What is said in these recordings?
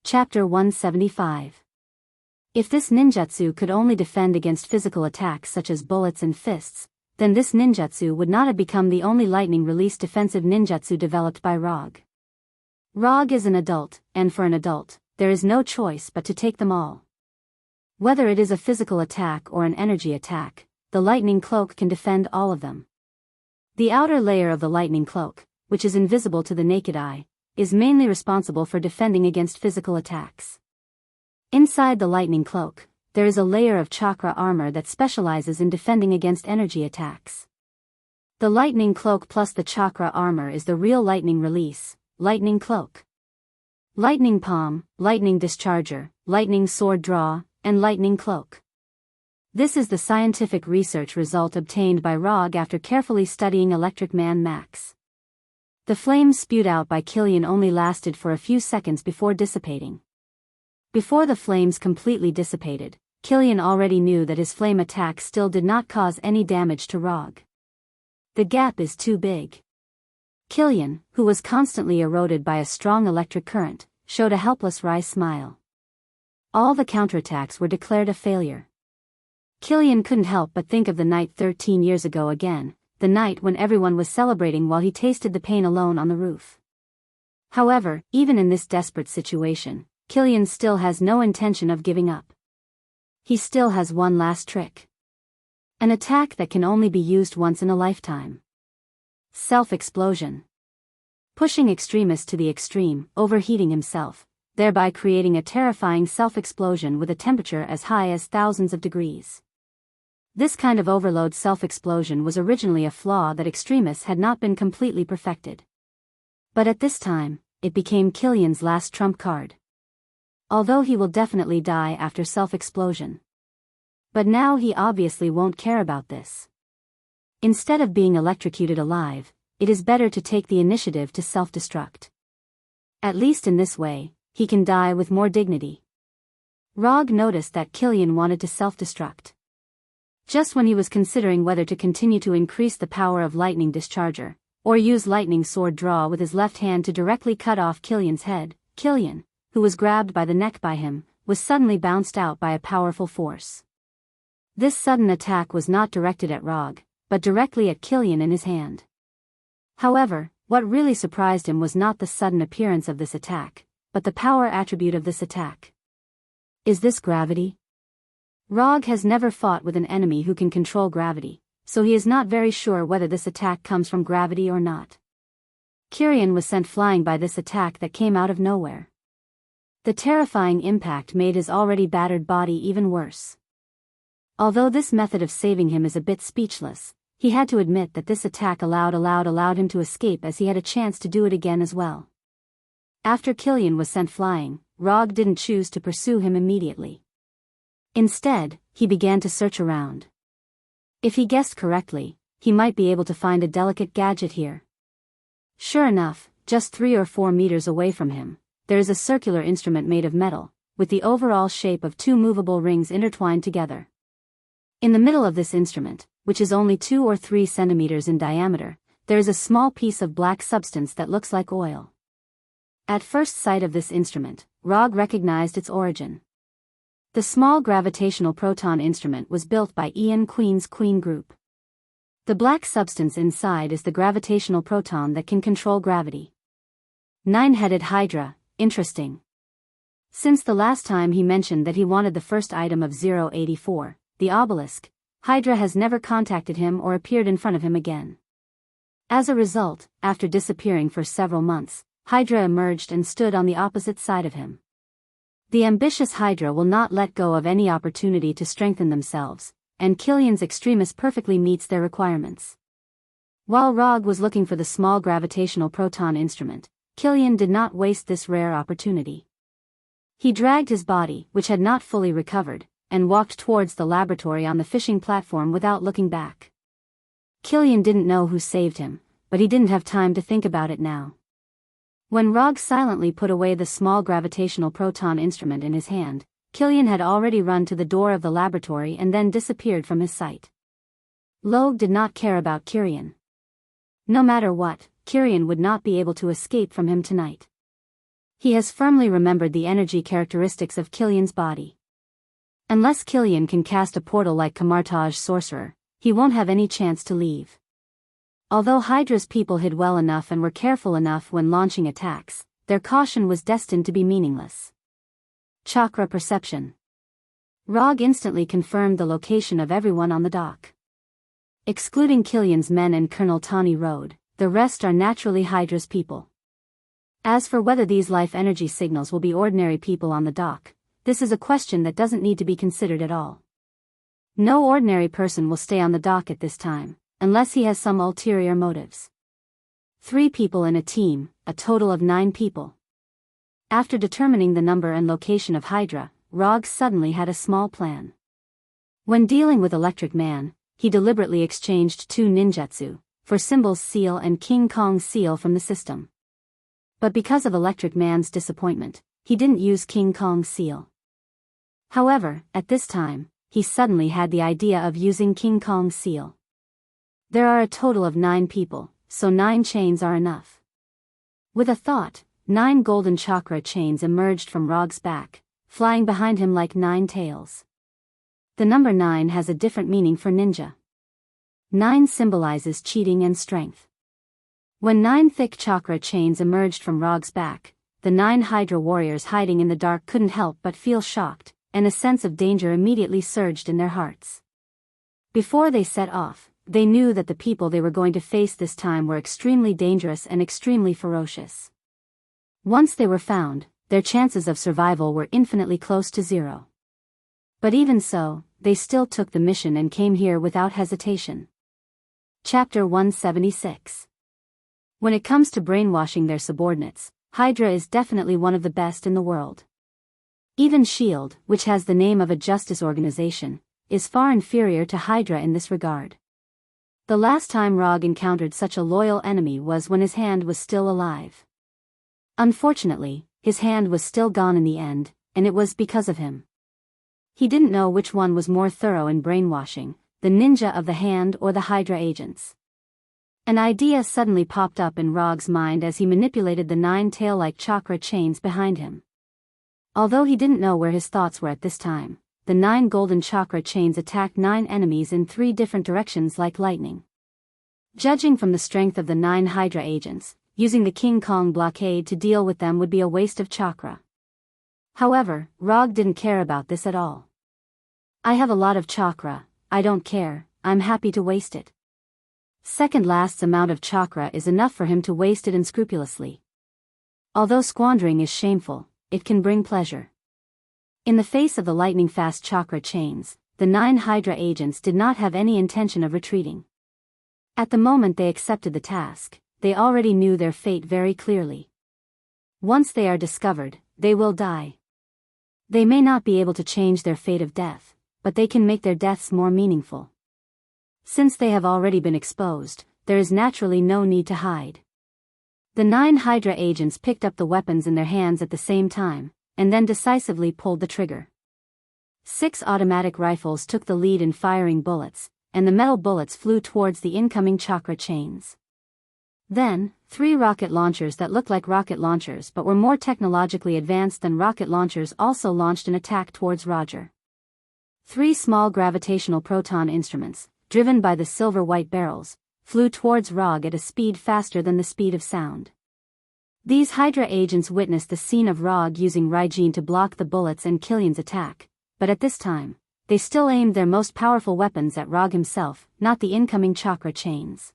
Chapter 175. If this ninjutsu could only defend against physical attacks such as bullets and fists, then this ninjutsu would not have become the only lightning-release defensive ninjutsu developed by ROG. ROG is an adult, and for an adult, there is no choice but to take them all. Whether it is a physical attack or an energy attack, the lightning cloak can defend all of them. The outer layer of the lightning cloak, which is invisible to the naked eye, is mainly responsible for defending against physical attacks. Inside the lightning cloak, there is a layer of chakra armor that specializes in defending against energy attacks. The lightning cloak plus the chakra armor is the real lightning release, lightning cloak. Lightning palm, lightning discharger, lightning sword draw, and lightning cloak. This is the scientific research result obtained by ROG after carefully studying Electric Man Max. The flames spewed out by Killian only lasted for a few seconds before dissipating. Before the flames completely dissipated, Killian already knew that his flame attack still did not cause any damage to ROG. The gap is too big. Killian, who was constantly eroded by a strong electric current, showed a helpless wry smile. All the counterattacks were declared a failure. Killian couldn't help but think of the night 13 years ago again, the night when everyone was celebrating while he tasted the pain alone on the roof. However, even in this desperate situation, Killian still has no intention of giving up. He still has one last trick. An attack that can only be used once in a lifetime. Self-explosion. Pushing Extremis to the extreme, overheating himself, thereby creating a terrifying self-explosion with a temperature as high as thousands of degrees. This kind of overload self-explosion was originally a flaw that Extremis had not been completely perfected. But at this time, it became Killian's last trump card. Although he will definitely die after self-explosion. But now he obviously won't care about this. Instead of being electrocuted alive, it is better to take the initiative to self-destruct. At least in this way, he can die with more dignity. ROG noticed that Killian wanted to self-destruct. Just when he was considering whether to continue to increase the power of lightning discharger, or use lightning sword draw with his left hand to directly cut off Killian's head, Killian, who was grabbed by the neck by him, was suddenly bounced out by a powerful force. This sudden attack was not directed at ROG, but directly at Killian in his hand. However, what really surprised him was not the sudden appearance of this attack, but the power attribute of this attack. Is this gravity? ROG has never fought with an enemy who can control gravity, so he is not very sure whether this attack comes from gravity or not. Killian was sent flying by this attack that came out of nowhere. The terrifying impact made his already battered body even worse. Although this method of saving him is a bit speechless, he had to admit that this attack allowed him to escape, as he had a chance to do it again as well. After Killian was sent flying, ROG didn't choose to pursue him immediately. Instead, he began to search around. If he guessed correctly, he might be able to find a delicate gadget here. Sure enough, just 3 or 4 meters away from him, there is a circular instrument made of metal, with the overall shape of 2 movable rings intertwined together. In the middle of this instrument, which is only 2 or 3 centimeters in diameter, there is a small piece of black substance that looks like oil. At first sight of this instrument, ROG recognized its origin. The small gravitational proton instrument was built by Ian Queen's Queen Group. The black substance inside is the gravitational proton that can control gravity. 9-headed Hydra, interesting. Since the last time he mentioned that he wanted the first item of 084, the obelisk, Hydra has never contacted him or appeared in front of him again. As a result, after disappearing for several months, Hydra emerged and stood on the opposite side of him. The ambitious Hydra will not let go of any opportunity to strengthen themselves, and Killian's Extremis perfectly meets their requirements. While ROG was looking for the small gravitational proton instrument, Killian did not waste this rare opportunity. He dragged his body, which had not fully recovered, and walked towards the laboratory on the fishing platform without looking back. Killian didn't know who saved him, but he didn't have time to think about it now. When ROG silently put away the small gravitational proton instrument in his hand, Killian had already run to the door of the laboratory and then disappeared from his sight. ROG did not care about Killian. No matter what, Killian would not be able to escape from him tonight. He has firmly remembered the energy characteristics of Killian's body. Unless Killian can cast a portal like Camartage Sorcerer, he won't have any chance to leave. Although Hydra's people hid well enough and were careful enough when launching attacks, their caution was destined to be meaningless. Chakra perception. Rog instantly confirmed the location of everyone on the dock. Excluding Killian's men and Colonel Tawny Road, the rest are naturally Hydra's people. As for whether these life energy signals will be ordinary people on the dock, this is a question that doesn't need to be considered at all. No ordinary person will stay on the dock at this time, unless he has some ulterior motives. 3 people in a team, a total of 9 people. After determining the number and location of Hydra, Rog suddenly had a small plan. When dealing with Electric Man, he deliberately exchanged 2 ninjutsu, for Symbol's seal and King Kong's seal from the system. But because of Electric Man's disappointment, he didn't use King Kong's seal. However, at this time, he suddenly had the idea of using King Kong's seal. There are a total of 9 people, so 9 chains are enough. With a thought, 9 golden chakra chains emerged from Rog's back, flying behind him like 9 tails. The number 9 has a different meaning for ninja. 9 symbolizes cheating and strength. When 9 thick chakra chains emerged from Rog's back, the 9 Hydra warriors hiding in the dark couldn't help but feel shocked, and a sense of danger immediately surged in their hearts. Before they set off, they knew that the people they were going to face this time were extremely dangerous and extremely ferocious. Once they were found, their chances of survival were infinitely close to 0. But even so, they still took the mission and came here without hesitation. Chapter 176. When it comes to brainwashing their subordinates, Hydra is definitely one of the best in the world. Even S.H.I.E.L.D., which has the name of a justice organization, is far inferior to Hydra in this regard. The last time Rog encountered such a loyal enemy was when his hand was still alive. Unfortunately, his hand was still gone in the end, and it was because of him. He didn't know which one was more thorough in brainwashing, the ninja of the hand or the Hydra agents. An idea suddenly popped up in Rog's mind as he manipulated the 9 tail-like chakra chains behind him. Although he didn't know where his thoughts were at this time, the 9 golden chakra chains attacked 9 enemies in 3 different directions like lightning. Judging from the strength of the 9 Hydra agents, using the King Kong blockade to deal with them would be a waste of chakra. However, Rog didn't care about this at all. I have a lot of chakra, I don't care, I'm happy to waste it. Second last's amount of chakra is enough for him to waste it unscrupulously. Although squandering is shameful, it can bring pleasure. In the face of the lightning-fast chakra chains, the 9 Hydra agents did not have any intention of retreating. At the moment they accepted the task, they already knew their fate very clearly. Once they are discovered, they will die. They may not be able to change their fate of death, but they can make their deaths more meaningful. Since they have already been exposed, there is naturally no need to hide. The 9 Hydra agents picked up the weapons in their hands at the same time, and then decisively pulled the trigger. 6 automatic rifles took the lead in firing bullets, and the metal bullets flew towards the incoming chakra chains. Then, 3 rocket launchers that looked like rocket launchers but were more technologically advanced than rocket launchers also launched an attack towards Roger. 3 small gravitational proton instruments, driven by the silver-white barrels, flew towards Rog at a speed faster than the speed of sound. These Hydra agents witnessed the scene of Rog using Raijin to block the bullets and Killian's attack, but at this time, they still aimed their most powerful weapons at Rog himself, not the incoming chakra chains.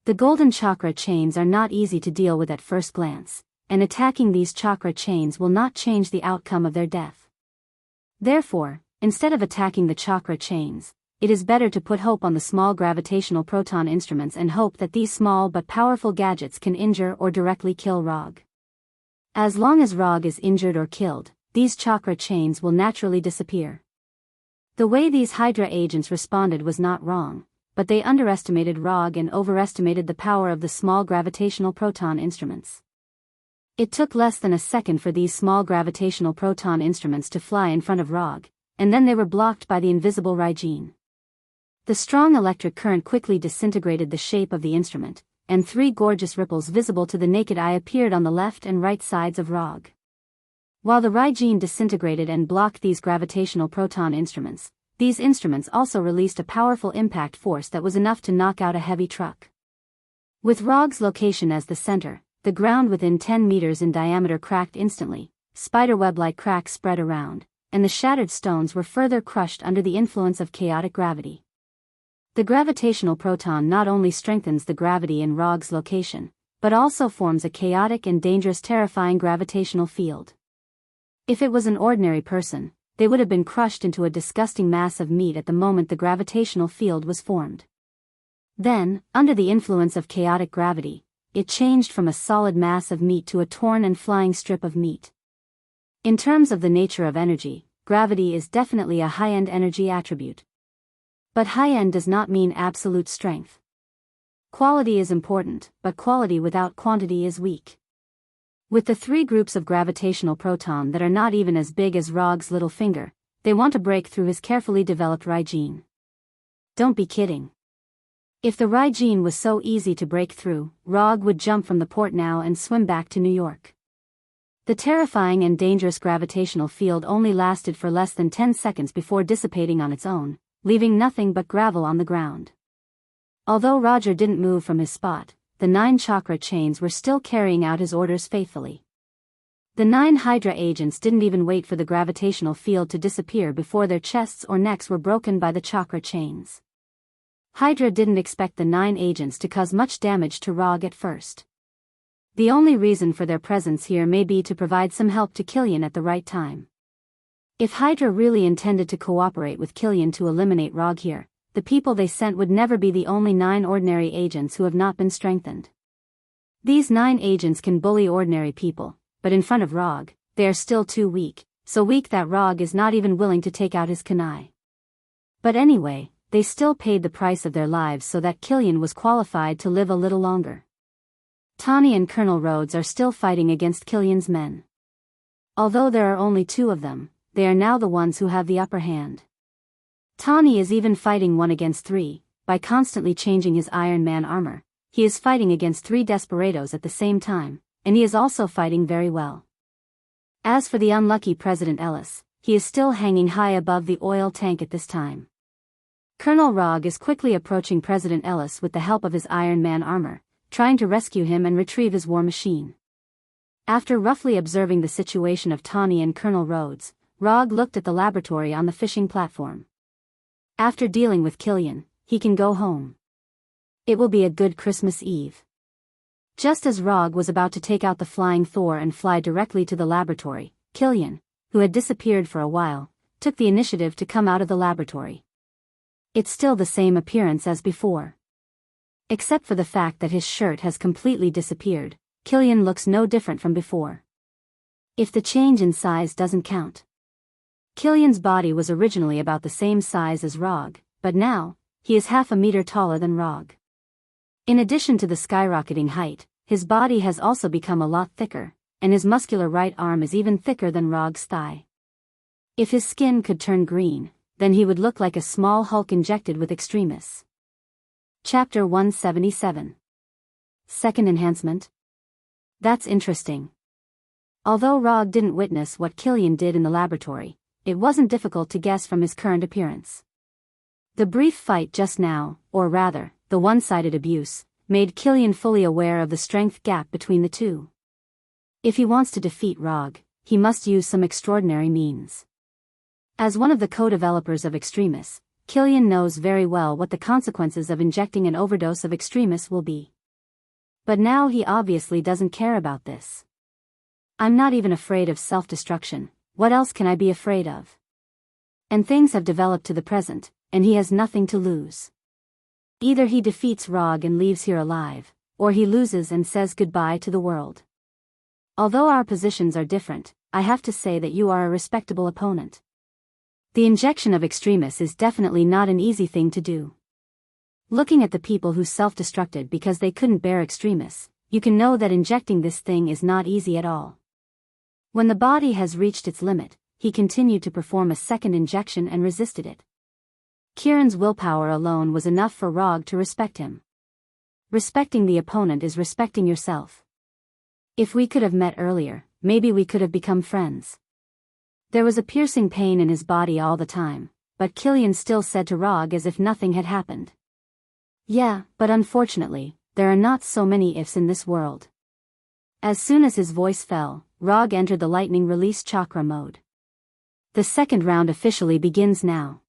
The golden chakra chains are not easy to deal with at first glance, and attacking these chakra chains will not change the outcome of their death. Therefore, instead of attacking the chakra chains, it is better to put hope on the small gravitational proton instruments and hope that these small but powerful gadgets can injure or directly kill Rog. As long as Rog is injured or killed, these chakra chains will naturally disappear. The way these Hydra agents responded was not wrong, but they underestimated Rog and overestimated the power of the small gravitational proton instruments. It took less than a second for these small gravitational proton instruments to fly in front of Rog, and then they were blocked by the invisible Raijin. The strong electric current quickly disintegrated the shape of the instrument, and 3 gorgeous ripples visible to the naked eye appeared on the left and right sides of Rog. While the Raijin disintegrated and blocked these gravitational proton instruments, these instruments also released a powerful impact force that was enough to knock out a heavy truck. With Rog's location as the center, the ground within 10 meters in diameter cracked instantly, spiderweb-like cracks spread around, and the shattered stones were further crushed under the influence of chaotic gravity. The gravitational proton not only strengthens the gravity in Rog's location, but also forms a chaotic and dangerous terrifying gravitational field. If it was an ordinary person, they would have been crushed into a disgusting mass of meat at the moment the gravitational field was formed. Then, under the influence of chaotic gravity, it changed from a solid mass of meat to a torn and flying strip of meat. In terms of the nature of energy, gravity is definitely a high-end energy attribute. But high-end does not mean absolute strength. Quality is important, but quality without quantity is weak. With the 3 groups of gravitational proton that are not even as big as Rog's little finger, they want to break through his carefully developed Raijin. Don't be kidding. If the Raijin was so easy to break through, Rog would jump from the port now and swim back to New York. The terrifying and dangerous gravitational field only lasted for less than 10 seconds before dissipating on its own, leaving nothing but gravel on the ground. Although Roger didn't move from his spot, the 9 chakra chains were still carrying out his orders faithfully. The 9 Hydra agents didn't even wait for the gravitational field to disappear before their chests or necks were broken by the chakra chains. Hydra didn't expect the 9 agents to cause much damage to Rog at first. The only reason for their presence here may be to provide some help to Killian at the right time. If Hydra really intended to cooperate with Killian to eliminate Rog here, the people they sent would never be the only 9 ordinary agents who have not been strengthened. These 9 agents can bully ordinary people, but in front of Rog, they are still too weak, so weak that Rog is not even willing to take out his kunai. But anyway, they still paid the price of their lives so that Killian was qualified to live a little longer. Tawny and Colonel Rhodes are still fighting against Killian's men. Although there are only 2 of them, they are now the ones who have the upper hand. Tawny is even fighting 1 against 3, by constantly changing his Iron Man armor. He is fighting against 3 desperados at the same time, and he is also fighting very well. As for the unlucky President Ellis, he is still hanging high above the oil tank at this time. Colonel Rog is quickly approaching President Ellis with the help of his Iron Man armor, trying to rescue him and retrieve his war machine. After roughly observing the situation of Tawny and Colonel Rhodes, Rog looked at the laboratory on the fishing platform. After dealing with Killian, he can go home. It will be a good Christmas Eve. Just as Rog was about to take out the flying Thor and fly directly to the laboratory, Killian, who had disappeared for a while, took the initiative to come out of the laboratory. It's still the same appearance as before. Except for the fact that his shirt has completely disappeared, Killian looks no different from before. If the change in size doesn't count. Killian's body was originally about the same size as Rog, but now, he is half a meter taller than Rog. In addition to the skyrocketing height, his body has also become a lot thicker, and his muscular right arm is even thicker than Rog's thigh. If his skin could turn green, then he would look like a small Hulk injected with extremis. Chapter 177. Second enhancement. That's interesting. Although Rog didn't witness what Killian did in the laboratory, it wasn't difficult to guess from his current appearance. The brief fight just now, or rather, the one-sided abuse, made Killian fully aware of the strength gap between the two. If he wants to defeat Rog, he must use some extraordinary means. As one of the co-developers of extremis, Killian knows very well what the consequences of injecting an overdose of extremis will be. But now he obviously doesn't care about this. I'm not even afraid of self-destruction, what else can I be afraid of? And things have developed to the present, and he has nothing to lose. Either he defeats Rog and leaves here alive, or he loses and says goodbye to the world. Although our positions are different, I have to say that you are a respectable opponent. The injection of extremis is definitely not an easy thing to do. Looking at the people who self-destructed because they couldn't bear extremis, you can know that injecting this thing is not easy at all. When the body has reached its limit, he continued to perform a second injection and resisted it. Kieran's willpower alone was enough for Rog to respect him. Respecting the opponent is respecting yourself. If we could have met earlier, maybe we could have become friends. There was a piercing pain in his body all the time, but Killian still said to Rog as if nothing had happened. Yeah, but unfortunately, there are not so many ifs in this world. As soon as his voice fell, Rog entered the lightning release chakra mode. The second round officially begins now.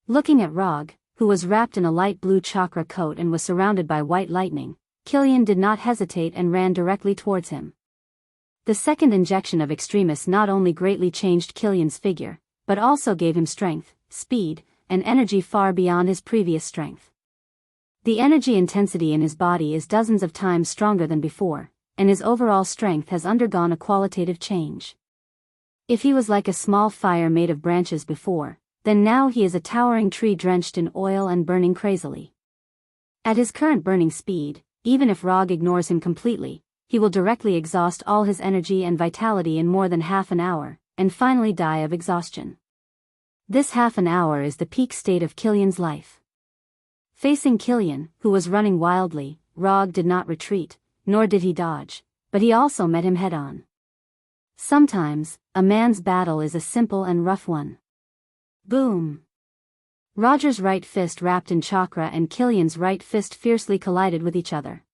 Looking at Rog, who was wrapped in a light blue chakra coat and was surrounded by white lightning, Killian did not hesitate and ran directly towards him. The second injection of Extremis not only greatly changed Killian's figure, but also gave him strength, speed, and energy far beyond his previous strength. The energy intensity in his body is dozens of times stronger than before, and his overall strength has undergone a qualitative change. If he was like a small fire made of branches before, then now he is a towering tree drenched in oil and burning crazily. At his current burning speed, even if Rog ignores him completely, he will directly exhaust all his energy and vitality in more than half an hour, and finally die of exhaustion. This half an hour is the peak state of Killian's life. Facing Killian, who was running wildly, Rog did not retreat, nor did he dodge, but he also met him head-on. Sometimes, a man's battle is a simple and rough one. Boom! Roger's right fist wrapped in chakra and Killian's right fist fiercely collided with each other.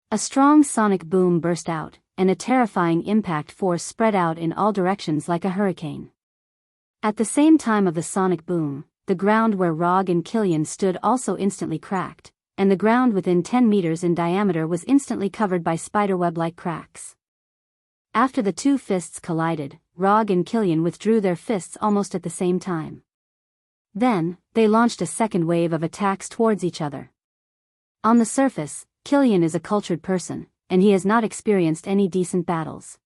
A strong sonic boom burst out, and a terrifying impact force spread out in all directions like a hurricane. At the same time of the sonic boom, the ground where Rog and Killian stood also instantly cracked, and the ground within 10 meters in diameter was instantly covered by spiderweb-like cracks. After the two fists collided, Rog and Killian withdrew their fists almost at the same time. Then, they launched a second wave of attacks towards each other. On the surface, Killian is a cultured person, and he has not experienced any decent battles.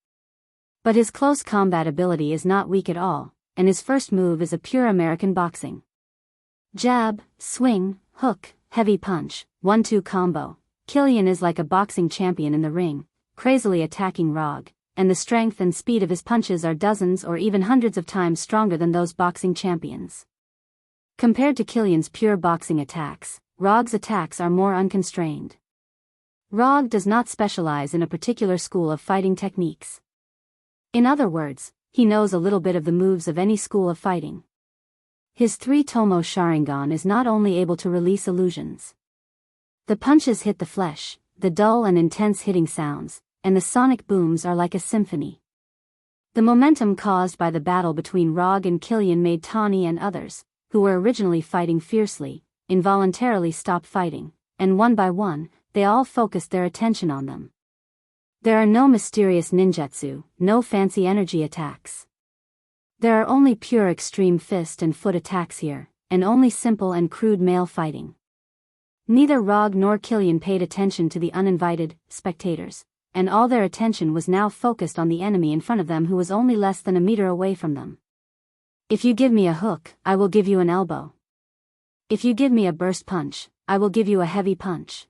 But his close combat ability is not weak at all, and his first move is a pure American boxing. Jab, swing, hook, heavy punch, 1-2 combo. Killian is like a boxing champion in the ring, crazily attacking Rog, and the strength and speed of his punches are dozens or even hundreds of times stronger than those boxing champions. Compared to Killian's pure boxing attacks, Rog's attacks are more unconstrained. Rog does not specialize in a particular school of fighting techniques. In other words, he knows a little bit of the moves of any school of fighting. His 3-tomo Sharingan is not only able to release illusions. The punches hit the flesh, the dull and intense hitting sounds, and the sonic booms are like a symphony. The momentum caused by the battle between Rog and Killian made Tawny and others, who were originally fighting fiercely, involuntarily stop fighting, and one by one, they all focused their attention on them. There are no mysterious ninjutsu, no fancy energy attacks. There are only pure extreme fist and foot attacks here, and only simple and crude male fighting. Neither Rog nor Killian paid attention to the uninvited spectators, and all their attention was now focused on the enemy in front of them who was only less than a meter away from them. If you give me a hook, I will give you an elbow. If you give me a burst punch, I will give you a heavy punch.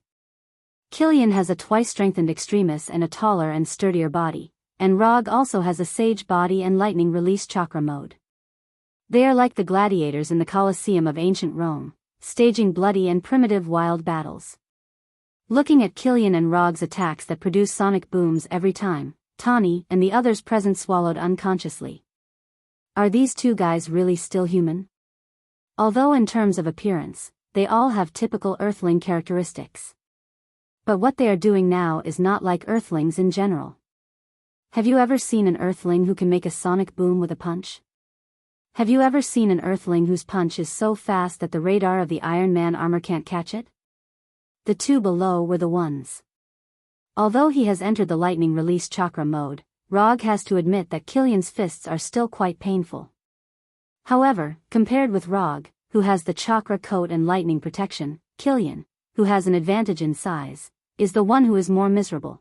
Killian has a twice-strengthened Extremis and a taller and sturdier body, and Rog also has a sage body and lightning release chakra mode. They are like the gladiators in the Colosseum of ancient Rome, staging bloody and primitive wild battles. Looking at Killian and Rog's attacks that produce sonic booms every time, Tawny and the others present swallowed unconsciously. Are these two guys really still human? Although in terms of appearance, they all have typical Earthling characteristics. But what they are doing now is not like Earthlings in general. Have you ever seen an Earthling who can make a sonic boom with a punch? Have you ever seen an Earthling whose punch is so fast that the radar of the Iron Man armor can't catch it? The two below were the ones. Although he has entered the lightning release chakra mode, Rog has to admit that Killian's fists are still quite painful. However, compared with Rog, who has the chakra coat and lightning protection, Killian, who has an advantage in size, is the one who is more miserable.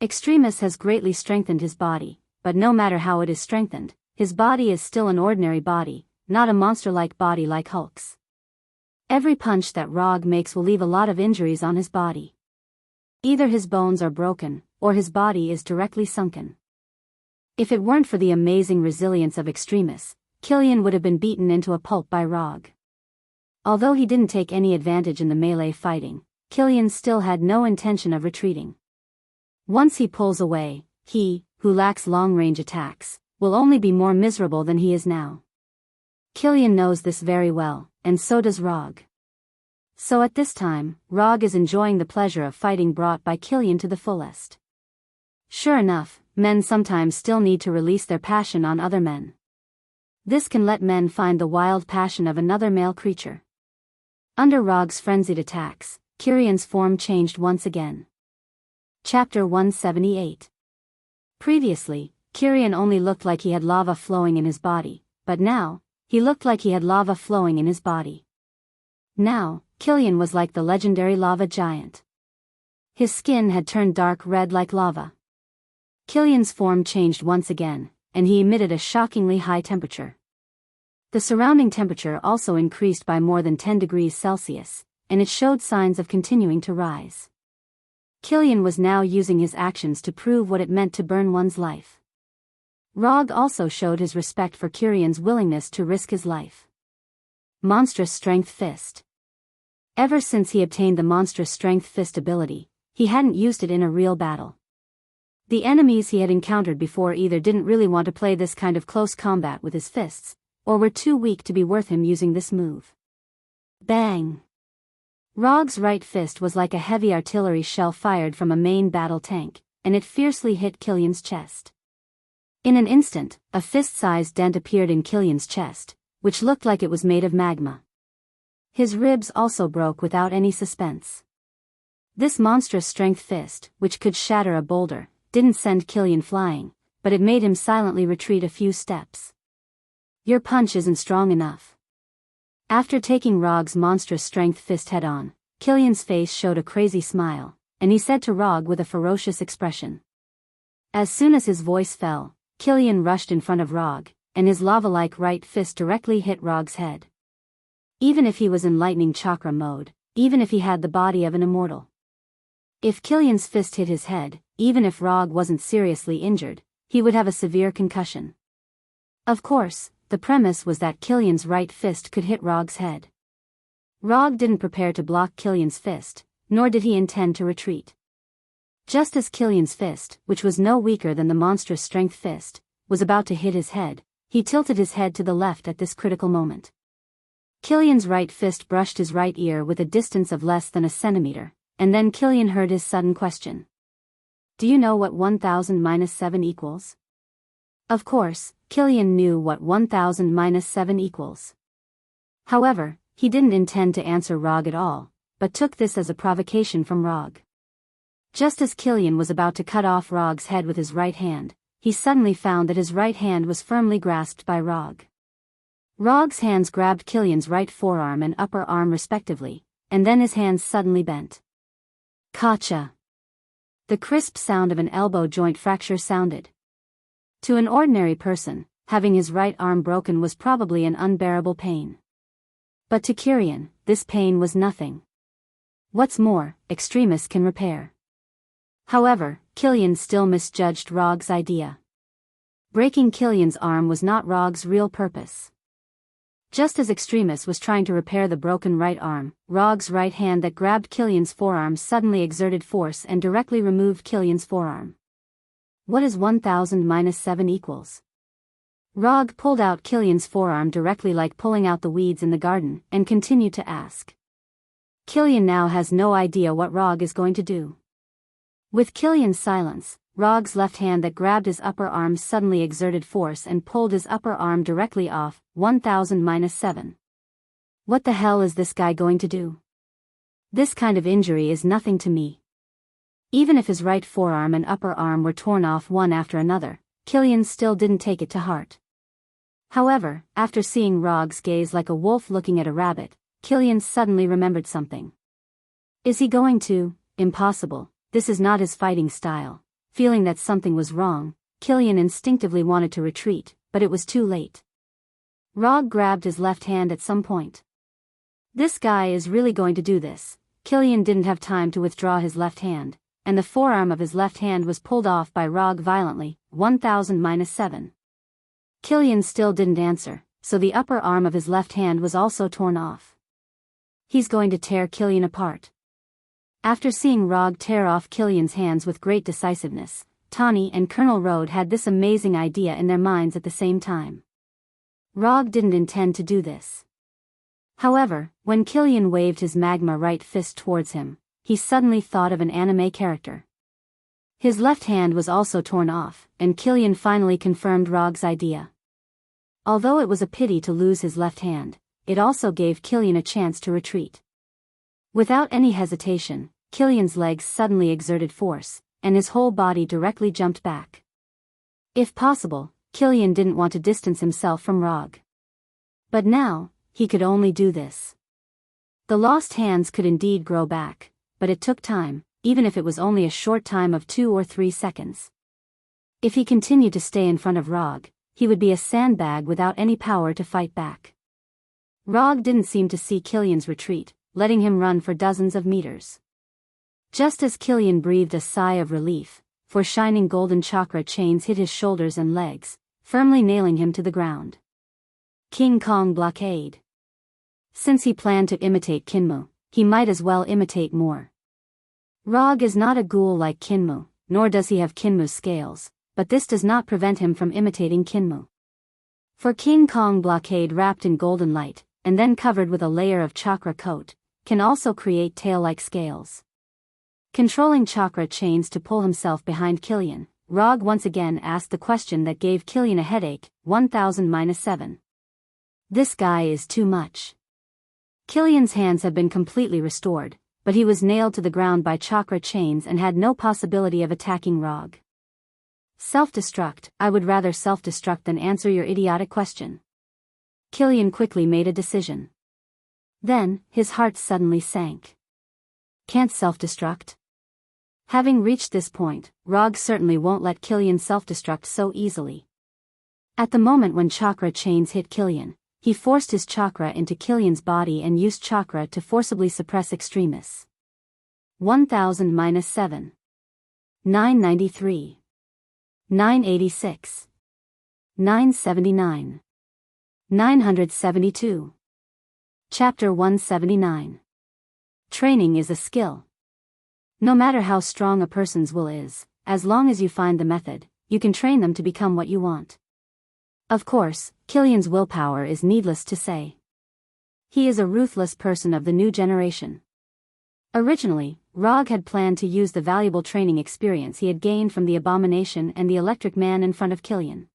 Extremis has greatly strengthened his body, but no matter how it is strengthened, his body is still an ordinary body, not a monster-like body like Hulk's. Every punch that Rog makes will leave a lot of injuries on his body. Either his bones are broken, or his body is directly sunken. If it weren't for the amazing resilience of Extremis, Killian would have been beaten into a pulp by Rog. Although he didn't take any advantage in the melee fighting, Killian still had no intention of retreating. Once he pulls away, he, who lacks long-range attacks, will only be more miserable than he is now. Killian knows this very well, and so does Rog. So at this time, Rog is enjoying the pleasure of fighting brought by Killian to the fullest. Sure enough, men sometimes still need to release their passion on other men. This can let men find the wild passion of another male creature. Under Rog's frenzied attacks, Killian's form changed once again. Chapter 178. Previously, Killian only looked like he had lava flowing in his body, but now, he looked like he had lava flowing in his body. Now, Killian was like the legendary lava giant. His skin had turned dark red like lava. Killian's form changed once again, and he emitted a shockingly high temperature. The surrounding temperature also increased by more than 10 degrees Celsius, and it showed signs of continuing to rise. Killian was now using his actions to prove what it meant to burn one's life. Rog also showed his respect for Killian's willingness to risk his life. Monstrous Strength Fist. Ever since he obtained the Monstrous Strength Fist ability, he hadn't used it in a real battle. The enemies he had encountered before either didn't really want to play this kind of close combat with his fists, or were too weak to be worth him using this move. Bang! Rog's right fist was like a heavy artillery shell fired from a main battle tank, and it fiercely hit Killian's chest. In an instant, a fist-sized dent appeared in Killian's chest, which looked like it was made of magma. His ribs also broke without any suspense. This monstrous strength fist, which could shatter a boulder, didn't send Killian flying, but it made him silently retreat a few steps. Your punch isn't strong enough. After taking Rog's monstrous strength fist head-on, Killian's face showed a crazy smile, and he said to Rog with a ferocious expression. As soon as his voice fell, Killian rushed in front of Rog, and his lava-like right fist directly hit Rog's head. Even if he was in lightning chakra mode, even if he had the body of an immortal. If Killian's fist hit his head, even if Rog wasn't seriously injured, he would have a severe concussion. Of course, the premise was that Killian's right fist could hit Rog's head. Rog didn't prepare to block Killian's fist, nor did he intend to retreat. Just as Killian's fist, which was no weaker than the monstrous strength fist, was about to hit his head, he tilted his head to the left at this critical moment. Killian's right fist brushed his right ear with a distance of less than a centimeter, and then Killian heard his sudden question. Do you know what 1000 minus 7 equals? Of course, Killian knew what 1000 minus 7 equals. However, he didn't intend to answer Rog at all, but took this as a provocation from Rog. Just as Killian was about to cut off Rog's head with his right hand, he suddenly found that his right hand was firmly grasped by Rog. Rog's hands grabbed Killian's right forearm and upper arm respectively, and then his hands suddenly bent. Gotcha! The crisp sound of an elbow joint fracture sounded. To an ordinary person, having his right arm broken was probably an unbearable pain. But to Killian, this pain was nothing. What's more, extremists can repair. However, Killian still misjudged Rog's idea. Breaking Killian's arm was not Rog's real purpose. Just as Extremis was trying to repair the broken right arm, Rog's right hand that grabbed Killian's forearm suddenly exerted force and directly removed Killian's forearm. What is 1000 minus 7 equals? Rog pulled out Killian's forearm directly like pulling out the weeds in the garden, and continued to ask. Killian now has no idea what Rog is going to do. With Killian's silence, Rog's left hand that grabbed his upper arm suddenly exerted force and pulled his upper arm directly off, 1000 minus 7. What the hell is this guy going to do? This kind of injury is nothing to me. Even if his right forearm and upper arm were torn off one after another, Killian still didn't take it to heart. However, after seeing Rog's gaze like a wolf looking at a rabbit, Killian suddenly remembered something. Is he going to? Impossible, this is not his fighting style. Feeling that something was wrong, Killian instinctively wanted to retreat, but it was too late. Rog grabbed his left hand at some point. This guy is really going to do this. Killian didn't have time to withdraw his left hand, and the forearm of his left hand was pulled off by Rog violently, 1000 minus 7. Killian still didn't answer, so the upper arm of his left hand was also torn off. He's going to tear Killian apart. After seeing Rog tear off Killian's hands with great decisiveness, Tawny and Colonel Road had this amazing idea in their minds at the same time. Rog didn't intend to do this. However, when Killian waved his magma right fist towards him, he suddenly thought of an anime character. His left hand was also torn off, and Killian finally confirmed Rog's idea. Although it was a pity to lose his left hand, it also gave Killian a chance to retreat. Without any hesitation, Killian's legs suddenly exerted force, and his whole body directly jumped back. If possible, Killian didn't want to distance himself from Rog. But now, he could only do this. The lost hands could indeed grow back, but it took time, even if it was only a short time of 2 or 3 seconds. If he continued to stay in front of Rog, he would be a sandbag without any power to fight back. Rog didn't seem to see Killian's retreat, letting him run for dozens of meters. Just as Killian breathed a sigh of relief, 4 shining golden chakra chains hit his shoulders and legs, firmly nailing him to the ground. King Kong blockade. Since he planned to imitate Kinmu, he might as well imitate more. Rog is not a ghoul like Kinmu, nor does he have Kinmu's scales, but this does not prevent him from imitating Kinmu. For King Kong blockade wrapped in golden light, and then covered with a layer of chakra coat, can also create tail-like scales. Controlling chakra chains to pull himself behind Killian, Rog once again asked the question that gave Killian a headache, 1000-7. This guy is too much. Killian's hands have been completely restored, but he was nailed to the ground by chakra chains and had no possibility of attacking Rog. Self-destruct. I would rather self-destruct than answer your idiotic question. Killian quickly made a decision. Then, his heart suddenly sank. Can't self-destruct? Having reached this point, Rog certainly won't let Killian self-destruct so easily. At the moment when chakra chains hit Killian, he forced his chakra into Killian's body and used chakra to forcibly suppress extremists. 1000-7. 993. 986. 979. 972. Chapter 179. Training is a skill. No matter how strong a person's will is, as long as you find the method, you can train them to become what you want. Of course, Killian's willpower is needless to say. He is a ruthless person of the new generation. Originally, Rog had planned to use the valuable training experience he had gained from the Abomination and the Electric Man in front of Killian.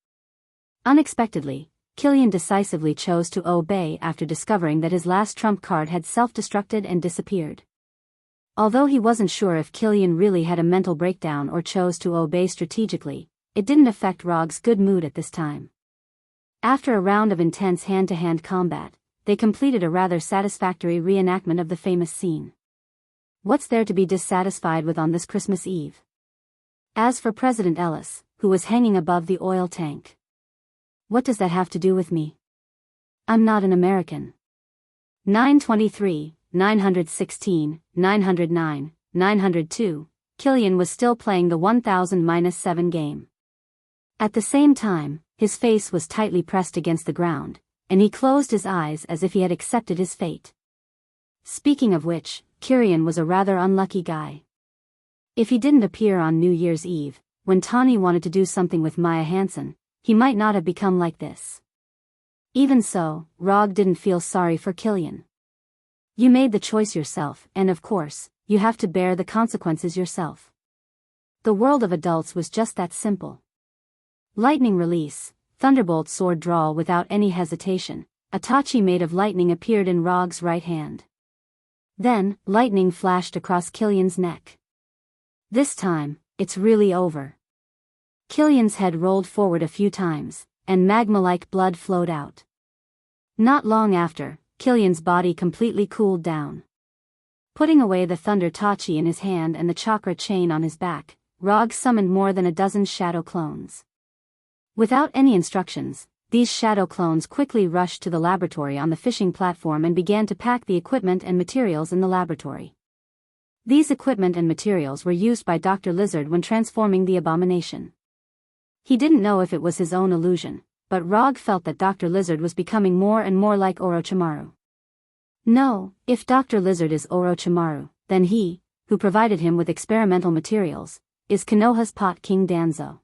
Unexpectedly, Killian decisively chose to obey after discovering that his last trump card had self-destructed and disappeared. Although he wasn't sure if Killian really had a mental breakdown or chose to obey strategically, it didn't affect Rog's good mood at this time. After a round of intense hand-to-hand combat, they completed a rather satisfactory reenactment of the famous scene. What's there to be dissatisfied with on this Christmas Eve? As for President Ellis, who was hanging above the oil tank. What does that have to do with me? I'm not an American. 923, 916, 909, 902, Killian was still playing the 1000-7 game. At the same time, his face was tightly pressed against the ground, and he closed his eyes as if he had accepted his fate. Speaking of which, Killian was a rather unlucky guy. If he didn't appear on New Year's Eve, when Tawny wanted to do something with Maya Hansen, he might not have become like this. Even so, Rog didn't feel sorry for Killian. You made the choice yourself, and of course, you have to bear the consequences yourself. The world of adults was just that simple. Lightning release, thunderbolt sword draw. Without any hesitation, a tachi made of lightning appeared in Rog's right hand. Then, lightning flashed across Killian's neck. This time, it's really over. Killian's head rolled forward a few times, and magma-like blood flowed out. Not long after, Killian's body completely cooled down. Putting away the thunder tachi in his hand and the chakra chain on his back, Rog summoned more than a dozen shadow clones. Without any instructions, these shadow clones quickly rushed to the laboratory on the fishing platform and began to pack the equipment and materials in the laboratory. These equipment and materials were used by Dr. Lizard when transforming the Abomination. He didn't know if it was his own illusion, but Rog felt that Dr. Lizard was becoming more and more like Orochimaru. No, if Dr. Lizard is Orochimaru, then he, who provided him with experimental materials, is Konoha's pot King Danzo.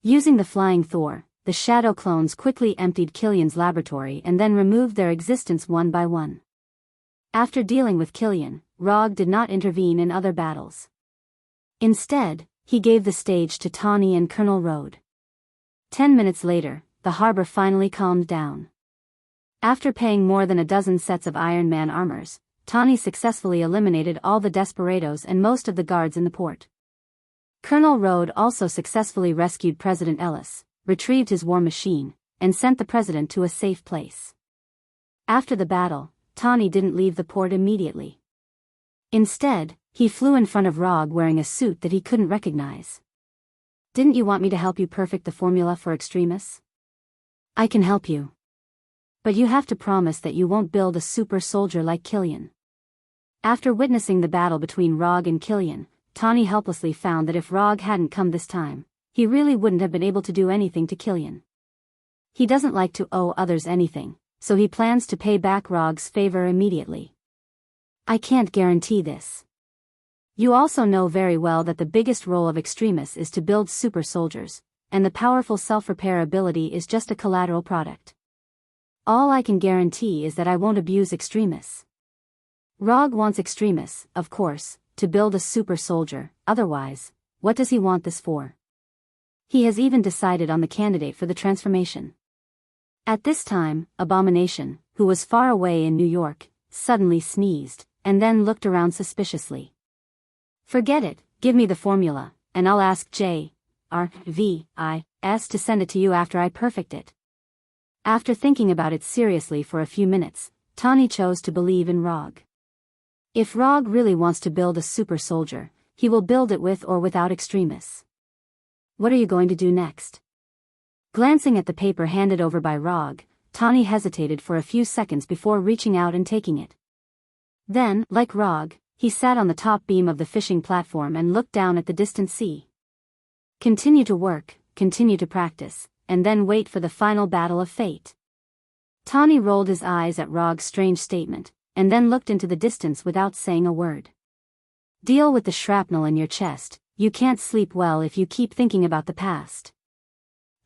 Using the Flying Thor, the Shadow clones quickly emptied Killian's laboratory and then removed their existence one by one. After dealing with Killian, Rog did not intervene in other battles. Instead, he gave the stage to Tawny and Colonel Road. 10 minutes later, the harbor finally calmed down. After paying more than a dozen sets of Iron Man armors, Tawny successfully eliminated all the desperados and most of the guards in the port. Colonel Road also successfully rescued President Ellis, retrieved his war machine, and sent the president to a safe place. After the battle, Tawny didn't leave the port immediately. Instead, he flew in front of Rog wearing a suit that he couldn't recognize. "Didn't you want me to help you perfect the formula for Extremis? I can help you. But you have to promise that you won't build a super soldier like Killian." After witnessing the battle between Rog and Killian, Tawny helplessly found that if Rog hadn't come this time, he really wouldn't have been able to do anything to Killian. He doesn't like to owe others anything, so he plans to pay back Rog's favor immediately. "I can't guarantee this. You also know very well that the biggest role of Extremis is to build super soldiers, and the powerful self-repair ability is just a collateral product. All I can guarantee is that I won't abuse Extremis. Rog wants Extremis, of course, to build a super soldier, otherwise, what does he want this for? He has even decided on the candidate for the transformation." At this time, Abomination, who was far away in New York, suddenly sneezed, and then looked around suspiciously. "Forget it, give me the formula, and I'll ask J.R.V.I.S. to send it to you after I perfect it." After thinking about it seriously for a few minutes, Tawny chose to believe in Rog. If Rog really wants to build a super soldier, he will build it with or without Extremis. What are you going to do next? Glancing at the paper handed over by Rog, Tawny hesitated for a few seconds before reaching out and taking it. Then, like Rog, he sat on the top beam of the fishing platform and looked down at the distant sea. Continue to work, continue to practice, and then wait for the final battle of fate. Tawny rolled his eyes at Rog's strange statement, and then looked into the distance without saying a word. Deal with the shrapnel in your chest. You can't sleep well if you keep thinking about the past.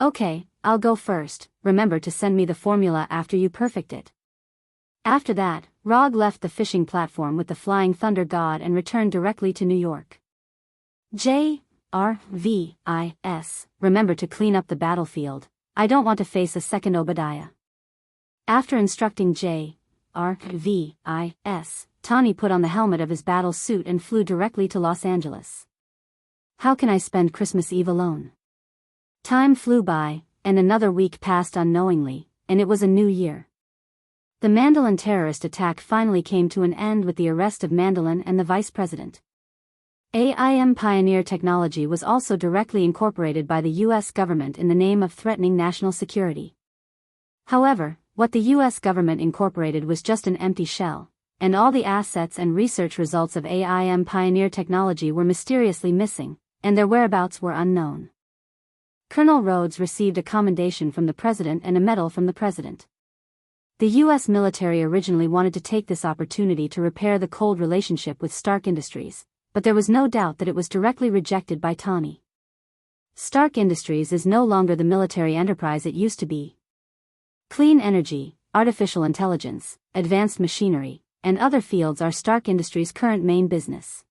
Okay, I'll go first. Remember to send me the formula after you perfect it. After that, Rog left the fishing platform with the Flying Thunder God and returned directly to New York. J.R.V.I.S. Remember to clean up the battlefield. I don't want to face a second Obadiah. After instructing J.R.V.I.S., Tawny put on the helmet of his battle suit and flew directly to Los Angeles. How can I spend Christmas Eve alone? Time flew by, and another week passed unknowingly, and it was a new year. The Mandolin terrorist attack finally came to an end with the arrest of Mandolin and the vice president. AIM Pioneer technology was also directly incorporated by the U.S. government in the name of threatening national security. However, what the U.S. government incorporated was just an empty shell, and all the assets and research results of AIM Pioneer technology were mysteriously missing, and their whereabouts were unknown. Colonel Rhodes received a commendation from the president and a medal from the president. The U.S. military originally wanted to take this opportunity to repair the cold relationship with Stark Industries, but there was no doubt that it was directly rejected by Tawny. Stark Industries is no longer the military enterprise it used to be. Clean energy, artificial intelligence, advanced machinery, and other fields are Stark Industries' current main business.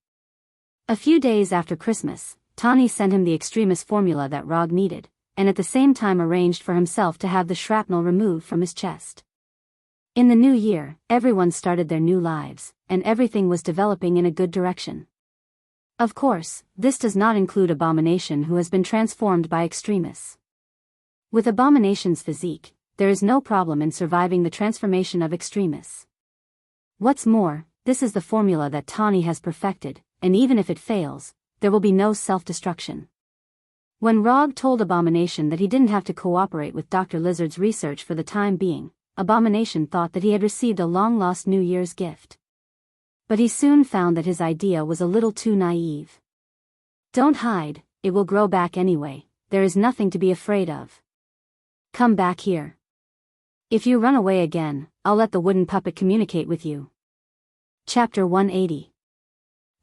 A few days after Christmas, Tawny sent him the Extremis formula that Rog needed, and at the same time arranged for himself to have the shrapnel removed from his chest. In the new year, everyone started their new lives, and everything was developing in a good direction. Of course, this does not include Abomination, who has been transformed by Extremis. With Abomination's physique, there is no problem in surviving the transformation of Extremis. What's more, this is the formula that Tawny has perfected, and even if it fails, there will be no self-destruction. When Rog told Abomination that he didn't have to cooperate with Dr. Lizard's research for the time being, Abomination thought that he had received a long-lost New Year's gift. But he soon found that his idea was a little too naive. Don't hide, it will grow back anyway, there is nothing to be afraid of. Come back here. If you run away again, I'll let the wooden puppet communicate with you. Chapter 180.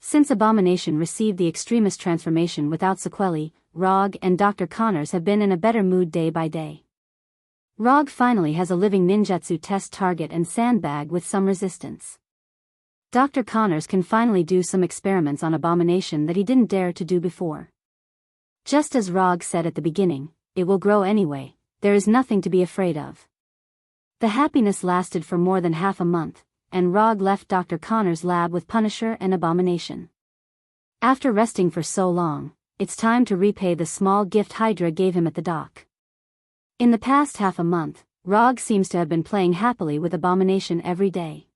Since Abomination received the extremist transformation without sequelae, Rog and Dr. Connors have been in a better mood day by day. Rog finally has a living ninjutsu test target and sandbag with some resistance. Dr. Connors can finally do some experiments on Abomination that he didn't dare to do before. Just as Rog said at the beginning, it will grow anyway, there is nothing to be afraid of. The happiness lasted for more than half a month, and Rog left Dr. Connors' lab with Punisher and Abomination. After resting for so long, it's time to repay the small gift Hydra gave him at the dock. In the past half a month, Rog seems to have been playing happily with Abomination every day.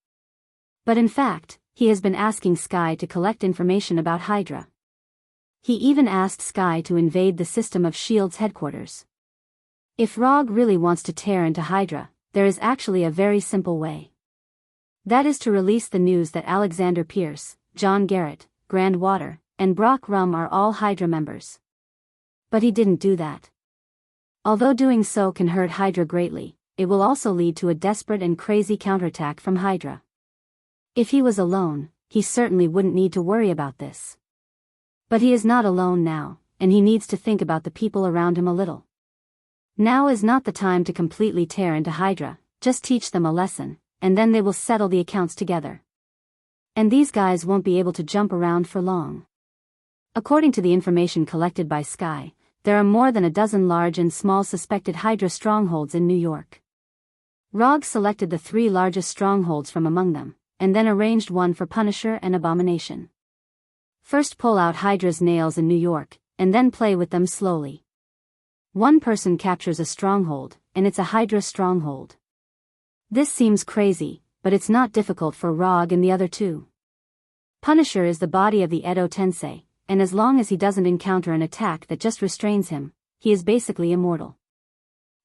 But in fact, he has been asking Sky to collect information about Hydra. He even asked Sky to invade the System of S.H.I.E.L.D.'s headquarters. If Rog really wants to tear into Hydra, there is actually a very simple way. That is to release the news that Alexander Pierce, John Garrett, Grand Water, and Brock Rum are all Hydra members. But he didn't do that. Although doing so can hurt Hydra greatly, it will also lead to a desperate and crazy counterattack from Hydra. If he was alone, he certainly wouldn't need to worry about this. But he is not alone now, and he needs to think about the people around him a little. Now is not the time to completely tear into Hydra, just teach them a lesson, and then they will settle the accounts together. And these guys won't be able to jump around for long. According to the information collected by Sky, there are more than a dozen large and small suspected Hydra strongholds in New York. Rog selected the 3 largest strongholds from among them, and then arranged one for Punisher and Abomination. First pull out Hydra's nails in New York, and then play with them slowly. One person captures a stronghold, and it's a Hydra stronghold. This seems crazy, but it's not difficult for Rog and the other 2. Punisher is the body of the Edo Tensei, and as long as he doesn't encounter an attack that just restrains him, he is basically immortal.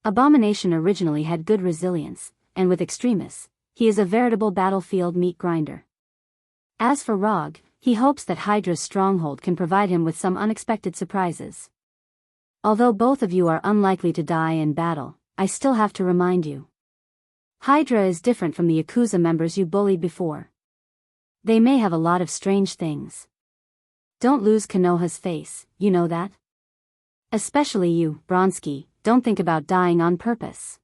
Abomination originally had good resilience, and with Extremis, he is a veritable battlefield meat grinder. As for Rog, he hopes that Hydra's stronghold can provide him with some unexpected surprises. Although both of you are unlikely to die in battle, I still have to remind you. Hydra is different from the Yakuza members you bullied before. They may have a lot of strange things. Don't lose Konoha's face, you know that? Especially you, Bronsky, don't think about dying on purpose.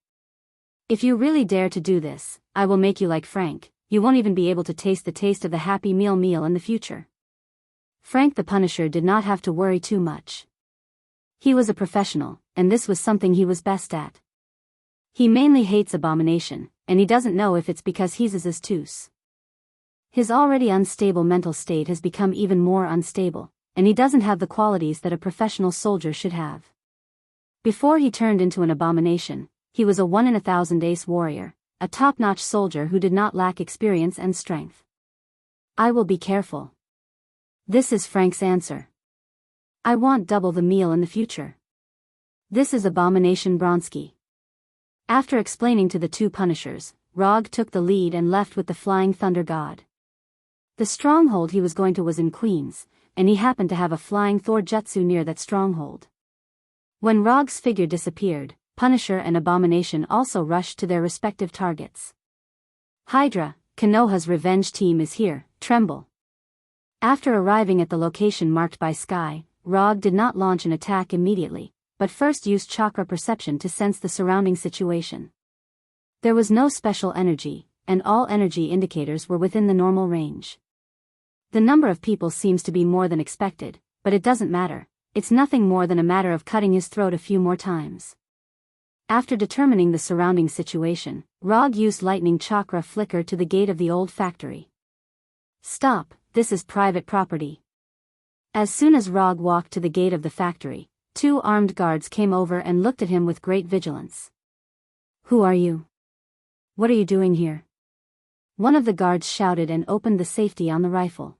If you really dare to do this, I will make you like Frank, you won't even be able to taste the taste of the Happy Meal in the future. Frank the Punisher did not have to worry too much. He was a professional, and this was something he was best at. He mainly hates Abomination, and he doesn't know if it's because he's obtuse. His already unstable mental state has become even more unstable, and he doesn't have the qualities that a professional soldier should have. Before he turned into an Abomination, he was a 1 in 1,000 ace warrior, a top-notch soldier who did not lack experience and strength. I will be careful. This is Frank's answer. I want double the meal in the future. This is Abomination Bronsky. After explaining to the 2 Punishers, Rog took the lead and left with the Flying Thunder God. The stronghold he was going to was in Queens, and he happened to have a Flying Thor jutsu near that stronghold. When Rog's figure disappeared, Punisher and Abomination also rushed to their respective targets. Hydra, Konoha's revenge team is here, tremble. After arriving at the location marked by Sky, Rog did not launch an attack immediately, but first used chakra perception to sense the surrounding situation. There was no special energy, and all energy indicators were within the normal range. The number of people seems to be more than expected, but it doesn't matter, it's nothing more than a matter of cutting his throat a few more times. After determining the surrounding situation, Rog used lightning chakra flicker to the gate of the old factory. Stop, this is private property. As soon as Rog walked to the gate of the factory, 2 armed guards came over and looked at him with great vigilance. Who are you? What are you doing here? One of the guards shouted and opened the safety on the rifle.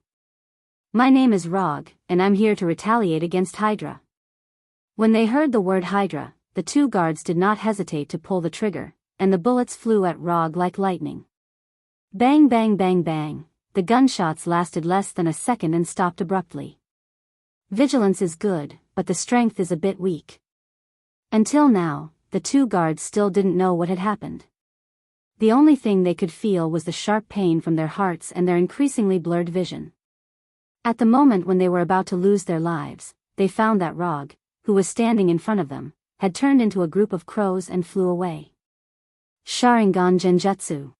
My name is Rog, and I'm here to retaliate against Hydra. When they heard the word Hydra, the 2 guards did not hesitate to pull the trigger, and the bullets flew at Rog like lightning. Bang bang bang bang, the gunshots lasted less than a second and stopped abruptly. Vigilance is good, but the strength is a bit weak. Until now, the 2 guards still didn't know what had happened. The only thing they could feel was the sharp pain from their hearts and their increasingly blurred vision. At the moment when they were about to lose their lives, they found that Rog, who was standing in front of them, had turned into a group of crows and flew away. Sharingan Genjutsu.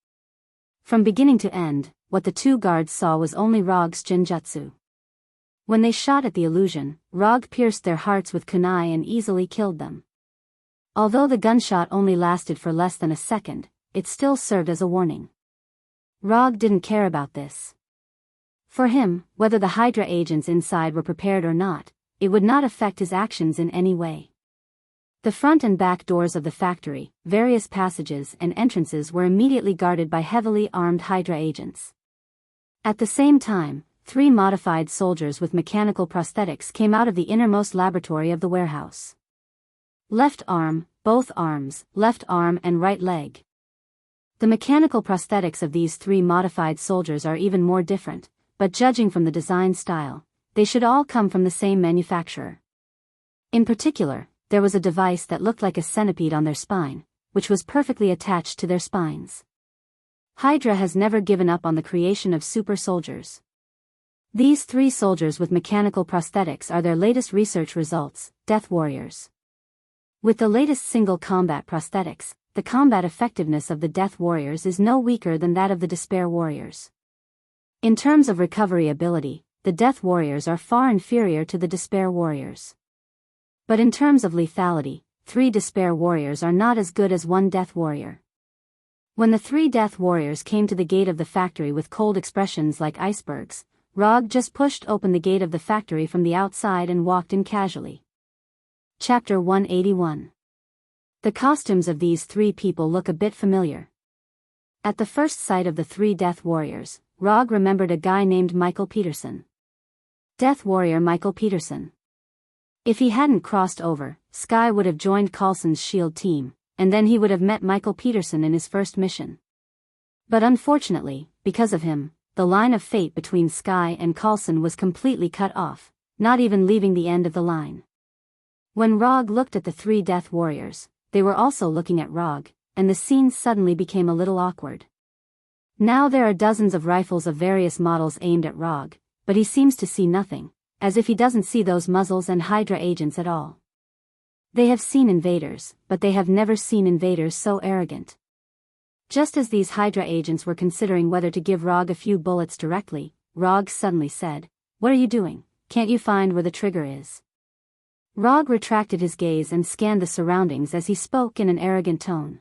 From beginning to end, what the two guards saw was only Rog's Genjutsu. When they shot at the illusion, Rog pierced their hearts with kunai and easily killed them. Although the gunshot only lasted for less than a second, it still served as a warning. Rog didn't care about this. For him, whether the Hydra agents inside were prepared or not, it would not affect his actions in any way. The front and back doors of the factory, various passages and entrances were immediately guarded by heavily armed Hydra agents. At the same time, 3 modified soldiers with mechanical prosthetics came out of the innermost laboratory of the warehouse. Left arm, both arms, left arm and right leg. The mechanical prosthetics of these 3 modified soldiers are even more different, but judging from the design style, they should all come from the same manufacturer. In particular, there was a device that looked like a centipede on their spine, which was perfectly attached to their spines. Hydra has never given up on the creation of super soldiers. These 3 soldiers with mechanical prosthetics are their latest research results, Death Warriors. With the latest single combat prosthetics, the combat effectiveness of the Death Warriors is no weaker than that of the Despair Warriors. In terms of recovery ability, the Death Warriors are far inferior to the Despair Warriors. But in terms of lethality, 3 Despair Warriors are not as good as 1 Death Warrior. When the 3 Death Warriors came to the gate of the factory with cold expressions like icebergs, Rog just pushed open the gate of the factory from the outside and walked in casually. Chapter 181. The costumes of these 3 people look a bit familiar. At the first sight of the 3 Death Warriors, Rog remembered a guy named Michael Peterson. Death Warrior Michael Peterson. If he hadn't crossed over, Sky would have joined Coulson's SHIELD team, and then he would have met Michael Peterson in his first mission. But unfortunately, because of him, the line of fate between Sky and Coulson was completely cut off, not even leaving the end of the line. When Rog looked at the 3 Death Warriors, they were also looking at Rog, and the scene suddenly became a little awkward. Now there are dozens of rifles of various models aimed at Rog, but he seems to see nothing, as if he doesn't see those muzzles and Hydra agents at all. They have seen invaders, but they have never seen invaders so arrogant. Just as these Hydra agents were considering whether to give Rog a few bullets directly, Rog suddenly said, "What are you doing? Can't you find where the trigger is?" Rog retracted his gaze and scanned the surroundings as he spoke in an arrogant tone.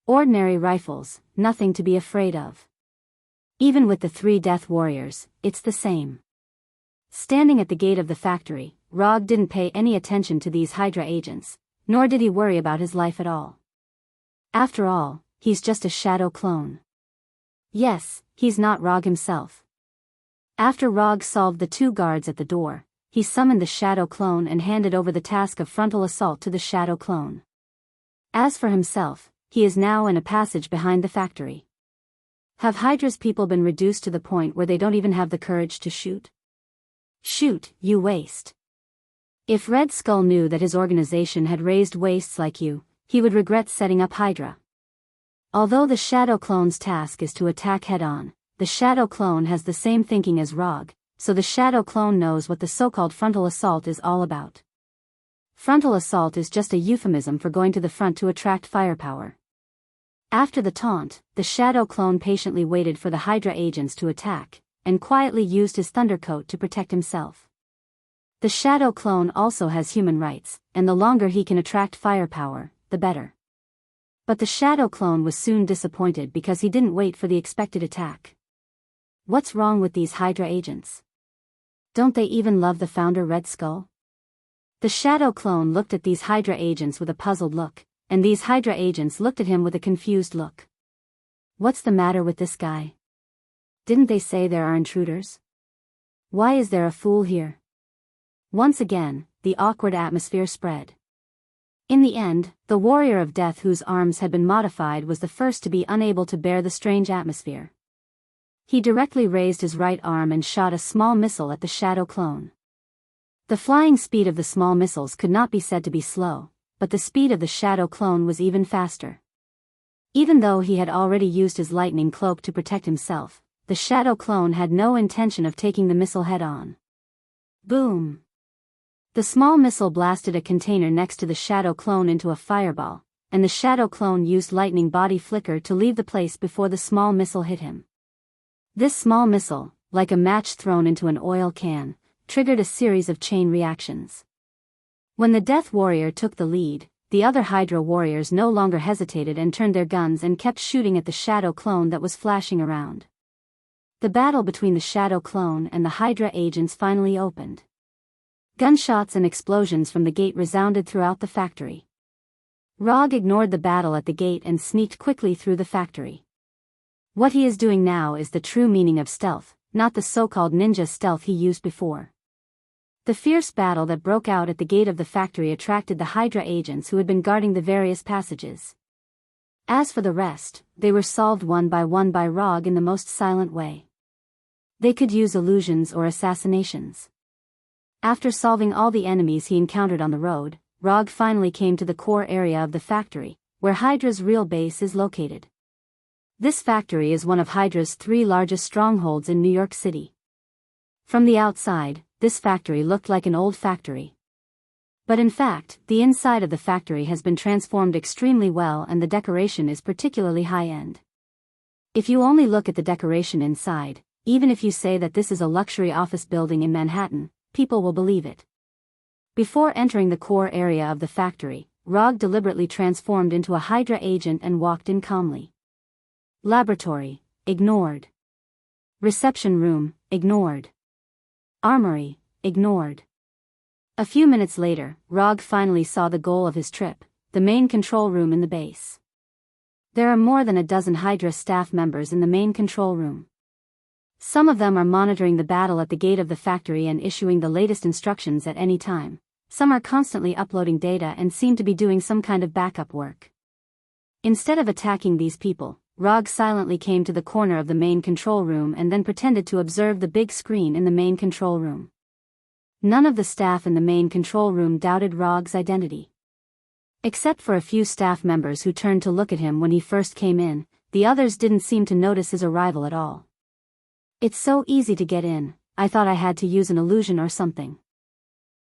Ordinary rifles, nothing to be afraid of. Even with the 3 Death Warriors, it's the same. Standing at the gate of the factory, Rog didn't pay any attention to these Hydra agents, nor did he worry about his life at all. After all, he's just a shadow clone. Yes, he's not Rog himself. After Rog solved the 2 guards at the door, he summoned the shadow clone and handed over the task of frontal assault to the shadow clone. As for himself, he is now in a passage behind the factory. Have Hydra's people been reduced to the point where they don't even have the courage to shoot? Shoot, you waste. If Red Skull knew that his organization had raised wastes like you, he would regret setting up Hydra. Although the Shadow Clone's task is to attack head-on, the Shadow Clone has the same thinking as Rog, so the Shadow Clone knows what the so-called frontal assault is all about. Frontal assault is just a euphemism for going to the front to attract firepower. After the taunt, the Shadow Clone patiently waited for the Hydra agents to attack, and quietly used his Thundercoat to protect himself. The Shadow Clone also has human rights, and the longer he can attract firepower, the better. But the Shadow Clone was soon disappointed because he didn't wait for the expected attack. What's wrong with these Hydra agents? Don't they even love the founder Red Skull? The Shadow Clone looked at these Hydra agents with a puzzled look, and these Hydra agents looked at him with a confused look. What's the matter with this guy? Didn't they say there are intruders? Why is there a fool here? Once again, the awkward atmosphere spread. In the end, the warrior of death whose arms had been modified was the first to be unable to bear the strange atmosphere. He directly raised his right arm and shot a small missile at the Shadow Clone. The flying speed of the small missiles could not be said to be slow, but the speed of the Shadow Clone was even faster. Even though he had already used his lightning cloak to protect himself, the shadow clone had no intention of taking the missile head-on. Boom! The small missile blasted a container next to the shadow clone into a fireball, and the shadow clone used lightning body flicker to leave the place before the small missile hit him. This small missile, like a match thrown into an oil can, triggered a series of chain reactions. When the Death Warrior took the lead, the other Hydra warriors no longer hesitated and turned their guns and kept shooting at the shadow clone that was flashing around. The battle between the shadow clone and the Hydra agents finally opened. Gunshots and explosions from the gate resounded throughout the factory. Rog ignored the battle at the gate and sneaked quickly through the factory. What he is doing now is the true meaning of stealth, not the so-called ninja stealth he used before. The fierce battle that broke out at the gate of the factory attracted the Hydra agents who had been guarding the various passages. As for the rest, they were solved one by Rog in the most silent way. They could use illusions or assassinations. After solving all the enemies he encountered on the road, Rog finally came to the core area of the factory, where Hydra's real base is located. This factory is one of Hydra's 3 largest strongholds in New York City. From the outside, this factory looked like an old factory. But in fact, the inside of the factory has been transformed extremely well and the decoration is particularly high-end. If you only look at the decoration inside, even if you say that this is a luxury office building in Manhattan, people will believe it. Before entering the core area of the factory, Rog deliberately transformed into a Hydra agent and walked in calmly. Laboratory, ignored. Reception room, ignored. Armory, ignored. A few minutes later, Rog finally saw the goal of his trip, the main control room in the base. There are more than a dozen Hydra staff members in the main control room. Some of them are monitoring the battle at the gate of the factory and issuing the latest instructions at any time. Some are constantly uploading data and seem to be doing some kind of backup work. Instead of attacking these people, Rog silently came to the corner of the main control room and then pretended to observe the big screen in the main control room. None of the staff in the main control room doubted Rog's identity. Except for a few staff members who turned to look at him when he first came in, the others didn't seem to notice his arrival at all. It's so easy to get in, I thought I had to use an illusion or something.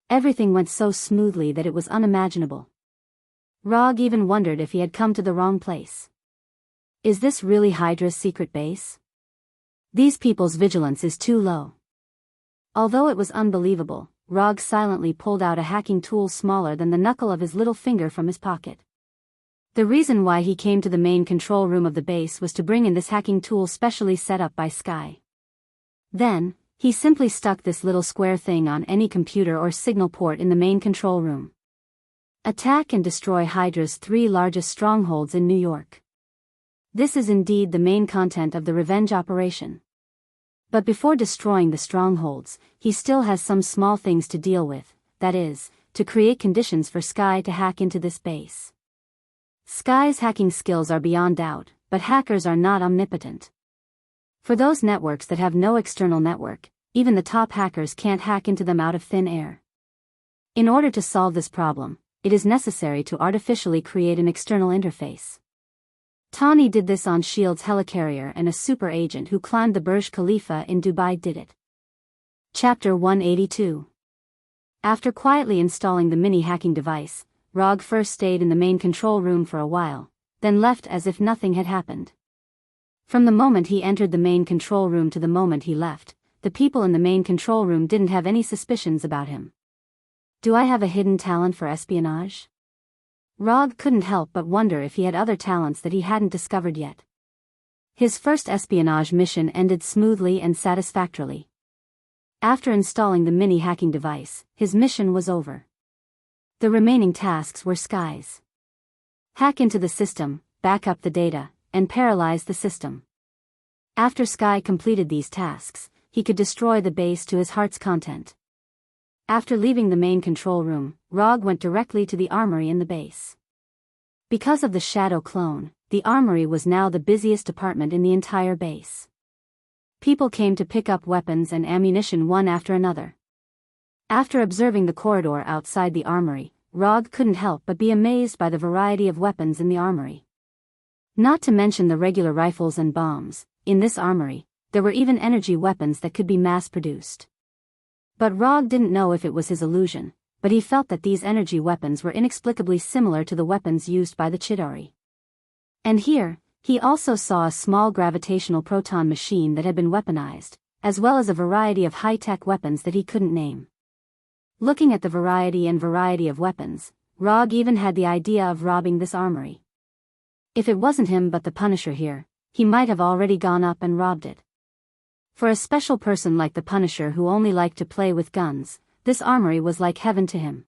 Everything went so smoothly that it was unimaginable. Rog even wondered if he had come to the wrong place. Is this really Hydra's secret base? These people's vigilance is too low. Although it was unbelievable, Rog silently pulled out a hacking tool smaller than the knuckle of his little finger from his pocket. The reason why he came to the main control room of the base was to bring in this hacking tool specially set up by Sky. Then, he simply stuck this little square thing on any computer or signal port in the main control room. Attack and destroy Hydra's 3 largest strongholds in New York. This is indeed the main content of the revenge operation. But before destroying the strongholds, he still has some small things to deal with, that is, to create conditions for Sky to hack into this base. Sky's hacking skills are beyond doubt, but hackers are not omnipotent. For those networks that have no external network, even the top hackers can't hack into them out of thin air. In order to solve this problem, it is necessary to artificially create an external interface. Tawny did this on S.H.I.E.L.D.'s helicarrier and a super agent who climbed the Burj Khalifa in Dubai did it. Chapter 182. After quietly installing the mini-hacking device, Rog first stayed in the main control room for a while, then left as if nothing had happened. From the moment he entered the main control room to the moment he left, the people in the main control room didn't have any suspicions about him. Do I have a hidden talent for espionage? Rog couldn't help but wonder if he had other talents that he hadn't discovered yet. His first espionage mission ended smoothly and satisfactorily. After installing the mini-hacking device, his mission was over. The remaining tasks were Sky's. Hack into the system, back up the data, and paralyze the system. After Sky completed these tasks, he could destroy the base to his heart's content. After leaving the main control room, Rog went directly to the armory in the base. Because of the shadow clone, the armory was now the busiest department in the entire base. People came to pick up weapons and ammunition one after another. After observing the corridor outside the armory, Rog couldn't help but be amazed by the variety of weapons in the armory. Not to mention the regular rifles and bombs, in this armory, there were even energy weapons that could be mass-produced. But Rog didn't know if it was his illusion, but he felt that these energy weapons were inexplicably similar to the weapons used by the Chidori. And here, he also saw a small gravitational proton machine that had been weaponized, as well as a variety of high-tech weapons that he couldn't name. Looking at the variety of weapons, Rog even had the idea of robbing this armory. If it wasn't him but the Punisher here, he might have already gone up and robbed it. For a special person like the Punisher who only liked to play with guns, this armory was like heaven to him.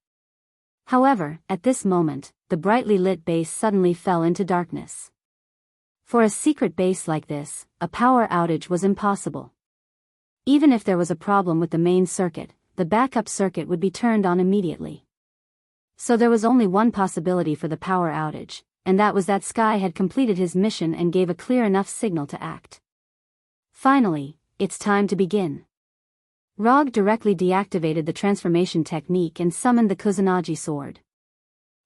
However, at this moment, the brightly lit base suddenly fell into darkness. For a secret base like this, a power outage was impossible. Even if there was a problem with the main circuit, the backup circuit would be turned on immediately. So there was only one possibility for the power outage, and that was that Sky had completed his mission and gave a clear enough signal to act. Finally, it's time to begin. Rog directly deactivated the transformation technique and summoned the Kusanagi sword.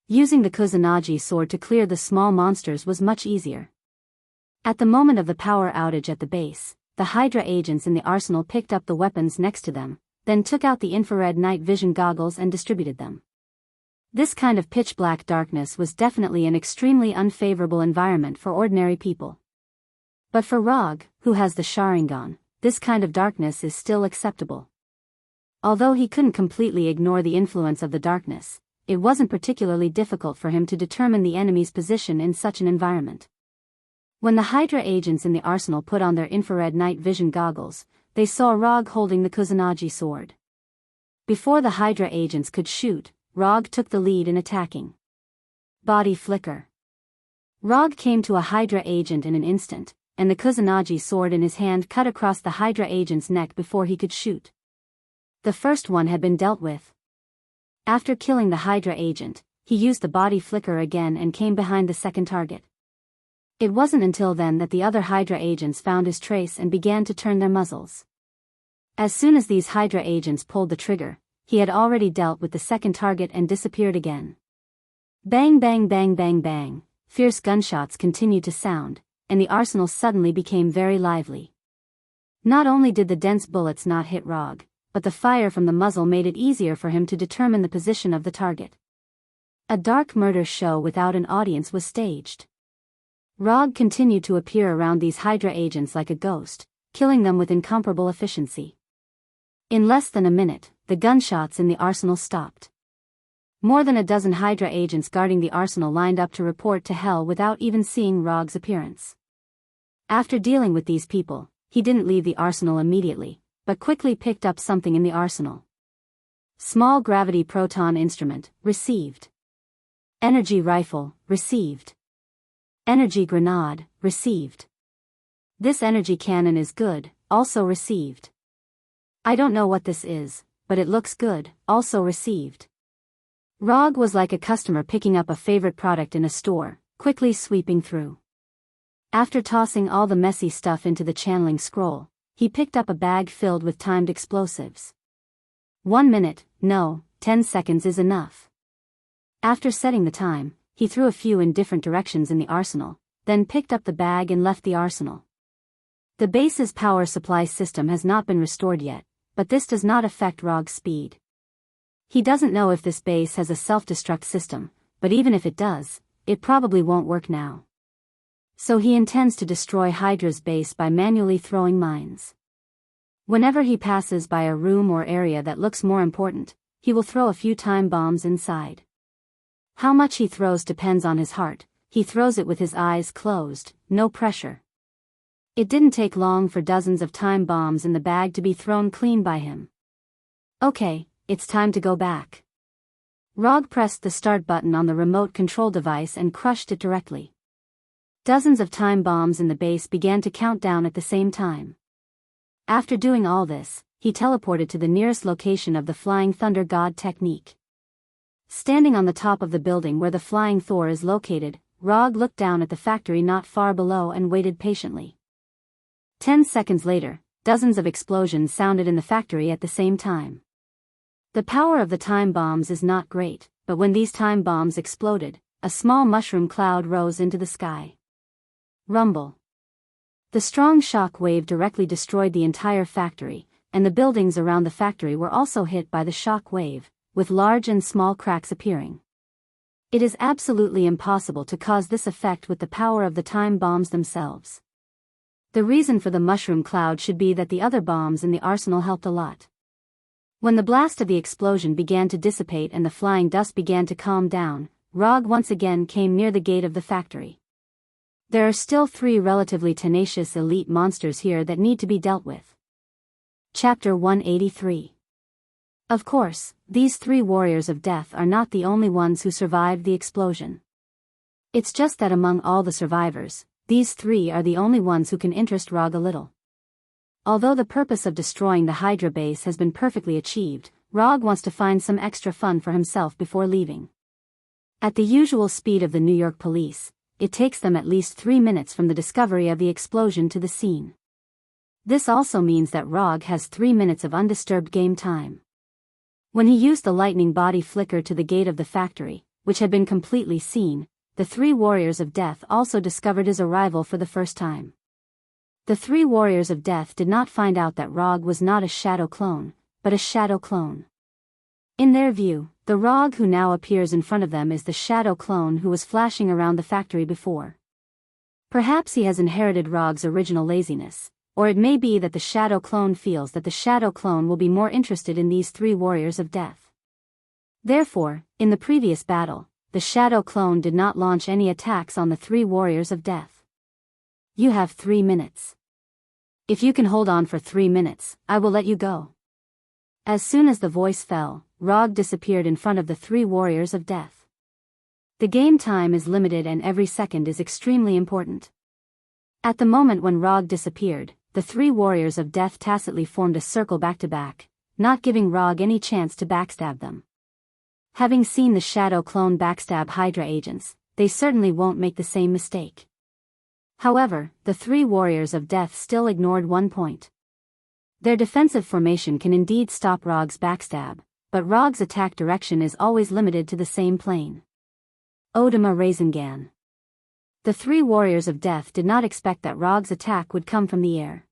Using the Kusanagi sword to clear the small monsters was much easier. At the moment of the power outage at the base, the Hydra agents in the arsenal picked up the weapons next to them, then took out the infrared night vision goggles and distributed them. This kind of pitch-black darkness was definitely an extremely unfavorable environment for ordinary people. But for Rog, who has the Sharingan, this kind of darkness is still acceptable. Although he couldn't completely ignore the influence of the darkness, it wasn't particularly difficult for him to determine the enemy's position in such an environment. When the Hydra agents in the arsenal put on their infrared night vision goggles, they saw Rog holding the Kusanagi sword. Before the Hydra agents could shoot, Rog took the lead in attacking. Body flicker. Rog came to a Hydra agent in an instant, and the Kusanagi sword in his hand cut across the Hydra agent's neck before he could shoot. The first one had been dealt with. After killing the Hydra agent, he used the body flicker again and came behind the second target. It wasn't until then that the other Hydra agents found his trace and began to turn their muzzles. As soon as these Hydra agents pulled the trigger, he had already dealt with the second target and disappeared again. Bang bang bang bang bang, fierce gunshots continued to sound, and the arsenal suddenly became very lively. Not only did the dense bullets not hit Rog, but the fire from the muzzle made it easier for him to determine the position of the target. A dark murder show without an audience was staged. Rog continued to appear around these Hydra agents like a ghost, killing them with incomparable efficiency. In less than a minute, the gunshots in the arsenal stopped. More than a dozen Hydra agents guarding the arsenal lined up to report to Hell without even seeing Rog's appearance. After dealing with these people, he didn't leave the arsenal immediately, but quickly picked up something in the arsenal. Small gravity proton instrument, received. Energy rifle, received. Energy grenade, received. This energy cannon is good, also received. I don't know what this is, but it looks good, also received. Rog was like a customer picking up a favorite product in a store, quickly sweeping through. After tossing all the messy stuff into the channeling scroll, he picked up a bag filled with timed explosives. 1 minute, no, 10 seconds is enough. After setting the time, he threw a few in different directions in the arsenal, then picked up the bag and left the arsenal. The base's power supply system has not been restored yet, but this does not affect Rog's speed. He doesn't know if this base has a self-destruct system, but even if it does, it probably won't work now. So he intends to destroy Hydra's base by manually throwing mines. Whenever he passes by a room or area that looks more important, he will throw a few time bombs inside. How much he throws depends on his heart. He throws it with his eyes closed, no pressure. It didn't take long for dozens of time bombs in the bag to be thrown clean by him. Okay, it's time to go back. Rog pressed the start button on the remote control device and crushed it directly. Dozens of time bombs in the base began to count down at the same time. After doing all this, he teleported to the nearest location of the Flying Thunder God technique. Standing on the top of the building where the Flying Thor is located, Rog looked down at the factory not far below and waited patiently. 10 seconds later, dozens of explosions sounded in the factory at the same time. The power of the time bombs is not great, but when these time bombs exploded, a small mushroom cloud rose into the sky. Rumble. The strong shock wave directly destroyed the entire factory, and the buildings around the factory were also hit by the shock wave, with large and small cracks appearing. It is absolutely impossible to cause this effect with the power of the time bombs themselves. The reason for the mushroom cloud should be that the other bombs in the arsenal helped a lot. When the blast of the explosion began to dissipate and the flying dust began to calm down, Rog once again came near the gate of the factory. There are still 3 relatively tenacious elite monsters here that need to be dealt with. Chapter 183. Of course, these 3 warriors of death are not the only ones who survived the explosion. It's just that among all the survivors, these 3 are the only ones who can interest Rog a little. Although the purpose of destroying the Hydra base has been perfectly achieved, Rog wants to find some extra fun for himself before leaving. At the usual speed of the New York police, it takes them at least 3 minutes from the discovery of the explosion to the scene. This also means that Rog has 3 minutes of undisturbed game time. When he used the lightning body flicker to the gate of the factory, which had been completely seen, the 3 warriors of death also discovered his arrival for the first time. The 3 warriors of death did not find out that Rog was not a shadow clone, but a shadow clone. In their view, the Rog who now appears in front of them is the shadow clone who was flashing around the factory before. Perhaps he has inherited Rog's original laziness, or it may be that the shadow clone feels that the shadow clone will be more interested in these 3 warriors of death. Therefore, in the previous battle, the shadow clone did not launch any attacks on the 3 warriors of death. You have 3 minutes. If you can hold on for 3 minutes, I will let you go. As soon as the voice fell, Rog disappeared in front of the 3 warriors of death. The game time is limited and every second is extremely important. At the moment when Rog disappeared, the 3 warriors of death tacitly formed a circle back to back, not giving Rog any chance to backstab them. Having seen the shadow clone backstab Hydra agents, they certainly won't make the same mistake. However, the 3 warriors of death still ignored one point. Their defensive formation can indeed stop Rog's backstab, but Rog's attack direction is always limited to the same plane. Odima Rasengan. The 3 warriors of death did not expect that Rog's attack would come from the air.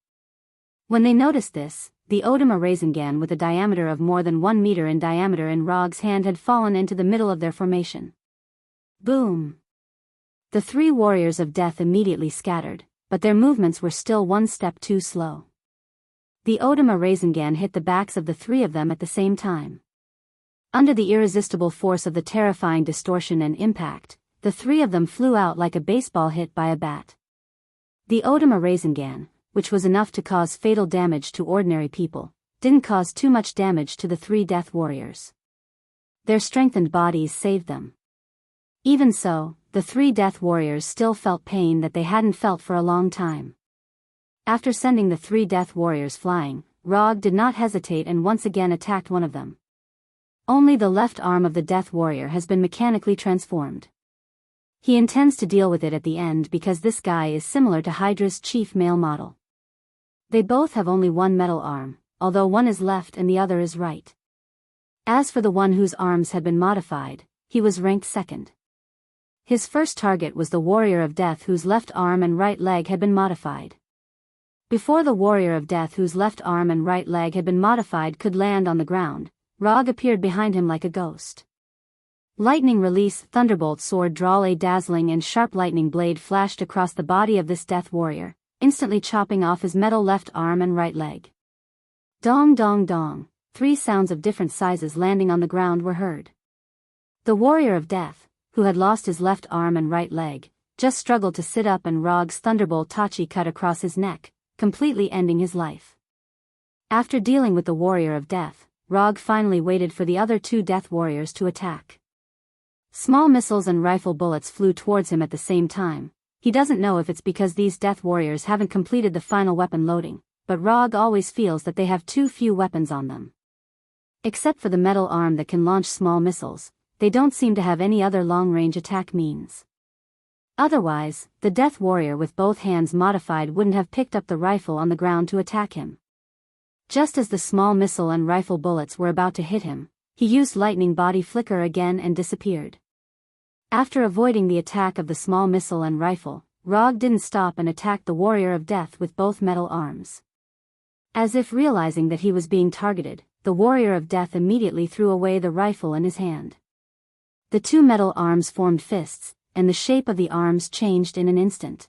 When they noticed this, the Odima Rasengan with a diameter of more than 1 meter in diameter in Rog's hand had fallen into the middle of their formation. Boom! The 3 warriors of death immediately scattered, but their movements were still one step too slow. The Odima Rasengan hit the backs of the 3 of them at the same time. Under the irresistible force of the terrifying distortion and impact, the 3 of them flew out like a baseball hit by a bat. The Odima Rasengan, which was enough to cause fatal damage to ordinary people, didn't cause too much damage to the 3 death warriors. Their strengthened bodies saved them. Even so, the 3 death warriors still felt pain that they hadn't felt for a long time. After sending the 3 death warriors flying, Rog did not hesitate and once again attacked one of them. Only the left arm of the death warrior has been mechanically transformed. He intends to deal with it at the end because this guy is similar to Hydra's chief male model. They both have only one metal arm, although one is left and the other is right. As for the one whose arms had been modified, he was ranked second. His first target was the warrior of death whose left arm and right leg had been modified. Before the warrior of death whose left arm and right leg had been modified could land on the ground, Rog appeared behind him like a ghost. Lightning release Thunderbolt sword draw a dazzling and sharp lightning blade flashed across the body of this death warrior, instantly chopping off his metal left arm and right leg. Dong dong dong, 3 sounds of different sizes landing on the ground were heard. The warrior of death, who had lost his left arm and right leg, just struggled to sit up and Rog's Thunderbolt Tachi cut across his neck, completely ending his life. After dealing with the warrior of death, Rog finally waited for the other 2 death warriors to attack. Small missiles and rifle bullets flew towards him at the same time. He doesn't know if it's because these death warriors haven't completed the final weapon loading, but Rog always feels that they have too few weapons on them. Except for the metal arm that can launch small missiles, they don't seem to have any other long-range attack means. Otherwise, the death warrior with both hands modified wouldn't have picked up the rifle on the ground to attack him. Just as the small missile and rifle bullets were about to hit him, he used lightning body flicker again and disappeared. After avoiding the attack of the small missile and rifle, Rog didn't stop and attacked the Warrior of Death with both metal arms. As if realizing that he was being targeted, the Warrior of Death immediately threw away the rifle in his hand. The two metal arms formed fists, and the shape of the arms changed in an instant.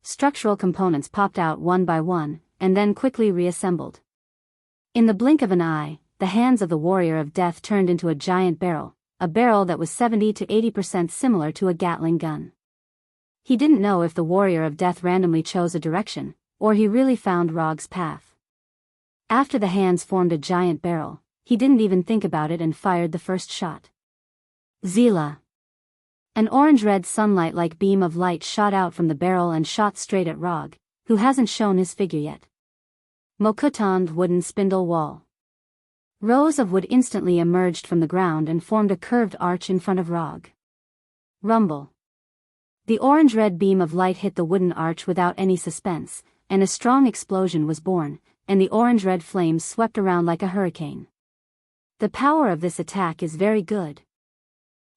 Structural components popped out one by one, and then quickly reassembled. In the blink of an eye, the hands of the Warrior of Death turned into a giant barrel, a barrel that was 70 to 80% similar to a Gatling gun. He didn't know if the Warrior of Death randomly chose a direction, or he really found Rog's path. After the hands formed a giant barrel, he didn't even think about it and fired the first shot. Zila. An orange-red sunlight-like beam of light shot out from the barrel and shot straight at Rog, who hasn't shown his figure yet. Mokutand wooden spindle wall. Rows of wood instantly emerged from the ground and formed a curved arch in front of Rog. Rumble. The orange-red beam of light hit the wooden arch without any suspense, and a strong explosion was born, and the orange-red flames swept around like a hurricane. The power of this attack is very good.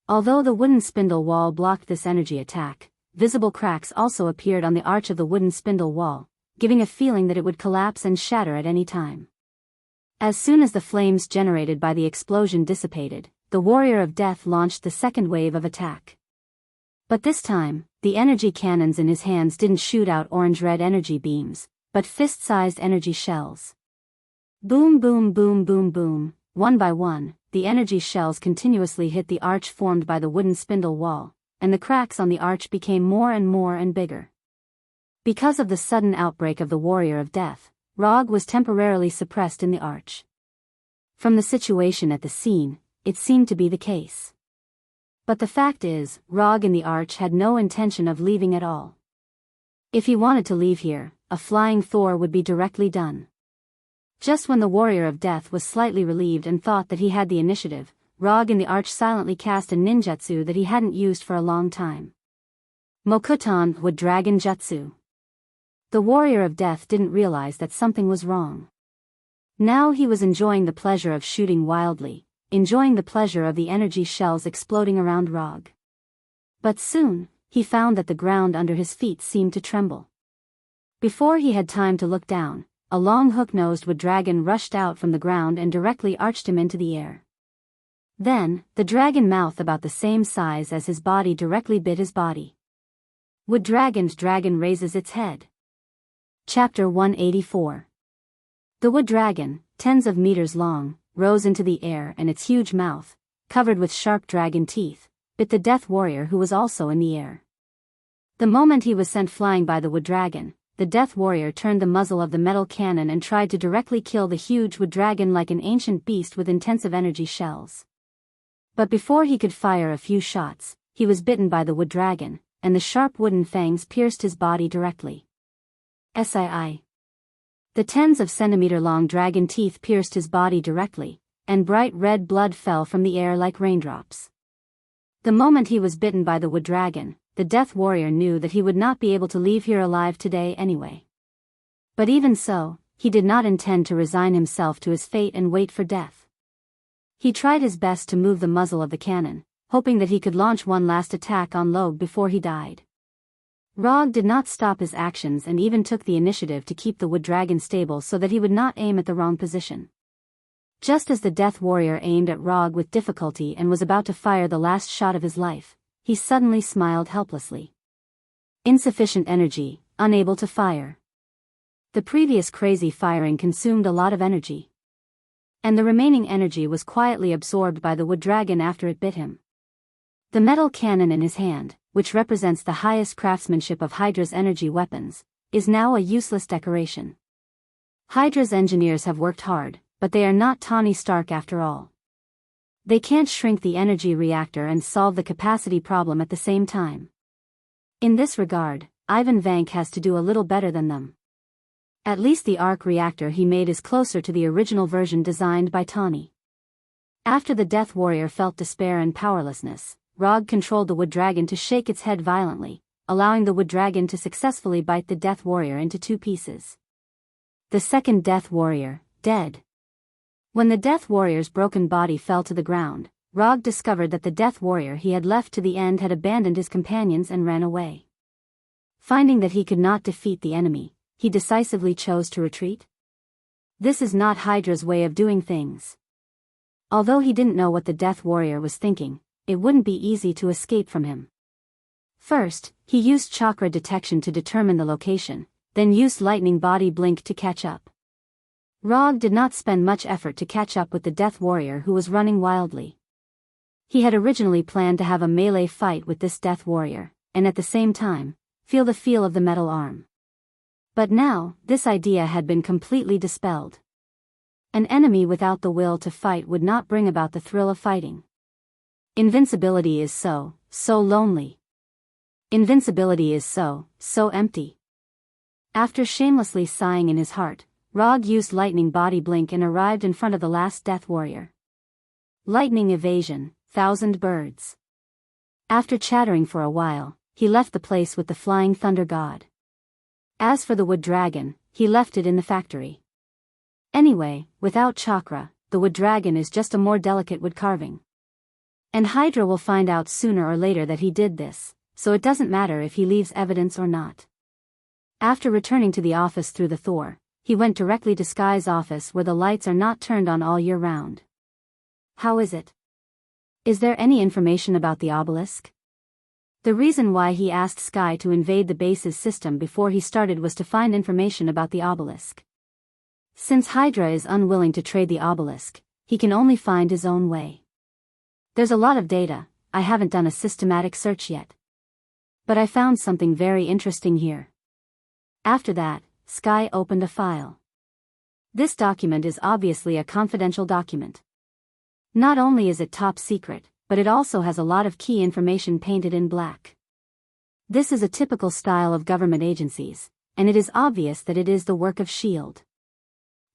Although the wooden spindle wall blocked this energy attack, visible cracks also appeared on the arch of the wooden spindle wall, giving a feeling that it would collapse and shatter at any time. As soon as the flames generated by the explosion dissipated, the Warrior of Death launched the second wave of attack. But this time, the energy cannons in his hands didn't shoot out orange-red energy beams, but fist-sized energy shells. Boom boom boom boom boom, one by one, the energy shells continuously hit the arch formed by the wooden spindle wall, and the cracks on the arch became more and bigger. Because of the sudden outbreak of the Warrior of Death, Rog was temporarily suppressed in the arch. From the situation at the scene, it seemed to be the case. But the fact is, Rog in the arch had no intention of leaving at all. If he wanted to leave here, a flying Thor would be directly done. Just when the Warrior of Death was slightly relieved and thought that he had the initiative, Rog in the arch silently cast a ninjutsu that he hadn't used for a long time. Mokutan would Dragon Jutsu. The Warrior of Death didn't realize that something was wrong. Now he was enjoying the pleasure of shooting wildly, enjoying the pleasure of the energy shells exploding around Rog. But soon, he found that the ground under his feet seemed to tremble. Before he had time to look down, a long hook-nosed wood dragon rushed out from the ground and directly arched him into the air. Then, the dragon mouth about the same size as his body directly bit his body. Wood dragon's dragon raises its head. Chapter 184. The wood dragon, tens of meters long, rose into the air and its huge mouth, covered with sharp dragon teeth, bit the death warrior who was also in the air. The moment he was sent flying by the wood dragon, the death warrior turned the muzzle of the metal cannon and tried to directly kill the huge wood dragon like an ancient beast with intensive energy shells. But before he could fire a few shots, he was bitten by the wood dragon, and the sharp wooden fangs pierced his body directly. Sii. The tens of centimeter-long dragon teeth pierced his body directly, and bright red blood fell from the air like raindrops. The moment he was bitten by the wood dragon, the death warrior knew that he would not be able to leave here alive today anyway. But even so, he did not intend to resign himself to his fate and wait for death. He tried his best to move the muzzle of the cannon, hoping that he could launch one last attack on Logue before he died. Rog did not stop his actions and even took the initiative to keep the wood dragon stable so that he would not aim at the wrong position. Just as the death warrior aimed at Rog with difficulty and was about to fire the last shot of his life, he suddenly smiled helplessly. Insufficient energy, unable to fire. The previous crazy firing consumed a lot of energy. And the remaining energy was quietly absorbed by the wood dragon after it bit him. The metal cannon in his hand, which represents the highest craftsmanship of Hydra's energy weapons, is now a useless decoration. Hydra's engineers have worked hard, but they are not Tony Stark after all. They can't shrink the energy reactor and solve the capacity problem at the same time. In this regard, Ivan Vank has to do a little better than them. At least the arc reactor he made is closer to the original version designed by Tawny. After the Death Warrior felt despair and powerlessness, Rog controlled the wood dragon to shake its head violently, allowing the wood dragon to successfully bite the Death Warrior into two pieces. The second Death Warrior, dead. When the Death Warrior's broken body fell to the ground, Rog discovered that the Death Warrior he had left to the end had abandoned his companions and ran away. Finding that he could not defeat the enemy, he decisively chose to retreat. This is not Hydra's way of doing things. Although he didn't know what the Death Warrior was thinking, it wouldn't be easy to escape from him. First, he used chakra detection to determine the location, then used lightning body blink to catch up. Rog did not spend much effort to catch up with the Death Warrior who was running wildly. He had originally planned to have a melee fight with this Death Warrior, and at the same time, feel the feel of the metal arm. But now, this idea had been completely dispelled. An enemy without the will to fight would not bring about the thrill of fighting. Invincibility is so lonely. Invincibility is so empty. After shamelessly sighing in his heart, Rog used lightning body blink and arrived in front of the last Death Warrior. Lightning evasion, 1,000 birds. After chattering for a while, he left the place with the flying thunder god. As for the wood dragon, he left it in the factory. Anyway, without chakra, the wood dragon is just a more delicate wood carving. And Hydra will find out sooner or later that he did this, so it doesn't matter if he leaves evidence or not. After returning to the office through the Thor, he went directly to Sky's office where the lights are not turned on all year round. How is it? Is there any information about the obelisk? The reason why he asked Sky to invade the base's system before he started was to find information about the obelisk. Since Hydra is unwilling to trade the obelisk, he can only find his own way. There's a lot of data, I haven't done a systematic search yet. But I found something very interesting here. After that, Sky opened a file. This document is obviously a confidential document. Not only is it top secret, but it also has a lot of key information painted in black. This is a typical style of government agencies, and it is obvious that it is the work of S.H.I.E.L.D.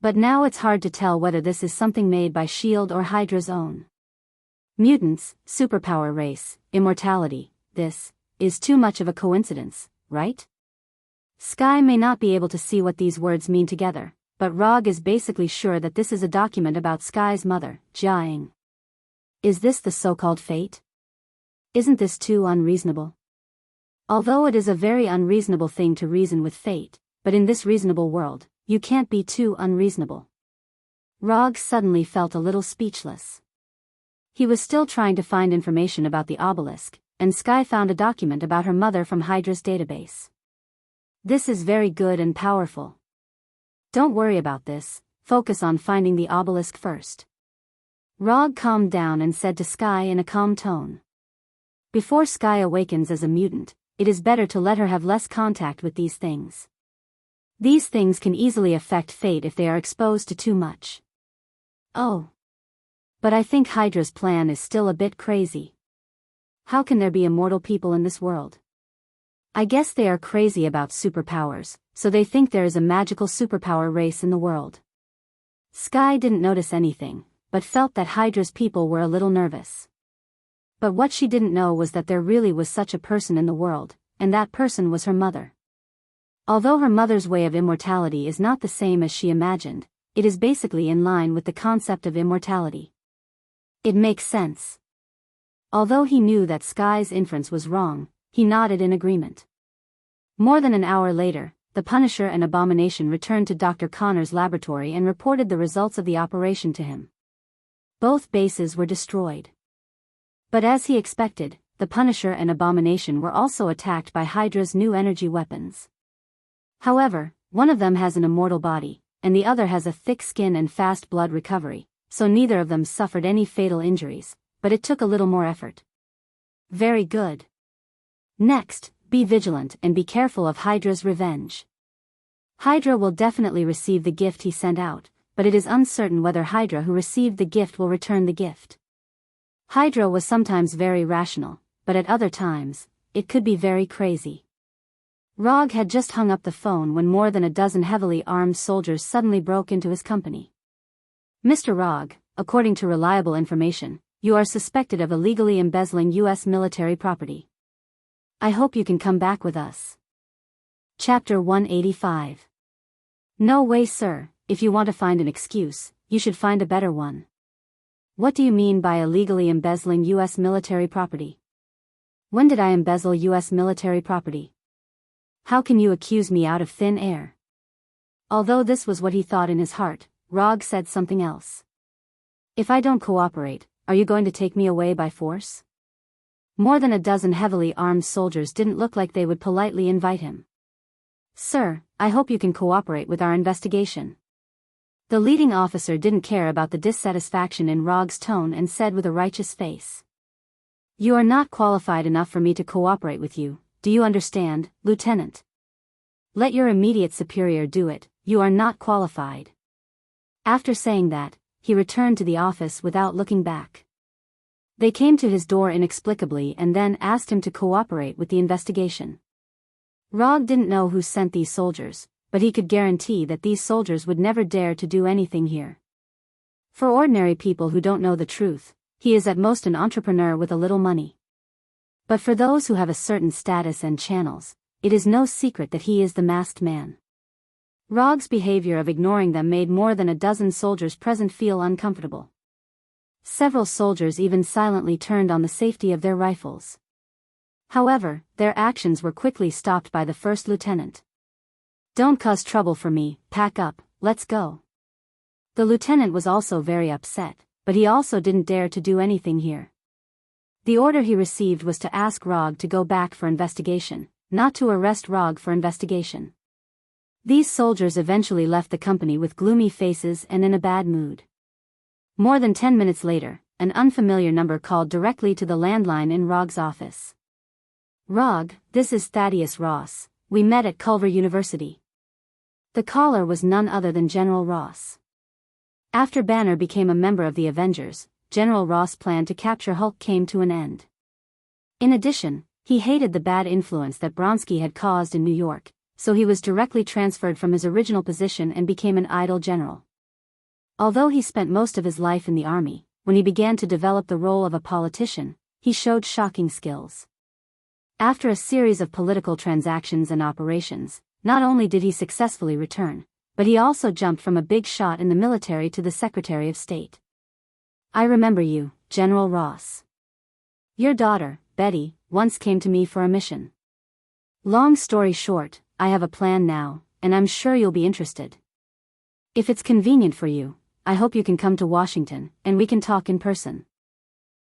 But now it's hard to tell whether this is something made by S.H.I.E.L.D. or Hydra's own. Mutants, superpower race, immortality, this is too much of a coincidence, right? Sky may not be able to see what these words mean together, but Rog is basically sure that this is a document about Sky's mother, Jiaying. Is this the so-called fate? Isn't this too unreasonable? Although it is a very unreasonable thing to reason with fate, but in this reasonable world, you can't be too unreasonable. Rog suddenly felt a little speechless. He was still trying to find information about the obelisk, and Sky found a document about her mother from Hydra's database. This is very good and powerful. Don't worry about this, focus on finding the obelisk first. Rog calmed down and said to Sky in a calm tone. Before Sky awakens as a mutant, it is better to let her have less contact with these things. These things can easily affect fate if they are exposed to too much. Oh. But I think Hydra's plan is still a bit crazy. How can there be immortal people in this world? I guess they are crazy about superpowers, so they think there is a magical superpower race in the world. Sky didn't notice anything, but felt that Hydra's people were a little nervous. But what she didn't know was that there really was such a person in the world, and that person was her mother. Although her mother's way of immortality is not the same as she imagined, it is basically in line with the concept of immortality. It makes sense. Although he knew that Sky's inference was wrong, he nodded in agreement. More than an hour later, the Punisher and Abomination returned to Dr. Connor's laboratory and reported the results of the operation to him. Both bases were destroyed. But as he expected, the Punisher and Abomination were also attacked by Hydra's new energy weapons. However, one of them has an immortal body, and the other has a thick skin and fast blood recovery, so neither of them suffered any fatal injuries, but it took a little more effort. Very good. Next, be vigilant and be careful of Hydra's revenge. Hydra will definitely receive the gift he sent out, but it is uncertain whether Hydra who received the gift will return the gift. Hydra was sometimes very rational, but at other times, it could be very crazy. Rog had just hung up the phone when more than a dozen heavily armed soldiers suddenly broke into his company. Mr. Rog, according to reliable information, you are suspected of illegally embezzling U.S. military property. I hope you can come back with us. Chapter 185. No way, sir, if you want to find an excuse, you should find a better one. What do you mean by illegally embezzling U.S. military property? When did I embezzle U.S. military property? How can you accuse me out of thin air? Although this was what he thought in his heart, Rog said something else. If I don't cooperate, are you going to take me away by force? More than a dozen heavily armed soldiers didn't look like they would politely invite him. Sir, I hope you can cooperate with our investigation. The leading officer didn't care about the dissatisfaction in Rog's tone and said with a righteous face. You are not qualified enough for me to cooperate with you, do you understand, Lieutenant? Let your immediate superior do it, you are not qualified. After saying that, he returned to the office without looking back. They came to his door inexplicably and then asked him to cooperate with the investigation. Rog didn't know who sent these soldiers, but he could guarantee that these soldiers would never dare to do anything here. For ordinary people who don't know the truth, he is at most an entrepreneur with a little money. But for those who have a certain status and channels, it is no secret that he is the masked man. Rog's behavior of ignoring them made more than a dozen soldiers present feel uncomfortable. Several soldiers even silently turned on the safety of their rifles. However, their actions were quickly stopped by the first lieutenant. Don't cause trouble for me, pack up, let's go. The lieutenant was also very upset, but he also didn't dare to do anything here. The order he received was to ask Rog to go back for investigation, not to arrest Rog for investigation. These soldiers eventually left the company with gloomy faces and in a bad mood. More than 10 minutes later, an unfamiliar number called directly to the landline in Rog's office. Rog, this is Thaddeus Ross, we met at Culver University. The caller was none other than General Ross. After Banner became a member of the Avengers, General Ross' plan to capture Hulk came to an end. In addition, he hated the bad influence that Bronsky had caused in New York, so he was directly transferred from his original position and became an idle general. Although he spent most of his life in the army, when he began to develop the role of a politician, he showed shocking skills. After a series of political transactions and operations, not only did he successfully return, but he also jumped from a big shot in the military to the Secretary of State. I remember you, General Ross. Your daughter, Betty, once came to me for a mission. Long story short, I have a plan now, and I'm sure you'll be interested. If it's convenient for you, I hope you can come to Washington, and we can talk in person.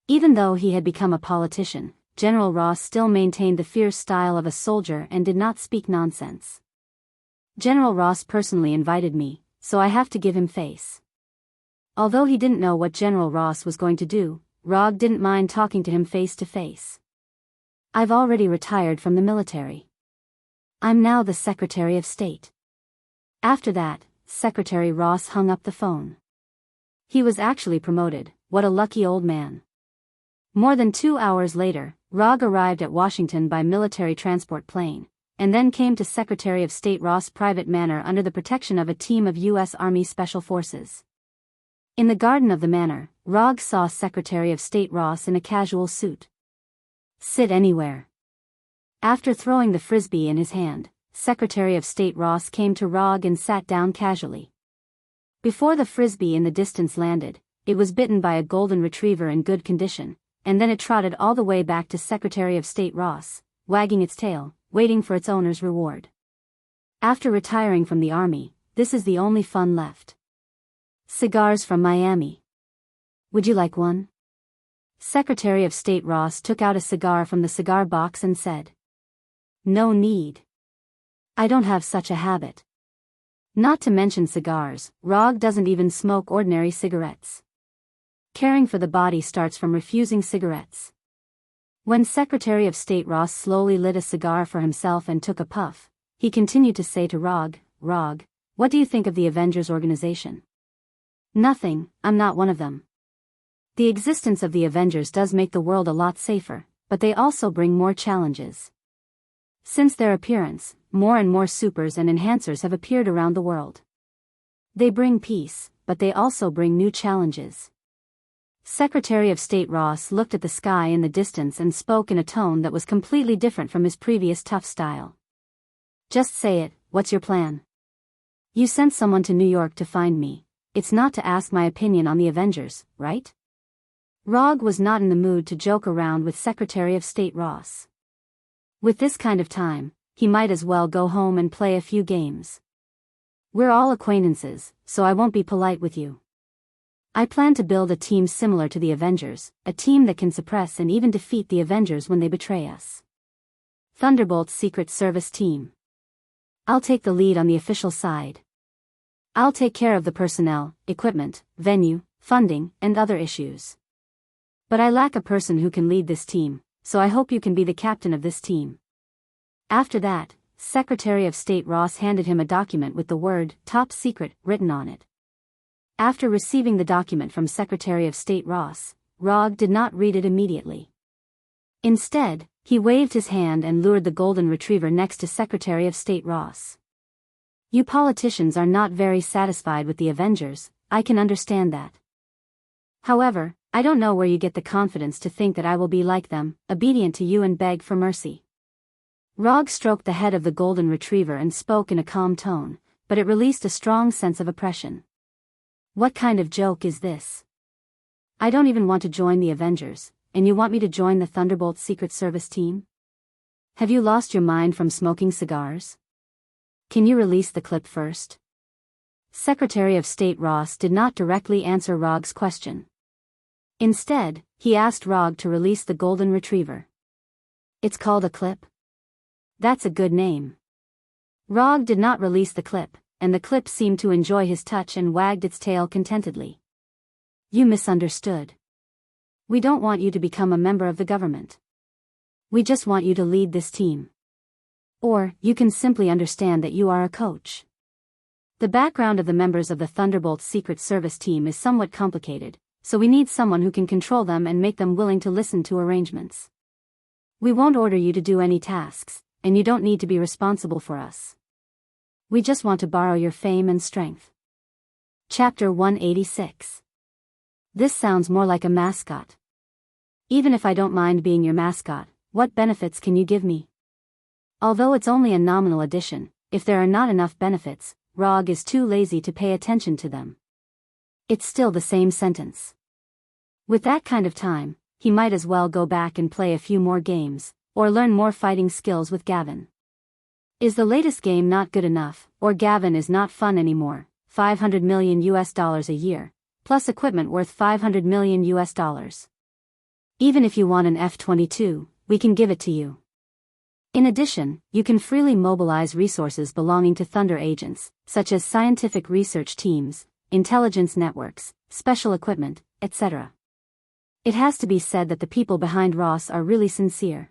Even though he had become a politician, General Ross still maintained the fierce style of a soldier and did not speak nonsense. General Ross personally invited me, so I have to give him face. Although he didn't know what General Ross was going to do, Rog didn't mind talking to him face to face. I've already retired from the military. I'm now the Secretary of State. After that, Secretary Ross hung up the phone. He was actually promoted, what a lucky old man. More than 2 hours later, Rog arrived at Washington by military transport plane, and then came to Secretary of State Ross' private manor under the protection of a team of U.S. Army Special Forces. In the garden of the manor, Rog saw Secretary of State Ross in a casual suit. Sit anywhere. After throwing the frisbee in his hand, Secretary of State Ross came to Rog and sat down casually. Before the frisbee in the distance landed, it was bitten by a golden retriever in good condition, and then it trotted all the way back to Secretary of State Ross, wagging its tail, waiting for its owner's reward. After retiring from the army, this is the only fun left. Cigars from Miami. Would you like one? Secretary of State Ross took out a cigar from the cigar box and said, No need. I don't have such a habit. Not to mention cigars, Rog doesn't even smoke ordinary cigarettes. Caring for the body starts from refusing cigarettes. When Secretary of State Ross slowly lit a cigar for himself and took a puff, he continued to say to Rog, Rog, what do you think of the Avengers organization? Nothing, I'm not one of them. The existence of the Avengers does make the world a lot safer, but they also bring more challenges. Since their appearance, more and more supers and enhancers have appeared around the world. They bring peace, but they also bring new challenges. Secretary of State Ross looked at the sky in the distance and spoke in a tone that was completely different from his previous tough style. Just say it, what's your plan? You sent someone to New York to find me. It's not to ask my opinion on the Avengers, right? Rog was not in the mood to joke around with Secretary of State Ross. With this kind of time, he might as well go home and play a few games. We're all acquaintances, so I won't be polite with you. I plan to build a team similar to the Avengers, a team that can suppress and even defeat the Avengers when they betray us. Thunderbolt's Secret Service Team. I'll take the lead on the official side. I'll take care of the personnel, equipment, venue, funding, and other issues. But I lack a person who can lead this team, so I hope you can be the captain of this team. After that, Secretary of State Ross handed him a document with the word "Top Secret" written on it. After receiving the document from Secretary of State Ross, Rog did not read it immediately. Instead, he waved his hand and lured the golden retriever next to Secretary of State Ross. You politicians are not very satisfied with the Avengers, I can understand that. However, I don't know where you get the confidence to think that I will be like them, obedient to you and beg for mercy. Rog stroked the head of the golden retriever and spoke in a calm tone, but it released a strong sense of oppression. What kind of joke is this? I don't even want to join the Avengers, and you want me to join the Thunderbolt Secret Service team? Have you lost your mind from smoking cigars? Can you release the clip first? Secretary of State Ross did not directly answer Rog's question. Instead, he asked Rog to release the golden retriever. It's called a clip? That's a good name. Rog did not release the clip, and the clip seemed to enjoy his touch and wagged its tail contentedly. You misunderstood. We don't want you to become a member of the government. We just want you to lead this team. Or, you can simply understand that you are a coach. The background of the members of the Thunderbolt Secret Service team is somewhat complicated, so we need someone who can control them and make them willing to listen to arrangements. We won't order you to do any tasks, and you don't need to be responsible for us. We just want to borrow your fame and strength. Chapter 186. This sounds more like a mascot. Even if I don't mind being your mascot, what benefits can you give me? Although it's only a nominal addition, if there are not enough benefits, Rog is too lazy to pay attention to them. It's still the same sentence. With that kind of time, he might as well go back and play a few more games, or learn more fighting skills with Gavin. Is the latest game not good enough, or Gavin is not fun anymore? $500 million a year, plus equipment worth $500 million. Even if you want an F-22, we can give it to you. In addition, you can freely mobilize resources belonging to Thunder agents, such as scientific research teams, intelligence networks, special equipment, etc. It has to be said that the people behind Ross are really sincere.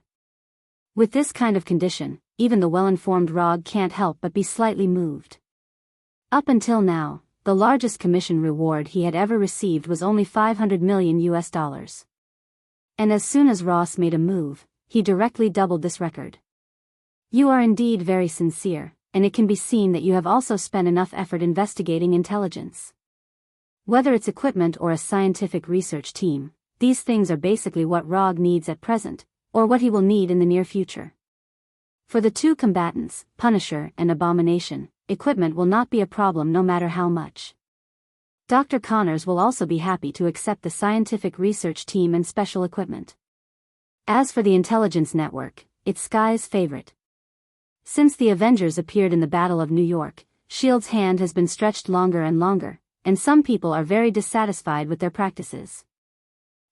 With this kind of condition, even the well-informed Rog can't help but be slightly moved. Up until now, the largest commission reward he had ever received was only $500 million. And as soon as Ross made a move, he directly doubled this record. You are indeed very sincere, and it can be seen that you have also spent enough effort investigating intelligence. Whether it's equipment or a scientific research team, these things are basically what Rog needs at present, or what he will need in the near future. For the two combatants, Punisher and Abomination, equipment will not be a problem no matter how much. Dr. Connors will also be happy to accept the scientific research team and special equipment. As for the intelligence network, it's Sky's favorite. Since the Avengers appeared in the Battle of New York, S.H.I.E.L.D.'s hand has been stretched longer and longer, and some people are very dissatisfied with their practices.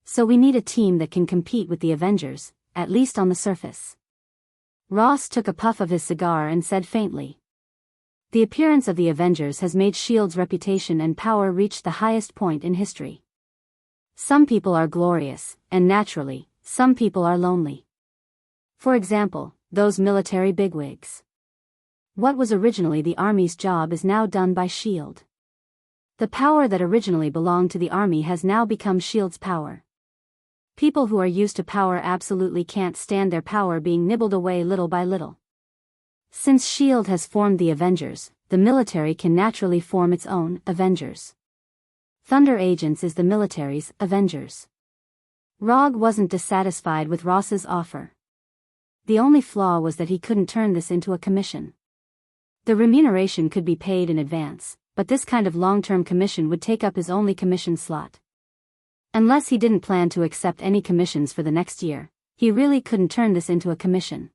So we need a team that can compete with the Avengers, at least on the surface. Ross took a puff of his cigar and said faintly. The appearance of the Avengers has made S.H.I.E.L.D.'s reputation and power reach the highest point in history. Some people are glorious, and naturally, some people are lonely. For example, those military bigwigs. What was originally the Army's job is now done by S.H.I.E.L.D. The power that originally belonged to the Army has now become S.H.I.E.L.D.'s power. People who are used to power absolutely can't stand their power being nibbled away little by little. Since S.H.I.E.L.D. has formed the Avengers, the military can naturally form its own Avengers. Thunder Agents is the military's Avengers. Rog wasn't dissatisfied with Ross's offer. The only flaw was that he couldn't turn this into a commission. The remuneration could be paid in advance, but this kind of long-term commission would take up his only commission slot. Unless he didn't plan to accept any commissions for the next year, he really couldn't turn this into a commission.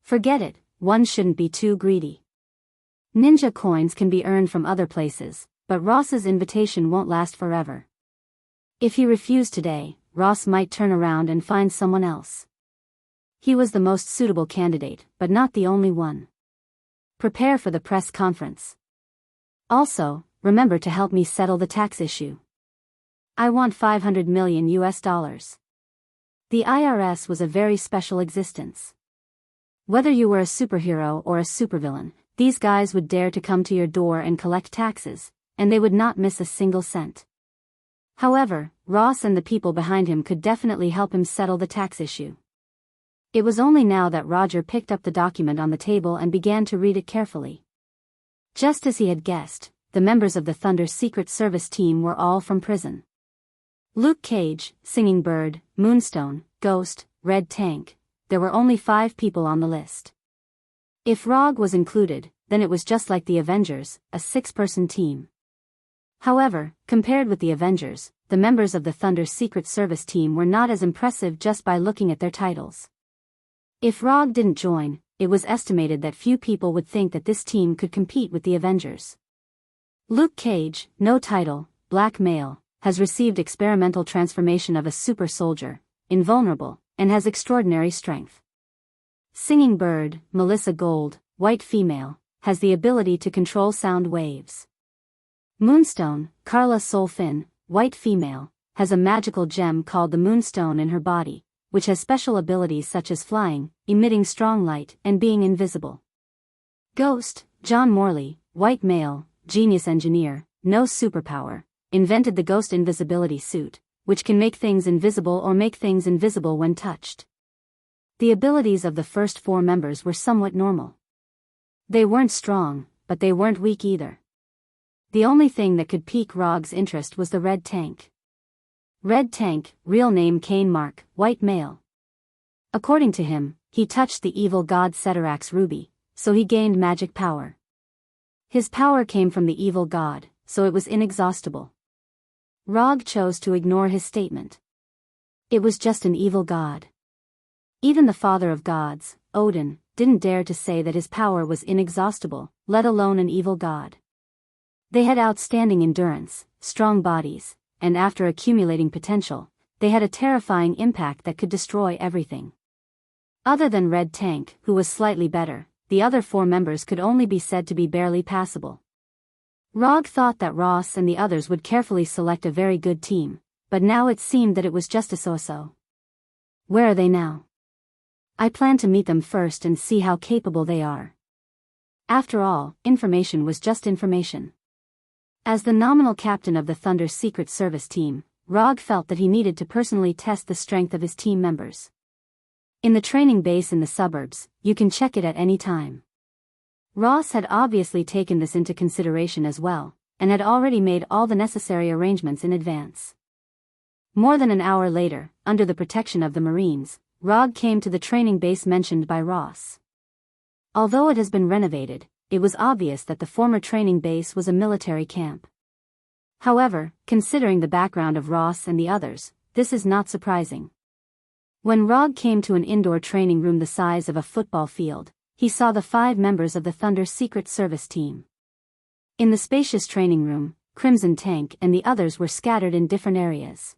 Forget it, one shouldn't be too greedy. Ninja coins can be earned from other places, but Ross's invitation won't last forever. If he refused today, Ross might turn around and find someone else. He was the most suitable candidate, but not the only one. Prepare for the press conference. Also, remember to help me settle the tax issue. I want $500 million. The IRS was a very special existence. Whether you were a superhero or a supervillain, these guys would dare to come to your door and collect taxes, and they would not miss a single cent. However, Ross and the people behind him could definitely help him settle the tax issue. It was only now that Roger picked up the document on the table and began to read it carefully. Just as he had guessed, the members of the Thunder Secret Service team were all from prison. Luke Cage, Singing Bird, Moonstone, Ghost, Red Tank. There were only 5 people on the list. If Rog was included, then it was just like the Avengers, a 6-person team. However, compared with the Avengers, the members of the Thunder Secret Service team were not as impressive just by looking at their titles. If Rog didn't join, it was estimated that few people would think that this team could compete with the Avengers. Luke Cage, no title, black male, has received experimental transformation of a super soldier, invulnerable, and has extraordinary strength. Singing Bird, Melissa Gold, white female, has the ability to control sound waves. Moonstone, Carla Solfin, white female, has a magical gem called the Moonstone in her body, which has special abilities such as flying, emitting strong light, and being invisible. Ghost, John Morley, white male, genius engineer, no superpower, invented the Ghost invisibility suit, which can make things invisible or make things invisible when touched. The abilities of the first 4 members were somewhat normal. They weren't strong, but they weren't weak either. The only thing that could pique Rog's interest was the Red Tank. Red Tank, real name Kane Mark, white male. According to him, he touched the evil god Ceterax's ruby, so he gained magic power. His power came from the evil god, so it was inexhaustible. Rog chose to ignore his statement. It was just an evil god. Even the father of gods, Odin, didn't dare to say that his power was inexhaustible, let alone an evil god. They had outstanding endurance, strong bodies, and after accumulating potential, they had a terrifying impact that could destroy everything. Other than Red Tank, who was slightly better, the other 4 members could only be said to be barely passable. Rog thought that Ross and the others would carefully select a very good team, but now it seemed that it was just a so-so. Where are they now? I plan to meet them first and see how capable they are. After all, information was just information. As the nominal captain of the Thunder Secret Service team, Rog felt that he needed to personally test the strength of his team members. In the training base in the suburbs, you can check it at any time. Ross had obviously taken this into consideration as well, and had already made all the necessary arrangements in advance. More than an hour later, under the protection of the Marines, Rog came to the training base mentioned by Ross. Although it has been renovated, it was obvious that the former training base was a military camp. However, considering the background of Ross and the others, this is not surprising. When Rog came to an indoor training room the size of a football field, he saw the 5 members of the Thunder Secret Service team. In the spacious training room, Crimson Tank and the others were scattered in different areas.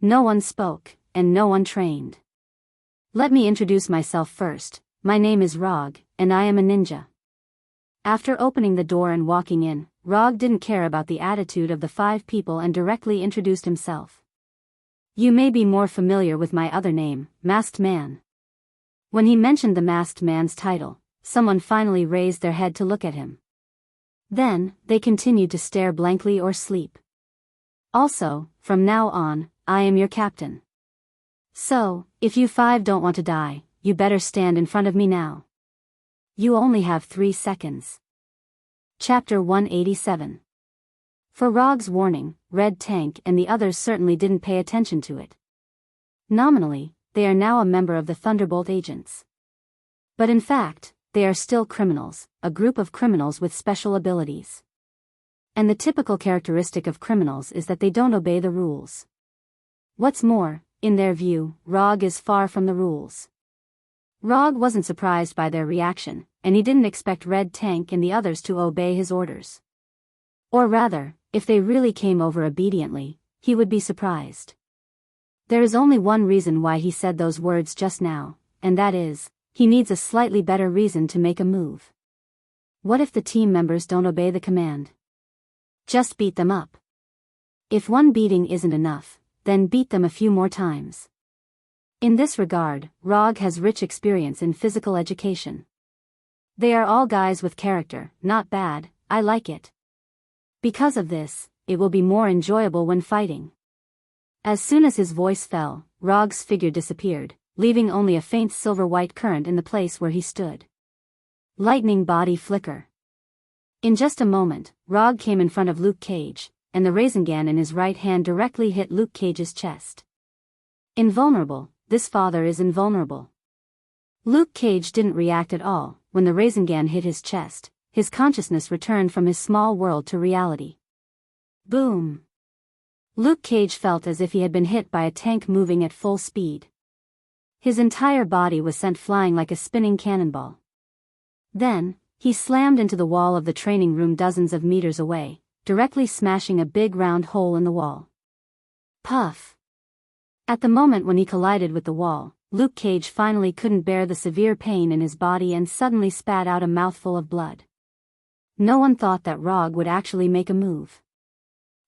No one spoke, and no one trained. Let me introduce myself first. My name is Rog, and I am a ninja. After opening the door and walking in, Rog didn't care about the attitude of the 5 people and directly introduced himself. You may be more familiar with my other name, Masked Man. When he mentioned the Masked Man's title, someone finally raised their head to look at him. Then, they continued to stare blankly or sleep. Also, from now on, I am your captain. So, if you 5 don't want to die, you better stand in front of me now. You only have 3 seconds. Chapter 187. For Rog's warning, Red Tank and the others certainly didn't pay attention to it. Nominally, they are now a member of the Thunderbolt agents. But in fact, they are still criminals, a group of criminals with special abilities. And the typical characteristic of criminals is that they don't obey the rules. What's more, in their view, Rog is far from the rules. Rog wasn't surprised by their reaction, and he didn't expect Red Tank and the others to obey his orders. Or rather, if they really came over obediently, he would be surprised. There is only one reason why he said those words just now, and that is, he needs a slightly better reason to make a move. What if the team members don't obey the command? Just beat them up. If one beating isn't enough, then beat them a few more times. In this regard, Rog has rich experience in physical education. They are all guys with character, not bad, I like it. Because of this, it will be more enjoyable when fighting. As soon as his voice fell, Rog's figure disappeared, leaving only a faint silver-white current in the place where he stood. Lightning body flicker. In just a moment, Rog came in front of Luke Cage, and the Rasengan in his right hand directly hit Luke Cage's chest. Invulnerable, this father is invulnerable. Luke Cage didn't react at all. When the Rasengan hit his chest, his consciousness returned from his small world to reality. Boom! Luke Cage felt as if he had been hit by a tank moving at full speed. His entire body was sent flying like a spinning cannonball. Then, he slammed into the wall of the training room dozens of meters away, directly smashing a big round hole in the wall. Puff! At the moment when he collided with the wall, Luke Cage finally couldn't bear the severe pain in his body and suddenly spat out a mouthful of blood. No one thought that Rog would actually make a move.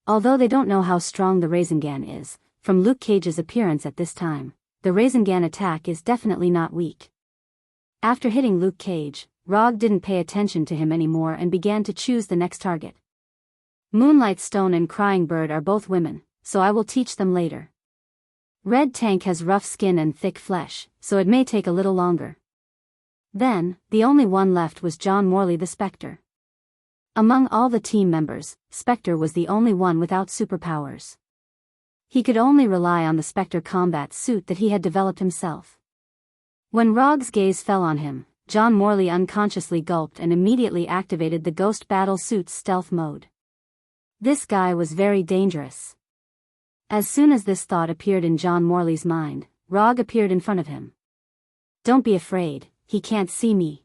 Although they don't know how strong the Rasengan is, from Luke Cage's appearance at this time, the Rasengan attack is definitely not weak. After hitting Luke Cage, Rog didn't pay attention to him anymore and began to choose the next target. Moonlight Stone and Crying Bird are both women, so I will teach them later. Red Tank has rough skin and thick flesh, so it may take a little longer. Then, the only one left was John Morley the Spectre. Among all the team members, Spectre was the only one without superpowers. He could only rely on the Spectre combat suit that he had developed himself. When Rog's gaze fell on him, John Morley unconsciously gulped and immediately activated the Ghost Battle Suit's stealth mode. This guy was very dangerous. As soon as this thought appeared in John Morley's mind, Rog appeared in front of him. Don't be afraid, he can't see me.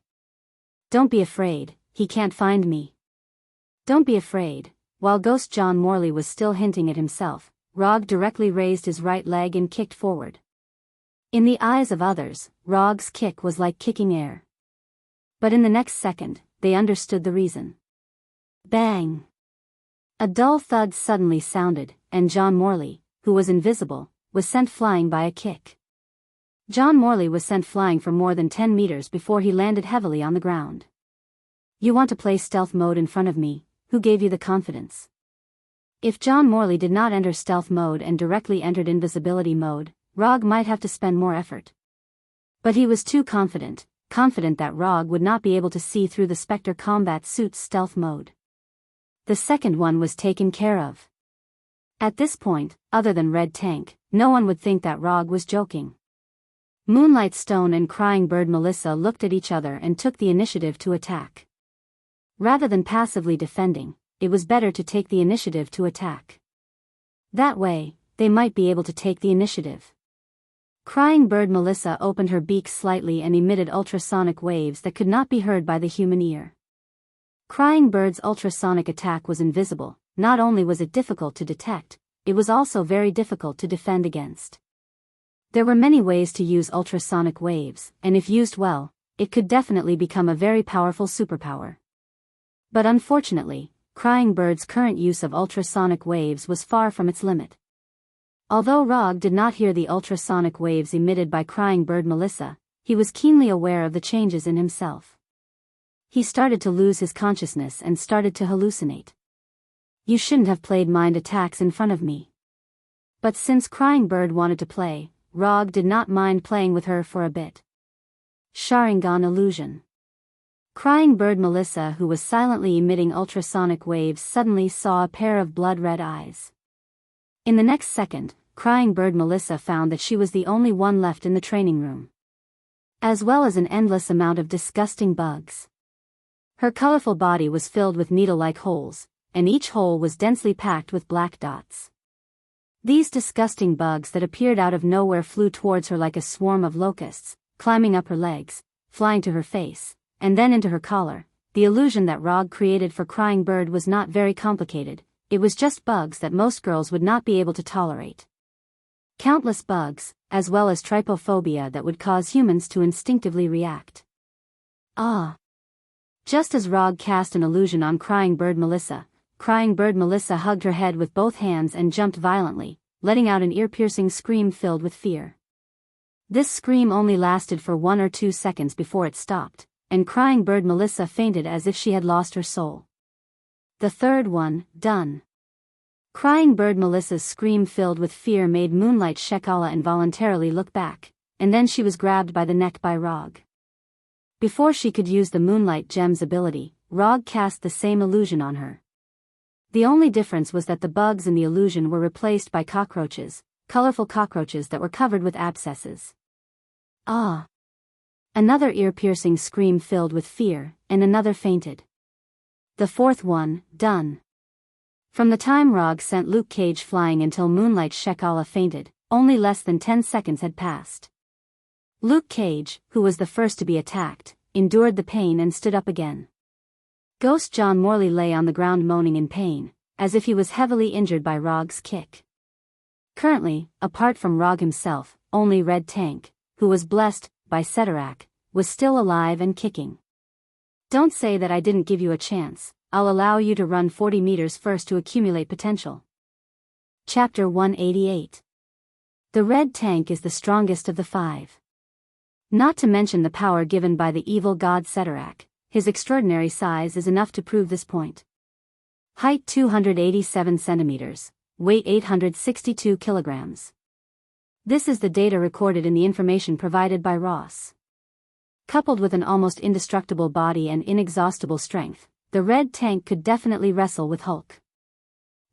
Don't be afraid, he can't find me. Don't be afraid. While Ghost John Morley was still hinting at himself, Rog directly raised his right leg and kicked forward. In the eyes of others, Rog's kick was like kicking air. But in the next second, they understood the reason. Bang! A dull thud suddenly sounded, and John Morley, who was invisible, was sent flying by a kick. John Morley was sent flying for more than 10 meters before he landed heavily on the ground. You want to play stealth mode in front of me? Who gave you the confidence? If John Morley did not enter stealth mode and directly entered invisibility mode, Rog might have to spend more effort. But he was too confident that Rog would not be able to see through the Spectre combat suit's stealth mode. The second one was taken care of. At this point, other than Red Tank, no one would think that Rog was joking. Moonlight Stone and Crying Bird Melissa looked at each other and took the initiative to attack. Rather than passively defending, it was better to take the initiative to attack. That way, they might be able to take the initiative. Crying Bird Melissa opened her beak slightly and emitted ultrasonic waves that could not be heard by the human ear. Crying Bird's ultrasonic attack was invisible. Not only was it difficult to detect, it was also very difficult to defend against. There were many ways to use ultrasonic waves, and if used well, it could definitely become a very powerful superpower. But unfortunately, Crying Bird's current use of ultrasonic waves was far from its limit. Although Rog did not hear the ultrasonic waves emitted by Crying Bird Melissa, he was keenly aware of the changes in himself. He started to lose his consciousness and started to hallucinate. You shouldn't have played mind attacks in front of me. But since Crying Bird wanted to play, Rog did not mind playing with her for a bit. Sharingan illusion. Crying Bird Melissa, who was silently emitting ultrasonic waves, suddenly saw a pair of blood-red eyes. In the next second, Crying Bird Melissa found that she was the only one left in the training room. As well as an endless amount of disgusting bugs. Her colorful body was filled with needle-like holes, and each hole was densely packed with black dots. These disgusting bugs that appeared out of nowhere flew towards her like a swarm of locusts, climbing up her legs, flying to her face, and then into her collar. The illusion that Rog created for Crying Bird was not very complicated, it was just bugs that most girls would not be able to tolerate. Countless bugs, as well as trypophobia that would cause humans to instinctively react. Ah! Just as Rog cast an illusion on Crying Bird Melissa hugged her head with both hands and jumped violently, letting out an ear-piercing scream filled with fear. This scream only lasted for 1 or 2 seconds before it stopped, and Crying Bird Melissa fainted as if she had lost her soul. The third one, done. Crying Bird Melissa's scream filled with fear made Moonlight Shekala involuntarily look back, and then she was grabbed by the neck by Rog. Before she could use the Moonlight Gem's ability, Rog cast the same illusion on her. The only difference was that the bugs in the illusion were replaced by cockroaches, colorful cockroaches that were covered with abscesses. Ah! Another ear-piercing scream filled with fear, and another fainted. The fourth one, done. From the time Rog sent Luke Cage flying until Moonlight Shekala fainted, only less than 10 seconds had passed. Luke Cage, who was the first to be attacked, endured the pain and stood up again. Ghost John Morley lay on the ground moaning in pain, as if he was heavily injured by Rog's kick. Currently, apart from Rog himself, only Red Tank, who was blessed by Cederac, was still alive and kicking. Don't say that I didn't give you a chance, I'll allow you to run 40 meters first to accumulate potential. Chapter 188. The Red Tank is the strongest of the 5. Not to mention the power given by the evil god Cederac, his extraordinary size is enough to prove this point. Height 287 centimeters, weight 862 kilograms. This is the data recorded in the information provided by Ross. Coupled with an almost indestructible body and inexhaustible strength, the Red Tank could definitely wrestle with Hulk.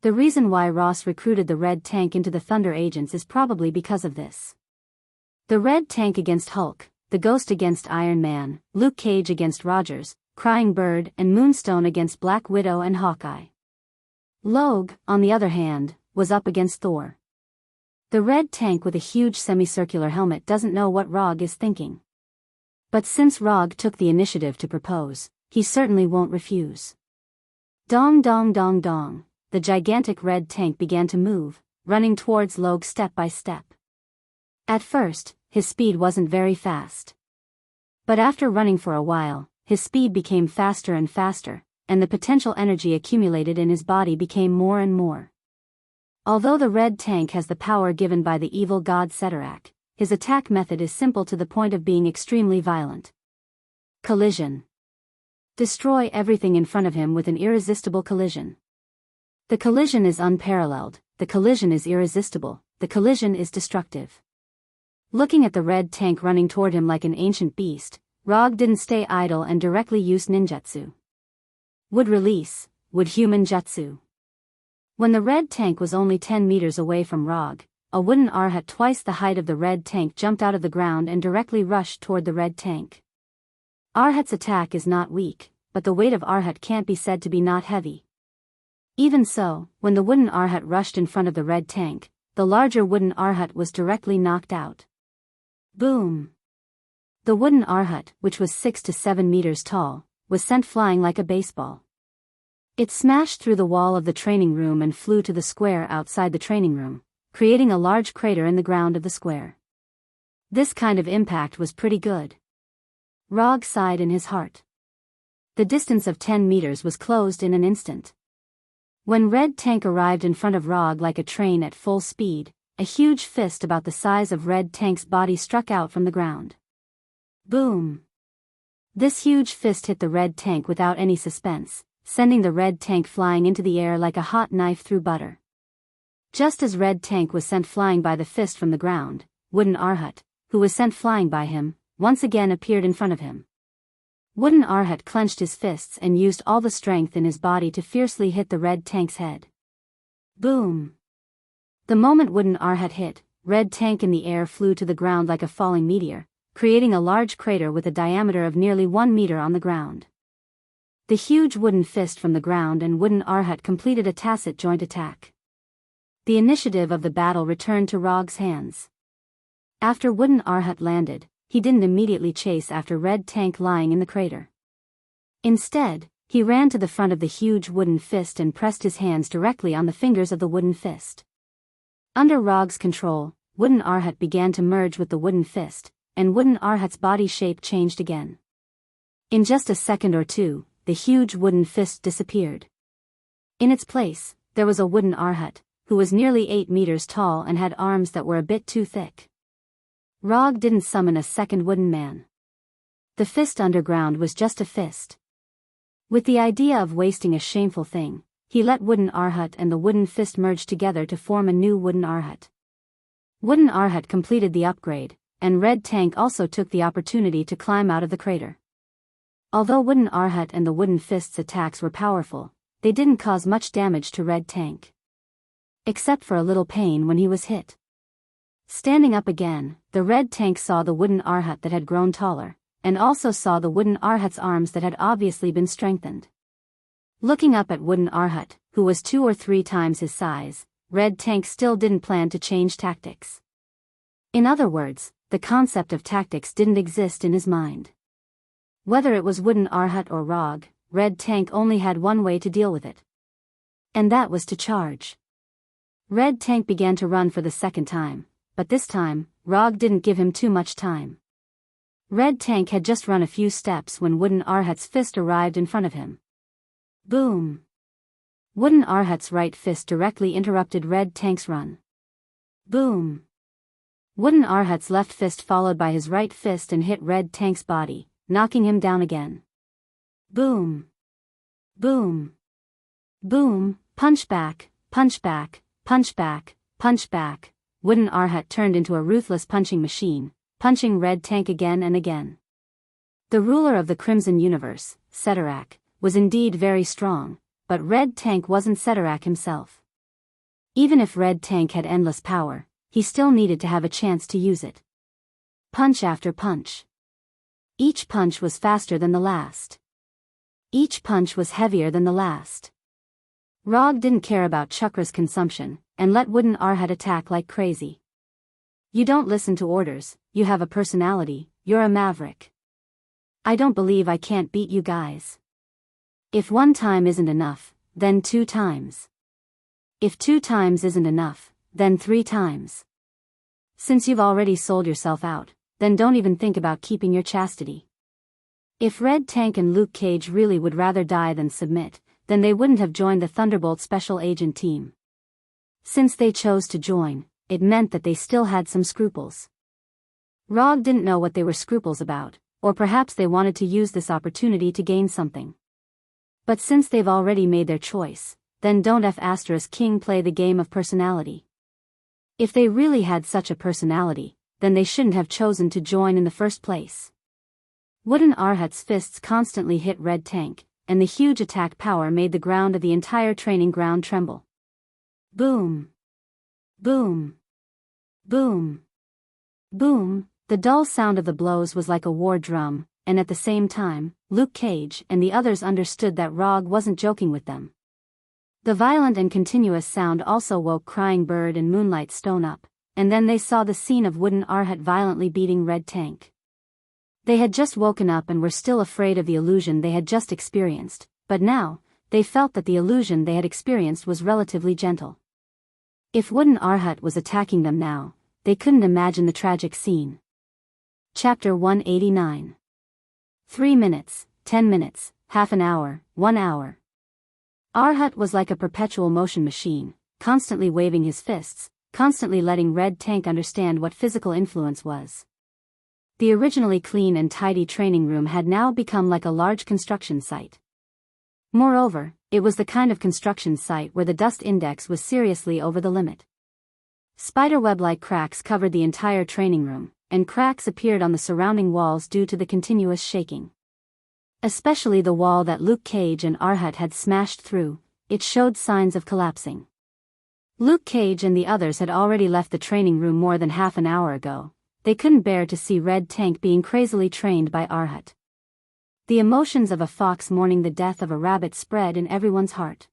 The reason why Ross recruited the Red Tank into the Thunder Agents is probably because of this. The Red Tank against Hulk, the Ghost against Iron Man, Luke Cage against Rogers, Crying Bird and Moonstone against Black Widow and Hawkeye. Logue, on the other hand, was up against Thor. The Red Tank with a huge semicircular helmet doesn't know what Rog is thinking. But since Rog took the initiative to propose, he certainly won't refuse. Dong dong dong dong, the gigantic Red Tank began to move, running towards Logue step by step. At first, his speed wasn't very fast. But after running for a while, his speed became faster and faster, and the potential energy accumulated in his body became more and more. Although the Red Tank has the power given by the evil god Cederac, his attack method is simple to the point of being extremely violent. Collision. Destroy everything in front of him with an irresistible collision. The collision is unparalleled, the collision is irresistible, the collision is destructive. Looking at the Red Tank running toward him like an ancient beast, Rog didn't stay idle and directly used ninjutsu. Would release, would human jutsu. When the Red Tank was only 10 meters away from Rog, a wooden Arhat twice the height of the Red Tank jumped out of the ground and directly rushed toward the Red Tank. Arhat's attack is not weak, but the weight of Arhat can't be said to be not heavy. Even so, when the wooden Arhat rushed in front of the Red Tank, the larger wooden Arhat was directly knocked out. Boom! The wooden Arhat, which was 6 to 7 meters tall, was sent flying like a baseball. It smashed through the wall of the training room and flew to the square outside the training room, creating a large crater in the ground of the square. This kind of impact was pretty good. Rog sighed in his heart. The distance of 10 meters was closed in an instant. When Red Tank arrived in front of Rog like a train at full speed, a huge fist about the size of Red Tank's body struck out from the ground. Boom! This huge fist hit the Red Tank without any suspense, sending the Red Tank flying into the air like a hot knife through butter. Just as Red Tank was sent flying by the fist from the ground, Wooden Arhat, who was sent flying by him, once again appeared in front of him. Wooden Arhat clenched his fists and used all the strength in his body to fiercely hit the Red Tank's head. Boom! The moment Wooden Arhat hit, Red Tank in the air flew to the ground like a falling meteor, creating a large crater with a diameter of nearly 1 meter on the ground. The huge wooden fist from the ground and Wooden Arhat completed a tacit joint attack. The initiative of the battle returned to Rog's hands. After Wooden Arhat landed, he didn't immediately chase after Red Tank lying in the crater. Instead, he ran to the front of the huge wooden fist and pressed his hands directly on the fingers of the wooden fist. Under Rog's control, Wooden Arhat began to merge with the wooden fist, and Wooden Arhat's body shape changed again. In just a second or two, the huge wooden fist disappeared. In its place, there was a Wooden Arhat, who was nearly 8 meters tall and had arms that were a bit too thick. Rog didn't summon a second wooden man. The fist underground was just a fist. With the idea of wasting a shameful thing, he let Wooden Arhat and the wooden fist merge together to form a new Wooden Arhat. Wooden Arhat completed the upgrade, and Red Tank also took the opportunity to climb out of the crater. Although Wooden Arhat and the wooden fist's attacks were powerful, they didn't cause much damage to Red Tank. Except for a little pain when he was hit. Standing up again, the Red Tank saw the Wooden Arhat that had grown taller, and also saw the Wooden Arhat's arms that had obviously been strengthened. Looking up at Wooden Arhat, who was 2 or 3 times his size, Red Tank still didn't plan to change tactics. In other words, the concept of tactics didn't exist in his mind. Whether it was Wooden Arhat or Rog, Red Tank only had one way to deal with it. And that was to charge. Red Tank began to run for the second time, but this time, Rog didn't give him too much time. Red Tank had just run a few steps when Wooden Arhat's fist arrived in front of him. Boom! Wooden Arhat's right fist directly interrupted Red Tank's run. Boom! Wooden Arhat's left fist followed by his right fist and hit Red Tank's body, knocking him down again. Boom! Boom! Boom! Punch back, punch back, punch back, punch back. Wooden Arhat turned into a ruthless punching machine, punching Red Tank again and again. The ruler of the Crimson Universe, Ceterak, was indeed very strong, but Red Tank wasn't Ceterak himself. Even if Red Tank had endless power, he still needed to have a chance to use it. Punch after punch. Each punch was faster than the last. Each punch was heavier than the last. Rog didn't care about Chakra's consumption, and let Wooden Arhat attack like crazy. You don't listen to orders, you have a personality, you're a maverick. I don't believe I can't beat you guys. If 1 time isn't enough, then 2 times. If 2 times isn't enough, then 3 times. Since you've already sold yourself out, then don't even think about keeping your chastity. If Red Tank and Luke Cage really would rather die than submit, then they wouldn't have joined the Thunderbolt Special Agent team. Since they chose to join, it meant that they still had some scruples. Rog didn't know what they were scruples about, or perhaps they wanted to use this opportunity to gain something. But since they've already made their choice, then don't King play the game of personality. If they really had such a personality, then they shouldn't have chosen to join in the first place. Wooden Arhat's fists constantly hit Red Tank, and the huge attack power made the ground of the entire training ground tremble. Boom! Boom! Boom! Boom! The dull sound of the blows was like a war drum, and at the same time, Luke Cage and the others understood that Rog wasn't joking with them. The violent and continuous sound also woke Crying Bird and Moonlight Stone up, and then they saw the scene of Wooden Arhat violently beating Red Tank. They had just woken up and were still afraid of the illusion they had just experienced, but now, they felt that the illusion they had experienced was relatively gentle. If Wooden Arhat was attacking them now, they couldn't imagine the tragic scene. Chapter 189. 3 minutes, 10 minutes, half an hour, 1 hour. Arhat was like a perpetual motion machine, constantly waving his fists, constantly letting Red Tank understand what physical influence was. The originally clean and tidy training room had now become like a large construction site. Moreover, it was the kind of construction site where the dust index was seriously over the limit. Spiderweb-like cracks covered the entire training room, and cracks appeared on the surrounding walls due to the continuous shaking. Especially the wall that Luke Cage and Arhat had smashed through, it showed signs of collapsing. Luke Cage and the others had already left the training room more than half an hour ago. They couldn't bear to see Red Tank being crazily trained by Arhat. The emotions of a fox mourning the death of a rabbit spread in everyone's heart.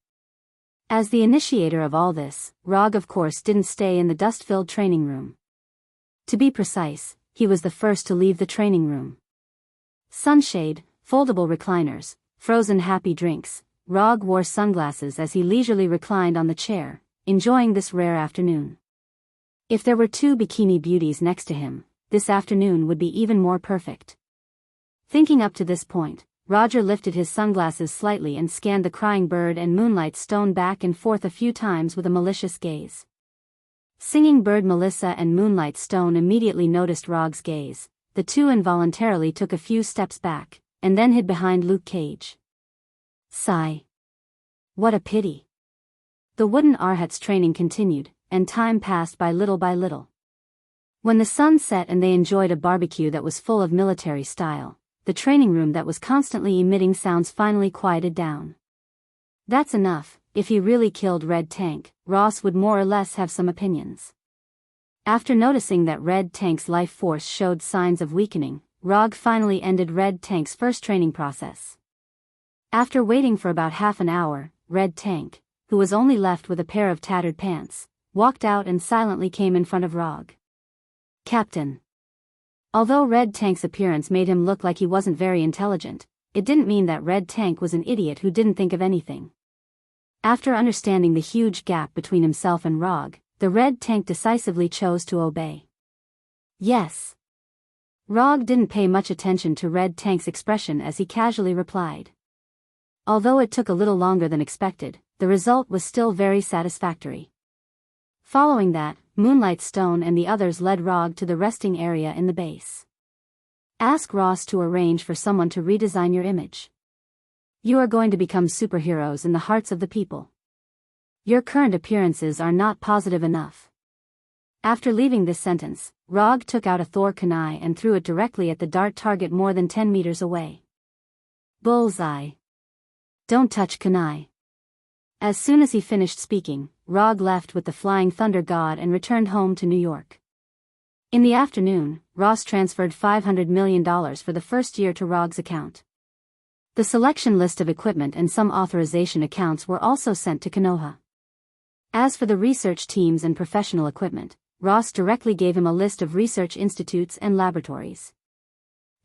As the initiator of all this, Rog of course didn't stay in the dust-filled training room. To be precise, he was the first to leave the training room. Sunshade, foldable recliners, frozen happy drinks. Rog wore sunglasses as he leisurely reclined on the chair, enjoying this rare afternoon. If there were 2 bikini beauties next to him, this afternoon would be even more perfect. Thinking up to this point, Roger lifted his sunglasses slightly and scanned the crying bird and Moonlight Stone back and forth a few times with a malicious gaze. Singing bird Melissa and Moonlight Stone immediately noticed Rog's gaze. The two involuntarily took a few steps back, and then hid behind Luke Cage. Sigh. What a pity. The wooden Arhat's training continued, and time passed by little by little. When the sun set and they enjoyed a barbecue that was full of military style, the training room that was constantly emitting sounds finally quieted down. That's enough. If he really killed Red Tank, Ross would more or less have some opinions. After noticing that Red Tank's life force showed signs of weakening, Rog finally ended Red Tank's first training process. After waiting for about half an hour, Red Tank, who was only left with a pair of tattered pants, walked out and silently came in front of Rog. Captain. Although Red Tank's appearance made him look like he wasn't very intelligent, it didn't mean that Red Tank was an idiot who didn't think of anything. After understanding the huge gap between himself and Rog, the Red Tank decisively chose to obey. Yes. Rog didn't pay much attention to Red Tank's expression as he casually replied. Although it took a little longer than expected, the result was still very satisfactory. Following that, Moonlight Stone and the others led Rog to the resting area in the base. Ask Ross to arrange for someone to redesign your image. You are going to become superheroes in the hearts of the people. Your current appearances are not positive enough. After leaving this sentence, Rog took out a Thor kunai and threw it directly at the dart target more than 10 meters away. Bullseye. Don't touch kunai. As soon as he finished speaking, Rog left with the Flying Thunder God and returned home to New York. In the afternoon, Ross transferred $500 million for the first year to Rog's account. The selection list of equipment and some authorization accounts were also sent to Konoha. As for the research teams and professional equipment, Ross directly gave him a list of research institutes and laboratories.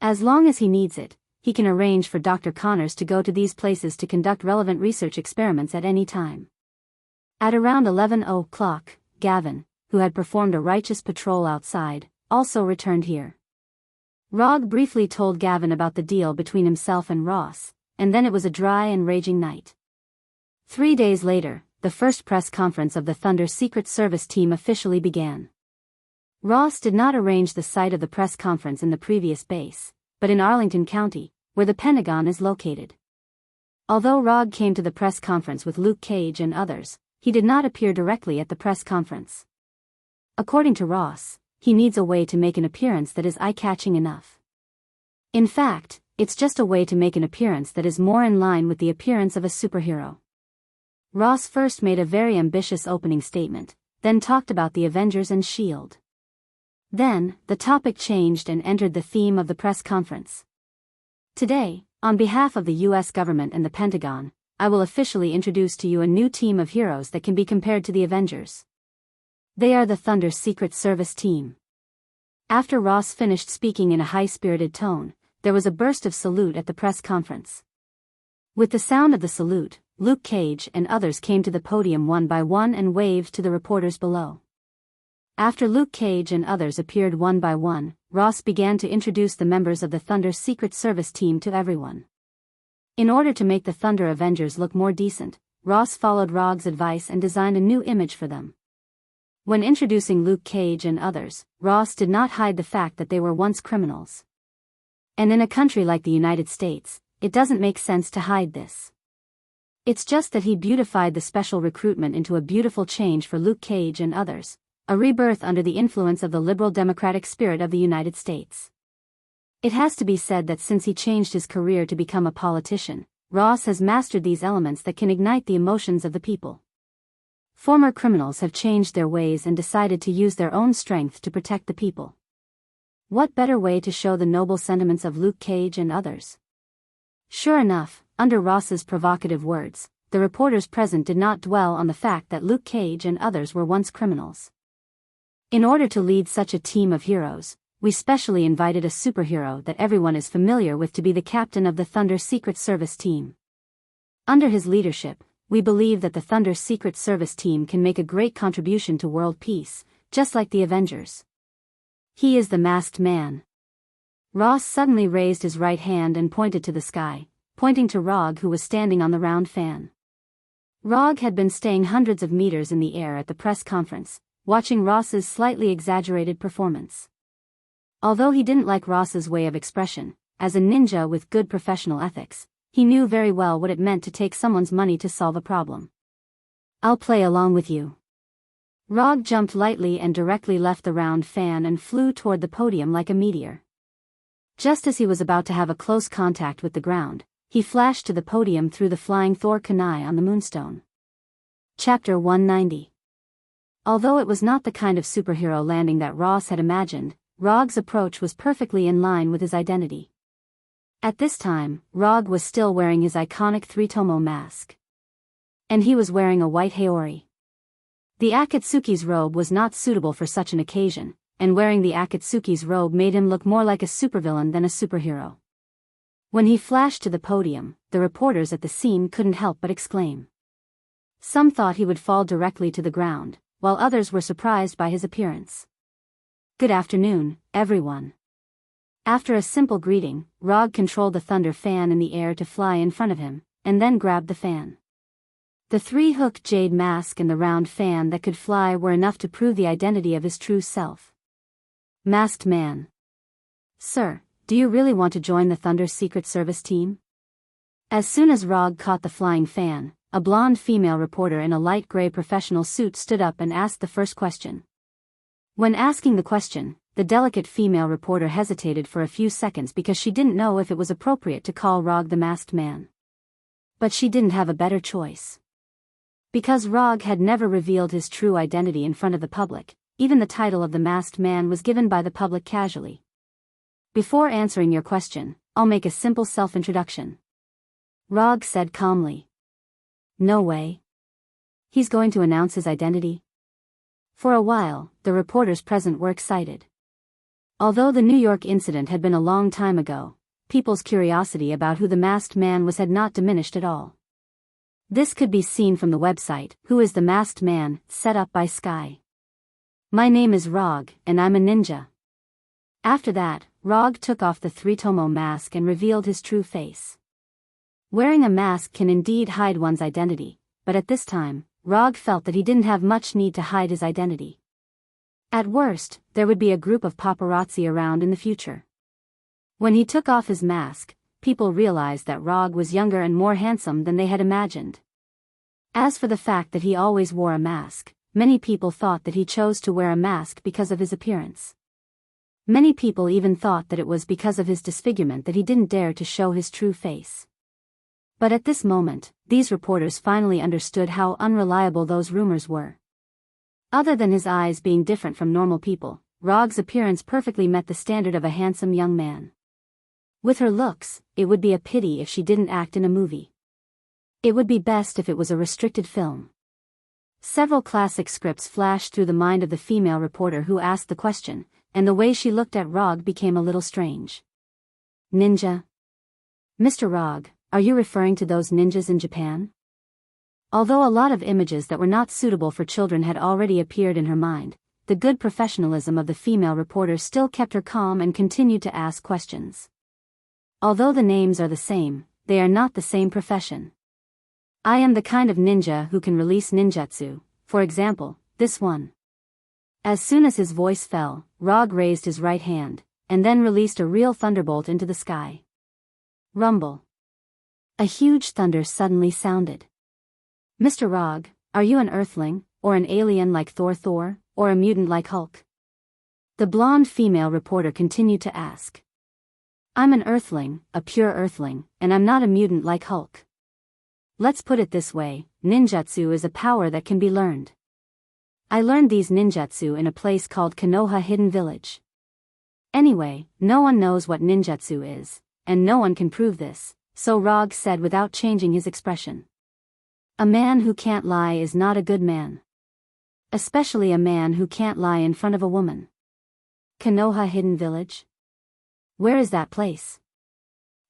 As long as he needs it, he can arrange for Dr. Connors to go to these places to conduct relevant research experiments at any time. At around 11 o'clock, Gavin, who had performed a righteous patrol outside, also returned here. Rog briefly told Gavin about the deal between himself and Ross, and then it was a dry and raging night. 3 days later, the first press conference of the Thunder Secret Service team officially began. Ross did not arrange the site of the press conference in the previous base, but in Arlington County, where the Pentagon is located. Although Rog came to the press conference with Luke Cage and others, he did not appear directly at the press conference. According to Ross, he needs a way to make an appearance that is eye-catching enough. In fact, it's just a way to make an appearance that is more in line with the appearance of a superhero. Ross first made a very ambitious opening statement, then talked about the Avengers and S.H.I.E.L.D. Then, the topic changed and entered the theme of the press conference. Today, on behalf of the U.S. government and the Pentagon, I will officially introduce to you a new team of heroes that can be compared to the Avengers. They are the Thunder Secret Service team. After Ross finished speaking in a high-spirited tone, there was a burst of salute at the press conference. With the sound of the salute, Luke Cage and others came to the podium one by one and waved to the reporters below. After Luke Cage and others appeared one by one, Ross began to introduce the members of the Thunder Secret Service team to everyone. In order to make the Thunder Avengers look more decent, Ross followed Rog's advice and designed a new image for them. When introducing Luke Cage and others, Ross did not hide the fact that they were once criminals. And in a country like the United States, it doesn't make sense to hide this. It's just that he beautified the special recruitment into a beautiful change for Luke Cage and others, a rebirth under the influence of the liberal democratic spirit of the United States. It has to be said that since he changed his career to become a politician, Ross has mastered these elements that can ignite the emotions of the people. Former criminals have changed their ways and decided to use their own strength to protect the people. What better way to show the noble sentiments of Luke Cage and others? Sure enough, under Ross's provocative words, the reporters present did not dwell on the fact that Luke Cage and others were once criminals. In order to lead such a team of heroes, we specially invited a superhero that everyone is familiar with to be the captain of the Thunder Secret Service team. Under his leadership, we believe that the Thunder Secret Service team can make a great contribution to world peace, just like the Avengers. He is the masked man. Ross suddenly raised his right hand and pointed to the sky, pointing to Rog, who was standing on the round fan. Rog had been staying hundreds of meters in the air at the press conference, watching Ross's slightly exaggerated performance. Although he didn't like Ross's way of expression, as a ninja with good professional ethics, he knew very well what it meant to take someone's money to solve a problem. "I'll play along with you." Rog jumped lightly and directly left the round fan and flew toward the podium like a meteor. Just as he was about to have a close contact with the ground, he flashed to the podium through the flying Thor kunai on the Moonstone. Chapter 190. Although it was not the kind of superhero landing that Ross had imagined, Rog's approach was perfectly in line with his identity. At this time, Rog was still wearing his iconic three-tomo mask. And he was wearing a white haori. The Akatsuki's robe was not suitable for such an occasion, and wearing the Akatsuki's robe made him look more like a supervillain than a superhero. When he flashed to the podium, the reporters at the scene couldn't help but exclaim. Some thought he would fall directly to the ground, while others were surprised by his appearance. "Good afternoon, everyone." After a simple greeting, Rog controlled the thunder fan in the air to fly in front of him, and then grabbed the fan. The three-hook jade mask and the round fan that could fly were enough to prove the identity of his true self. Masked man. "Sir, do you really want to join the Thunder Secret Service team?" As soon as Rog caught the flying fan, a blonde female reporter in a light gray professional suit stood up and asked the first question. When asking the question, the delicate female reporter hesitated for a few seconds because she didn't know if it was appropriate to call Rog the masked man. But she didn't have a better choice. Because Rog had never revealed his true identity in front of the public, even the title of the masked man was given by the public casually. "Before answering your question, I'll make a simple self-introduction," Rog said calmly. "No way. He's going to announce his identity?" For a while, the reporters present were excited. Although the New York incident had been a long time ago, people's curiosity about who the masked man was had not diminished at all. This could be seen from the website, Who is the Masked Man, set up by Sky. "My name is Rog, and I'm a ninja." After that, Rog took off the three-tomo mask and revealed his true face. Wearing a mask can indeed hide one's identity, but at this time, Rog felt that he didn't have much need to hide his identity. At worst, there would be a group of paparazzi around in the future. When he took off his mask, people realized that Rog was younger and more handsome than they had imagined. As for the fact that he always wore a mask, many people thought that he chose to wear a mask because of his appearance. Many people even thought that it was because of his disfigurement that he didn't dare to show his true face. But at this moment, these reporters finally understood how unreliable those rumors were. Other than his eyes being different from normal people, Rog's appearance perfectly met the standard of a handsome young man. With her looks, it would be a pity if she didn't act in a movie. It would be best if it was a restricted film. Several classic scripts flashed through the mind of the female reporter who asked the question, and the way she looked at Rog became a little strange. "Ninja? Mr. Rog, are you referring to those ninjas in Japan?" Although a lot of images that were not suitable for children had already appeared in her mind, the good professionalism of the female reporter still kept her calm and continued to ask questions. "Although the names are the same, they are not the same profession. I am the kind of ninja who can release ninjutsu, for example, this one." As soon as his voice fell, Rog raised his right hand, and then released a real thunderbolt into the sky. Rumble. A huge thunder suddenly sounded. "Mr. Rog, are you an earthling, or an alien like Thor, or a mutant like Hulk?" The blonde female reporter continued to ask. "I'm an earthling, a pure earthling, and I'm not a mutant like Hulk. Let's put it this way, ninjutsu is a power that can be learned. I learned these ninjutsu in a place called Konoha Hidden Village. Anyway, no one knows what ninjutsu is, and no one can prove this," so Rog said without changing his expression. "A man who can't lie is not a good man. Especially a man who can't lie in front of a woman. Konoha Hidden Village? Where is that place?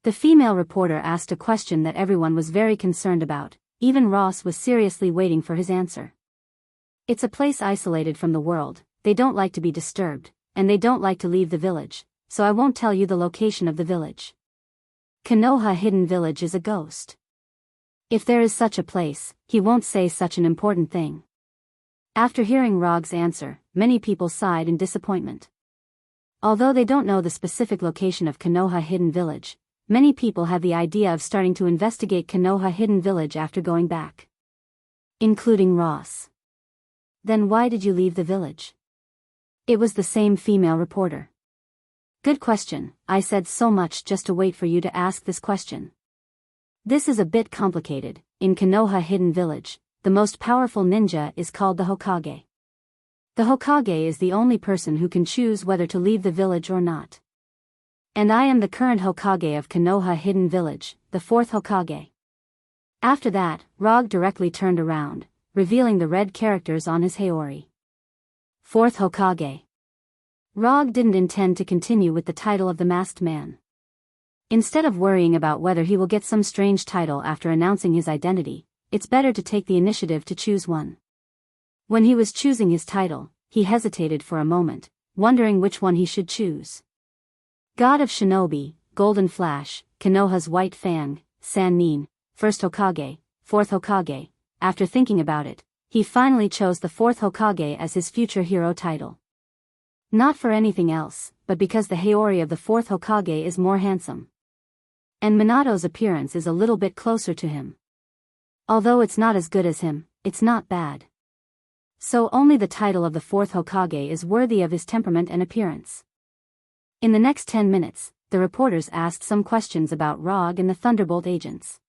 The female reporter asked a question that everyone was very concerned about. Even Ross was seriously waiting for his answer. It's a place isolated from the world, they don't like to be disturbed, and they don't like to leave the village, so I won't tell you the location of the village. Konoha Hidden Village is a ghost. If there is such a place, he won't say such an important thing. After hearing Rog's answer, many people sighed in disappointment. Although they don't know the specific location of Konoha Hidden Village, many people have the idea of starting to investigate Konoha Hidden Village after going back. Including Ross. Then why did you leave the village? It was the same female reporter. Good question, I said so much just to wait for you to ask this question. This is a bit complicated. In Konoha Hidden Village, the most powerful ninja is called the Hokage. The Hokage is the only person who can choose whether to leave the village or not. And I am the current Hokage of Konoha Hidden Village, the fourth Hokage. After that, Rog directly turned around, revealing the red characters on his Haori. Fourth Hokage. Rog didn't intend to continue with the title of the masked man. Instead of worrying about whether he will get some strange title after announcing his identity, it's better to take the initiative to choose one. When he was choosing his title, he hesitated for a moment, wondering which one he should choose. God of Shinobi, Golden Flash, Konoha's White Fang, Sannin, First Hokage, Fourth Hokage. After thinking about it, he finally chose the Fourth Hokage as his future hero title. Not for anything else, but because the Haori of the Fourth Hokage is more handsome. And Minato's appearance is a little bit closer to him. Although it's not as good as him, it's not bad. So only the title of the Fourth Hokage is worthy of his temperament and appearance. In the next 10 minutes, the reporters asked some questions about Rog and the Thunderbolt agents.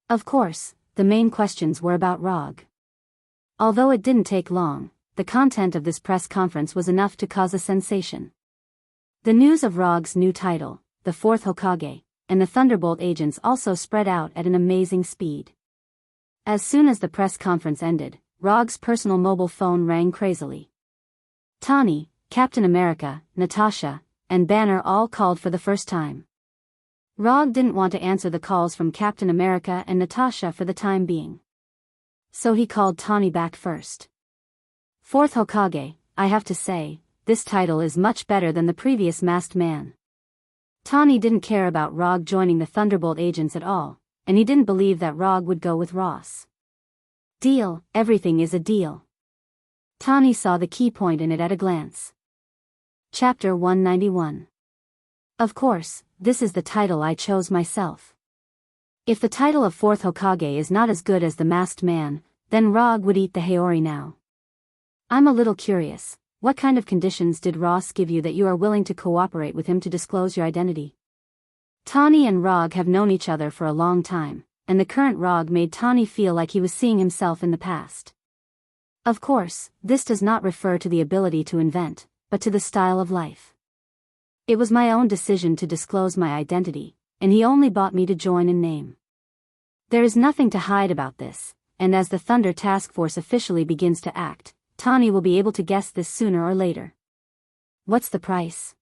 Of course, the main questions were about Rog. Although it didn't take long, the content of this press conference was enough to cause a sensation. The news of Rog's new title, the Fourth Hokage, and the Thunderbolt agents also spread out at an amazing speed. As soon as the press conference ended, Rog's personal mobile phone rang crazily. Tawny, Captain America, Natasha, and Banner all called for the first time. Rog didn't want to answer the calls from Captain America and Natasha for the time being. So he called Tawny back first. Fourth Hokage, I have to say, this title is much better than the previous masked man. Tawny didn't care about Rog joining the Thunderbolt agents at all, and he didn't believe that Rog would go with Ross. Deal, everything is a deal. Tawny saw the key point in it at a glance. Chapter 191. Of course, this is the title I chose myself. If the title of Fourth Hokage is not as good as the masked man, then Rog would eat the Haori now. I'm a little curious, what kind of conditions did Ross give you that you are willing to cooperate with him to disclose your identity? Tawny and Rog have known each other for a long time, and the current Rog made Tawny feel like he was seeing himself in the past. Of course, this does not refer to the ability to invent, but to the style of life. It was my own decision to disclose my identity, and he only bought me to join in name. There is nothing to hide about this, and as the Thunder Task Force officially begins to act, Tawny will be able to guess this sooner or later. What's the price?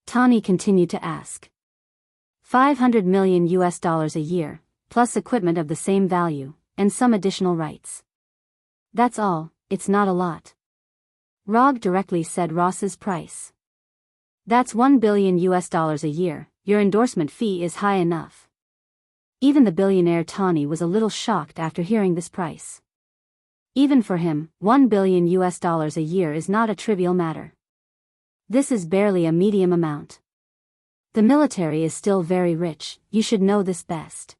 Tawny continued to ask. $500 million a year, plus equipment of the same value, and some additional rights. That's all, it's not a lot. Rog directly said Ross's price. That's $1 billion a year, your endorsement fee is high enough. Even the billionaire Tawny was a little shocked after hearing this price. Even for him, $1 billion a year is not a trivial matter. This is barely a medium amount. The military is still very rich, you should know this best.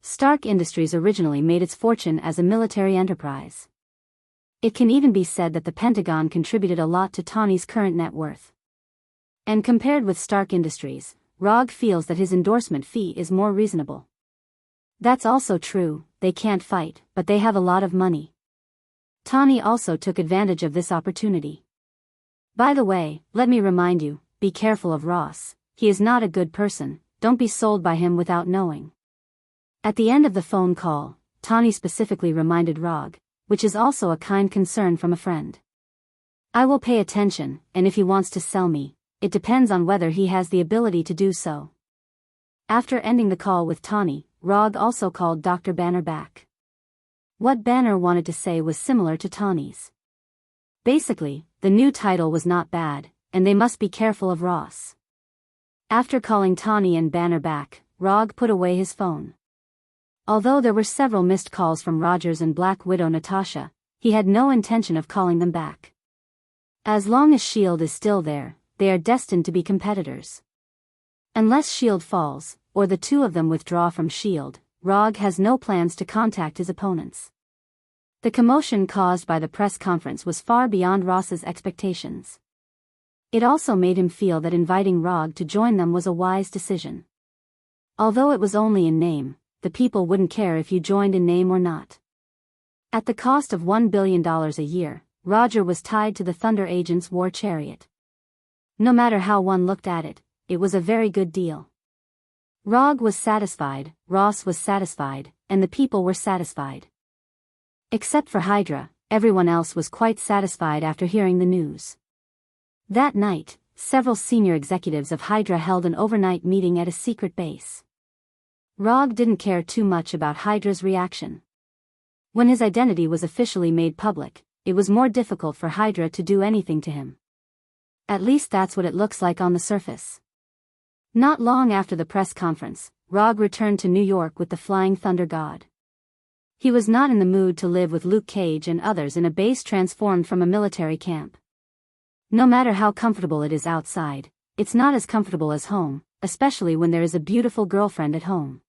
Stark Industries originally made its fortune as a military enterprise. It can even be said that the Pentagon contributed a lot to Tawny's current net worth. And compared with Stark Industries, Rog feels that his endorsement fee is more reasonable. That's also true, they can't fight, but they have a lot of money. Tawny also took advantage of this opportunity. By the way, let me remind you, be careful of Ross, he is not a good person, don't be sold by him without knowing. At the end of the phone call, Tawny specifically reminded Rog, which is also a kind concern from a friend. I will pay attention, and if he wants to sell me, it depends on whether he has the ability to do so. After ending the call with Tawny, Rog also called Dr. Banner back. What Banner wanted to say was similar to Tawny's. Basically, the new title was not bad, and they must be careful of Ross. After calling Tawny and Banner back, Rog put away his phone. Although there were several missed calls from Rogers and Black Widow Natasha, he had no intention of calling them back. As long as S.H.I.E.L.D. is still there, they are destined to be competitors. Unless S.H.I.E.L.D. falls, or the two of them withdraw from S.H.I.E.L.D., Rog has no plans to contact his opponents. The commotion caused by the press conference was far beyond Ross's expectations. It also made him feel that inviting Rog to join them was a wise decision. Although it was only in name, the people wouldn't care if you joined in name or not. At the cost of $1 billion a year, Roger was tied to the Thunder Agent's war chariot. No matter how one looked at it, it was a very good deal. Rog was satisfied, Ross was satisfied, and the people were satisfied. Except for Hydra, everyone else was quite satisfied after hearing the news. That night, several senior executives of Hydra held an overnight meeting at a secret base. Rog didn't care too much about Hydra's reaction. When his identity was officially made public, it was more difficult for Hydra to do anything to him. At least that's what it looks like on the surface. Not long after the press conference, Rog returned to New York with the Flying Thunder God. He was not in the mood to live with Luke Cage and others in a base transformed from a military camp. No matter how comfortable it is outside, it's not as comfortable as home, especially when there is a beautiful girlfriend at home.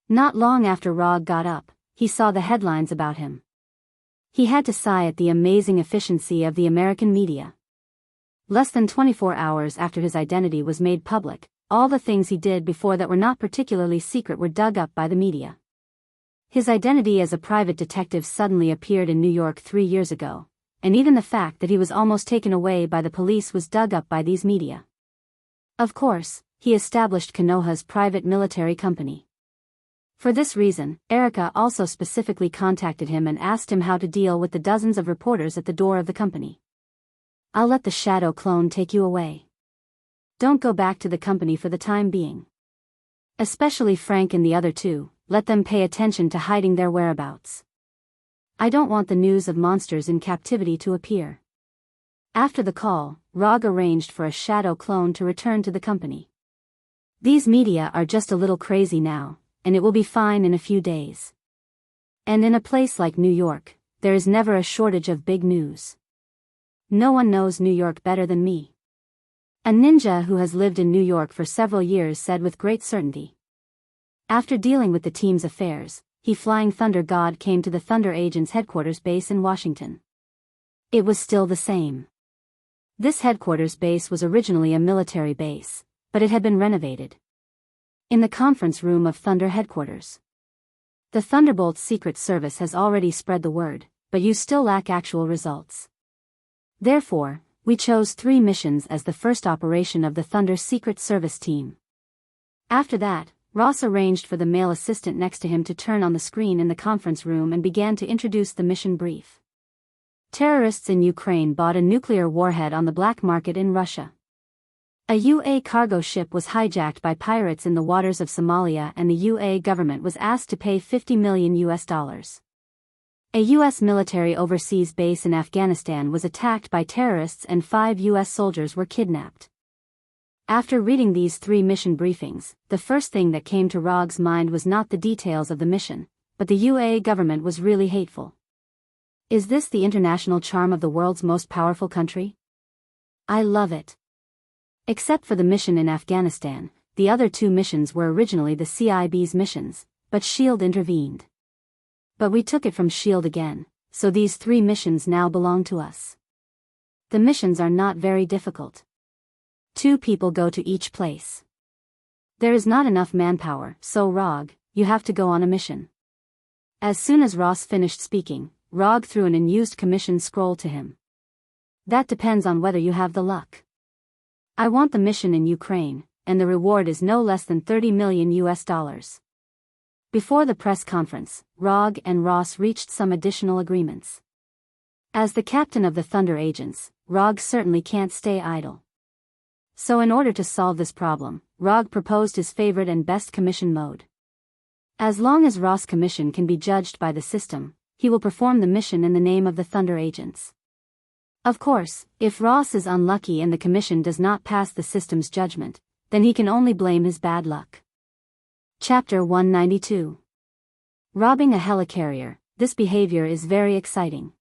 Not long after Rog got up, he saw the headlines about him. He had to sigh at the amazing efficiency of the American media. Less than 24 hours after his identity was made public, all the things he did before that were not particularly secret were dug up by the media. His identity as a private detective suddenly appeared in New York 3 years ago, and even the fact that he was almost taken away by the police was dug up by these media. Of course, he established Konoha's private military company. For this reason, Erica also specifically contacted him and asked him how to deal with the dozens of reporters at the door of the company. I'll let the shadow clone take you away. Don't go back to the company for the time being. Especially Frank and the other two, let them pay attention to hiding their whereabouts. I don't want the news of monsters in captivity to appear. After the call, Rog arranged for a shadow clone to return to the company. These media are just a little crazy now, and it will be fine in a few days. And in a place like New York, there is never a shortage of big news. No one knows New York better than me. A ninja who has lived in New York for several years said with great certainty. After dealing with the team's affairs, Flying Thunder God came to the Thunder Agent's headquarters base in Washington. It was still the same. This headquarters base was originally a military base, but it had been renovated. In the conference room of Thunder headquarters. The Thunderbolt Secret Service has already spread the word, but you still lack actual results. Therefore, we chose 3 missions as the first operation of the Thunder Secret Service team. After that, Ross arranged for the male assistant next to him to turn on the screen in the conference room and began to introduce the mission brief. Terrorists in Ukraine bought a nuclear warhead on the black market in Russia. A UA cargo ship was hijacked by pirates in the waters of Somalia and the UA government was asked to pay $50 million. A U.S. military overseas base in Afghanistan was attacked by terrorists and 5 U.S. soldiers were kidnapped. After reading these 3 mission briefings, the first thing that came to Rog's mind was not the details of the mission, but the UA government was really hateful. Is this the international charm of the world's most powerful country? I love it. Except for the mission in Afghanistan, the other 2 missions were originally the CIB's missions, but S.H.I.E.L.D. intervened. But we took it from S.H.I.E.L.D. again, so these 3 missions now belong to us. The missions are not very difficult. 2 people go to each place. There is not enough manpower, so Rog, you have to go on a mission. As soon as Ross finished speaking, Rog threw an unused commission scroll to him. That depends on whether you have the luck. I want the mission in Ukraine, and the reward is no less than $30 million. Before the press conference, Rog and Ross reached some additional agreements. As the captain of the Thunder Agents, Rog certainly can't stay idle. So in order to solve this problem, Rog proposed his favorite and best commission mode. As long as Ross' commission can be judged by the system, he will perform the mission in the name of the Thunder Agents. Of course, if Ross is unlucky and the commission does not pass the system's judgment, then he can only blame his bad luck. Chapter 192. Robbing a helicarrier. This behavior is very exciting.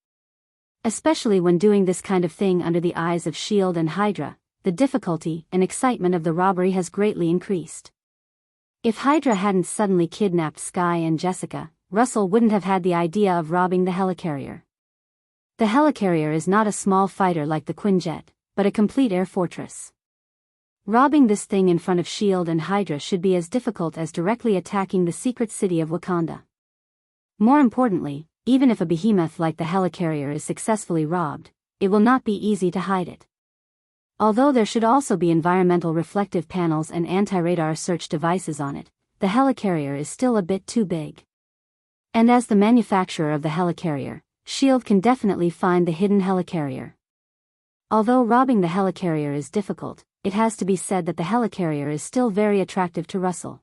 Especially when doing this kind of thing under the eyes of S.H.I.E.L.D. and Hydra, the difficulty and excitement of the robbery has greatly increased. If Hydra hadn't suddenly kidnapped Skye and Jessica, Russell wouldn't have had the idea of robbing the helicarrier. The helicarrier is not a small fighter like the Quinjet, but a complete air fortress. Robbing this thing in front of S.H.I.E.L.D. and Hydra should be as difficult as directly attacking the secret city of Wakanda. More importantly, even if a behemoth like the helicarrier is successfully robbed, it will not be easy to hide it. Although there should also be environmental reflective panels and anti-radar search devices on it, the helicarrier is still a bit too big. And as the manufacturer of the helicarrier, S.H.I.E.L.D. can definitely find the hidden helicarrier. Although robbing the helicarrier is difficult, it has to be said that the helicarrier is still very attractive to Russell.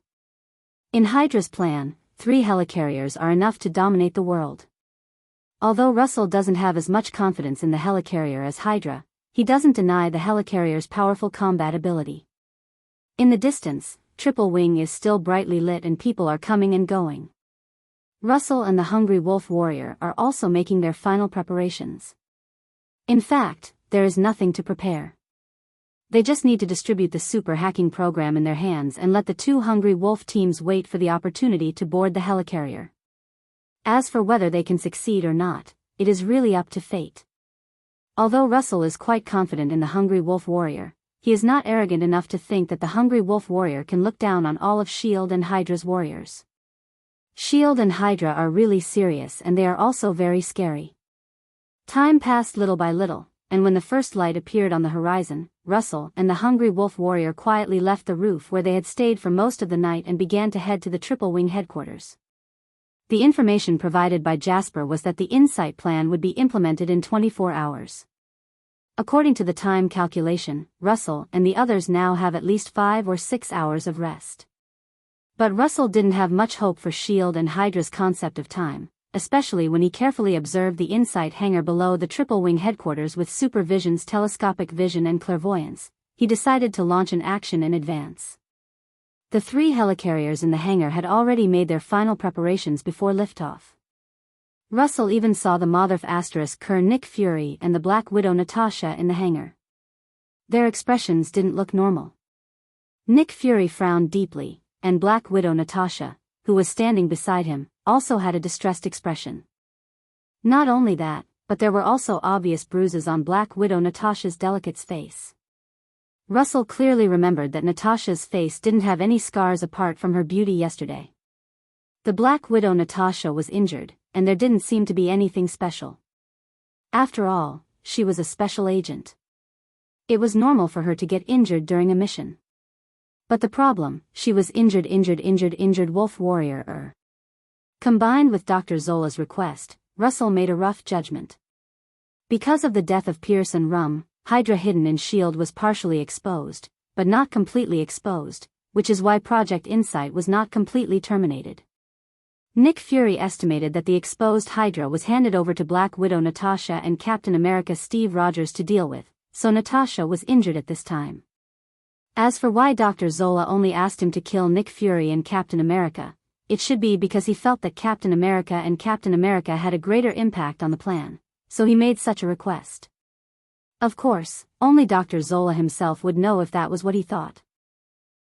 In Hydra's plan, 3 helicarriers are enough to dominate the world. Although Russell doesn't have as much confidence in the helicarrier as Hydra, he doesn't deny the helicarrier's powerful combat ability. In the distance, Triple Wing is still brightly lit and people are coming and going. Russell and the Hungry Wolf Warrior are also making their final preparations. In fact, there is nothing to prepare. They just need to distribute the super hacking program in their hands and let the 2 Hungry Wolf teams wait for the opportunity to board the helicarrier. As for whether they can succeed or not, it is really up to fate. Although Russell is quite confident in the Hungry Wolf Warrior, he is not arrogant enough to think that the Hungry Wolf Warrior can look down on all of S.H.I.E.L.D. and Hydra's warriors. S.H.I.E.L.D. and Hydra are really serious and they are also very scary. Time passed little by little, and when the first light appeared on the horizon, Russell and the Hungry Wolf Warrior quietly left the roof where they had stayed for most of the night and began to head to the Triple Wing headquarters. The information provided by Jasper was that the Insight plan would be implemented in 24 hours. According to the time calculation, Russell and the others now have at least 5 or 6 hours of rest. But Russell didn't have much hope for S.H.I.E.L.D. and Hydra's concept of time, especially when he carefully observed the Insight hangar below the Triple Wing headquarters with Supervision's telescopic vision and clairvoyance. He decided to launch an action in advance. The 3 helicarriers in the hangar had already made their final preparations before liftoff. Russell even saw the Motherf Asterisk Kerr Nick Fury and the Black Widow Natasha in the hangar. Their expressions didn't look normal. Nick Fury frowned deeply, and Black Widow Natasha, who was standing beside him, also had a distressed expression. Not only that, but there were also obvious bruises on Black Widow Natasha's delicate face. Russell clearly remembered that Natasha's face didn't have any scars apart from her beauty yesterday. The Black Widow Natasha was injured, and there didn't seem to be anything special. After all, she was a special agent. It was normal for her to get injured during a mission. But the problem, she was injured Wolf Warrior. Combined with Dr. Zola's request, Russell made a rough judgment. Because of the death of Pearson Rum, Hydra hidden in S.H.I.E.L.D. was partially exposed, but not completely exposed, which is why Project Insight was not completely terminated. Nick Fury estimated that the exposed Hydra was handed over to Black Widow Natasha and Captain America Steve Rogers to deal with, so Natasha was injured at this time. As for why Dr. Zola only asked him to kill Nick Fury and Captain America, it should be because he felt that Captain America had a greater impact on the plan, so he made such a request. Of course, only Dr. Zola himself would know if that was what he thought.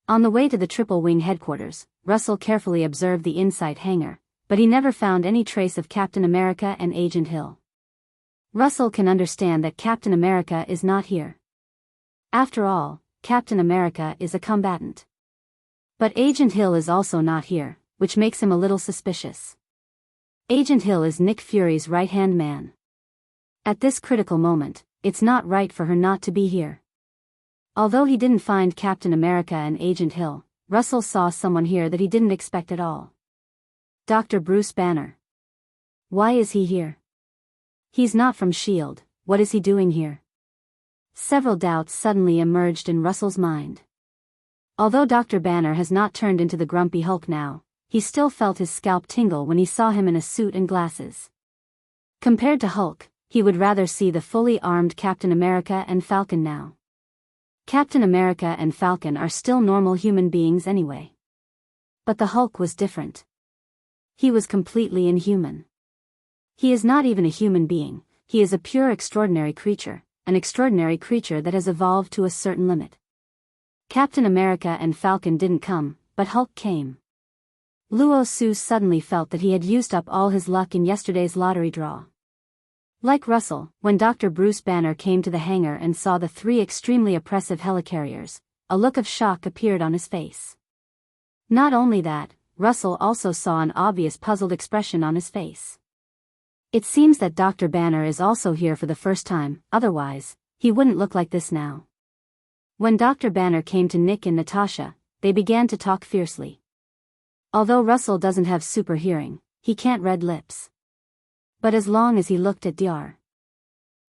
On the way to the Triple Wing headquarters, Russell carefully observed the Insight hangar, but he never found any trace of Captain America and Agent Hill. Russell can understand that Captain America is not here. After all, Captain America is a combatant. But Agent Hill is also not here, which makes him a little suspicious. Agent Hill is Nick Fury's right-hand man. At this critical moment, it's not right for her not to be here. Although he didn't find Captain America and Agent Hill, Russell saw someone here that he didn't expect at all. Dr. Bruce Banner. Why is he here? He's not from S.H.I.E.L.D., what is he doing here? Several doubts suddenly emerged in Russell's mind. Although Dr. Banner has not turned into the grumpy Hulk now, he still felt his scalp tingle when he saw him in a suit and glasses. Compared to Hulk, he would rather see the fully armed Captain America and Falcon now. Captain America and Falcon are still normal human beings anyway. But the Hulk was different. He was completely inhuman. He is not even a human being, he is a pure extraordinary creature, an extraordinary creature that has evolved to a certain limit. Captain America and Falcon didn't come, but Hulk came. Luo Su suddenly felt that he had used up all his luck in yesterday's lottery draw. Like Russell, when Dr. Bruce Banner came to the hangar and saw the three extremely oppressive helicarriers, a look of shock appeared on his face. Not only that, Russell also saw an obvious puzzled expression on his face. It seems that Dr. Banner is also here for the first time, otherwise, he wouldn't look like this now. When Dr. Banner came to Nick and Natasha, they began to talk fiercely. Although Russell doesn't have super hearing, he can't read lips. But as long as he looked at Dr.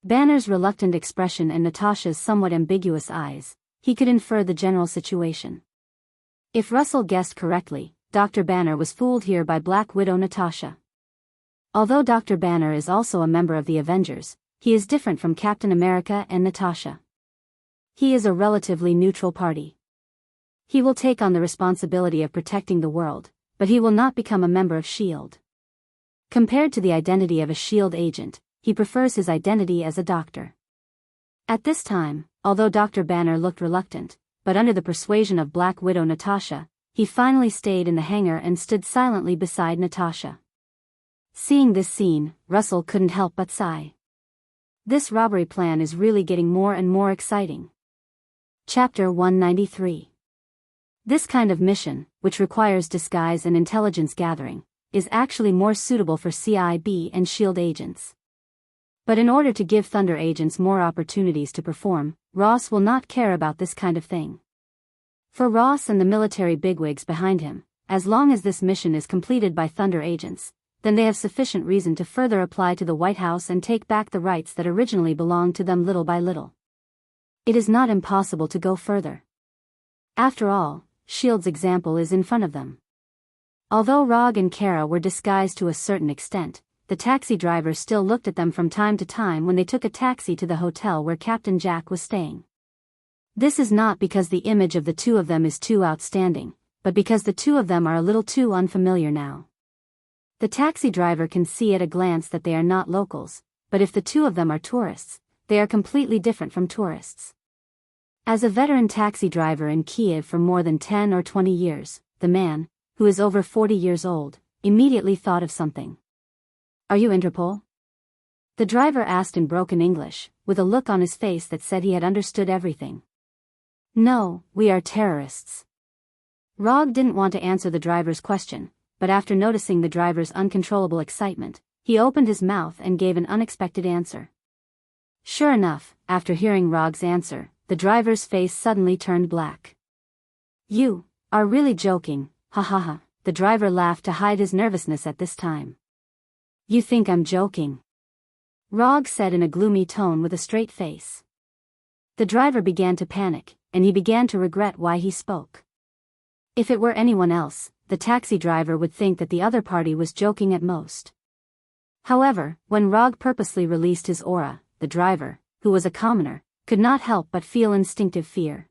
Banner's reluctant expression and Natasha's somewhat ambiguous eyes, he could infer the general situation. If Russell guessed correctly, Dr. Banner was fooled here by Black Widow Natasha. Although Dr. Banner is also a member of the Avengers, he is different from Captain America and Natasha. He is a relatively neutral party. He will take on the responsibility of protecting the world, but he will not become a member of S.H.I.E.L.D. Compared to the identity of a S.H.I.E.L.D. agent, he prefers his identity as a doctor. At this time, although Dr. Banner looked reluctant, but under the persuasion of Black Widow Natasha, he finally stayed in the hangar and stood silently beside Natasha. Seeing this scene, Russell couldn't help but sigh. This robbery plan is really getting more and more exciting. Chapter 193. This kind of mission, which requires disguise and intelligence gathering, is actually more suitable for CIB and S.H.I.E.L.D. agents. But in order to give Thunder agents more opportunities to perform, Ross will not care about this kind of thing. For Ross and the military bigwigs behind him, as long as this mission is completed by Thunder agents, then they have sufficient reason to further apply to the White House and take back the rights that originally belonged to them little by little. It is not impossible to go further. After all, S.H.I.E.L.D.'s example is in front of them. Although Rog and Kara were disguised to a certain extent, the taxi driver still looked at them from time to time when they took a taxi to the hotel where Captain Jack was staying. This is not because the image of the two of them is too outstanding, but because the two of them are a little too unfamiliar now. The taxi driver can see at a glance that they are not locals, but if the two of them are tourists, they are completely different from tourists. As a veteran taxi driver in Kiev for more than 10 or 20 years, the man, who is over 40 years old, immediately thought of something. "Are you Interpol?" The driver asked in broken English, with a look on his face that said he had understood everything. "No, we are terrorists." Rog didn't want to answer the driver's question, but after noticing the driver's uncontrollable excitement, he opened his mouth and gave an unexpected answer. Sure enough, after hearing Rog's answer, the driver's face suddenly turned black. "You are really joking, ha ha ha," the driver laughed to hide his nervousness at this time. "You think I'm joking?" Rog said in a gloomy tone with a straight face. The driver began to panic, and he began to regret why he spoke. If it were anyone else, the taxi driver would think that the other party was joking at most. However, when Rog purposely released his aura, the driver, who was a commoner, could not help but feel instinctive fear.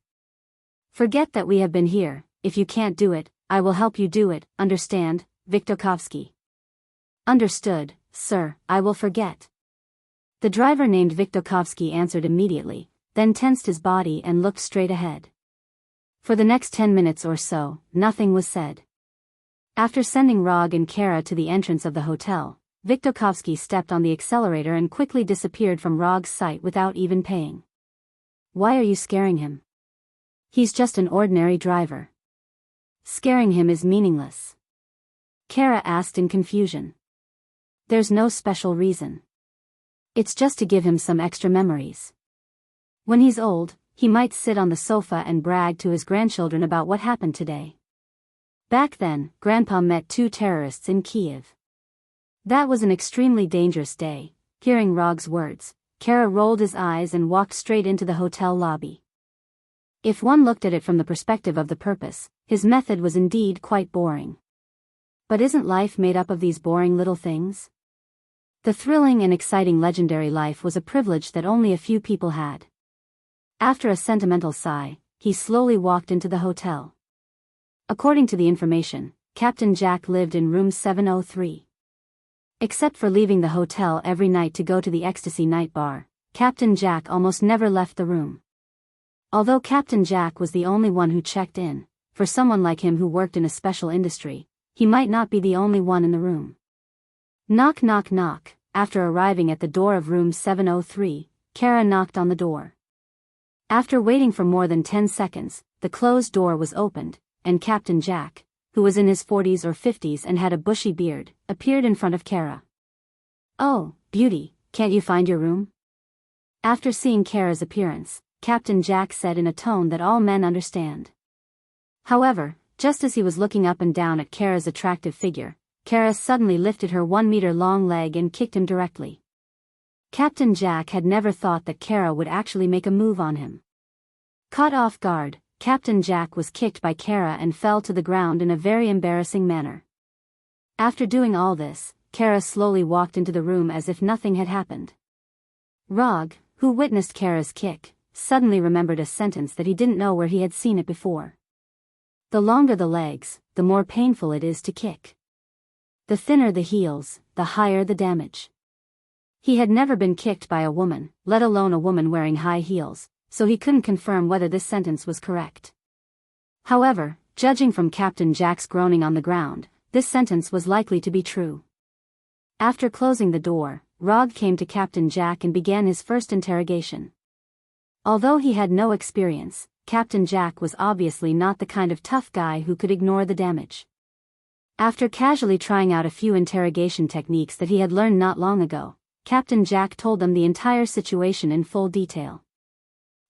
"Forget that we have been here. If you can't do it, I will help you do it, understand, Viktokovsky?" "Understood, sir, I will forget." The driver named Viktokovsky answered immediately, then tensed his body and looked straight ahead. For the next 10 minutes or so, nothing was said. After sending Rog and Kara to the entrance of the hotel, Viktokovsky stepped on the accelerator and quickly disappeared from Rog's sight without even paying. "Why are you scaring him? He's just an ordinary driver." "Scaring him is meaningless," Kara asked in confusion. "There's no special reason. It's just to give him some extra memories. When he's old, he might sit on the sofa and brag to his grandchildren about what happened today. Back then, Grandpa met 2 terrorists in Kiev. That was an extremely dangerous day." Hearing Rog's words, Kara rolled his eyes and walked straight into the hotel lobby. If one looked at it from the perspective of the purpose, his method was indeed quite boring. But isn't life made up of these boring little things? The thrilling and exciting legendary life was a privilege that only a few people had. After a sentimental sigh, he slowly walked into the hotel. According to the information, Captain Jack lived in room 703. Except for leaving the hotel every night to go to the Ecstasy night bar, Captain Jack almost never left the room. Although Captain Jack was the only one who checked in, for someone like him who worked in a special industry, he might not be the only one in the room. Knock knock knock. After arriving at the door of room 703, Kara knocked on the door. After waiting for more than 10 seconds, the closed door was opened, and Captain Jack, who was in his 40s or 50s and had a bushy beard, appeared in front of Kara. "Oh, beauty, can't you find your room?" After seeing Kara's appearance, Captain Jack said in a tone that all men understand. However, just as he was looking up and down at Kara's attractive figure, Kara suddenly lifted her 1-meter-long leg and kicked him directly. Captain Jack had never thought that Kara would actually make a move on him. Caught off guard, Captain Jack was kicked by Kara and fell to the ground in a very embarrassing manner. After doing all this, Kara slowly walked into the room as if nothing had happened. Rog, who witnessed Kara's kick, suddenly remembered a sentence that he didn't know where he had seen it before. The longer the legs, the more painful it is to kick. The thinner the heels, the higher the damage. He had never been kicked by a woman, let alone a woman wearing high heels, so he couldn't confirm whether this sentence was correct. However, judging from Captain Jack's groaning on the ground, this sentence was likely to be true. After closing the door, Rog came to Captain Jack and began his first interrogation. Although he had no experience, Captain Jack was obviously not the kind of tough guy who could ignore the damage. After casually trying out a few interrogation techniques that he had learned not long ago, Captain Jack told them the entire situation in full detail.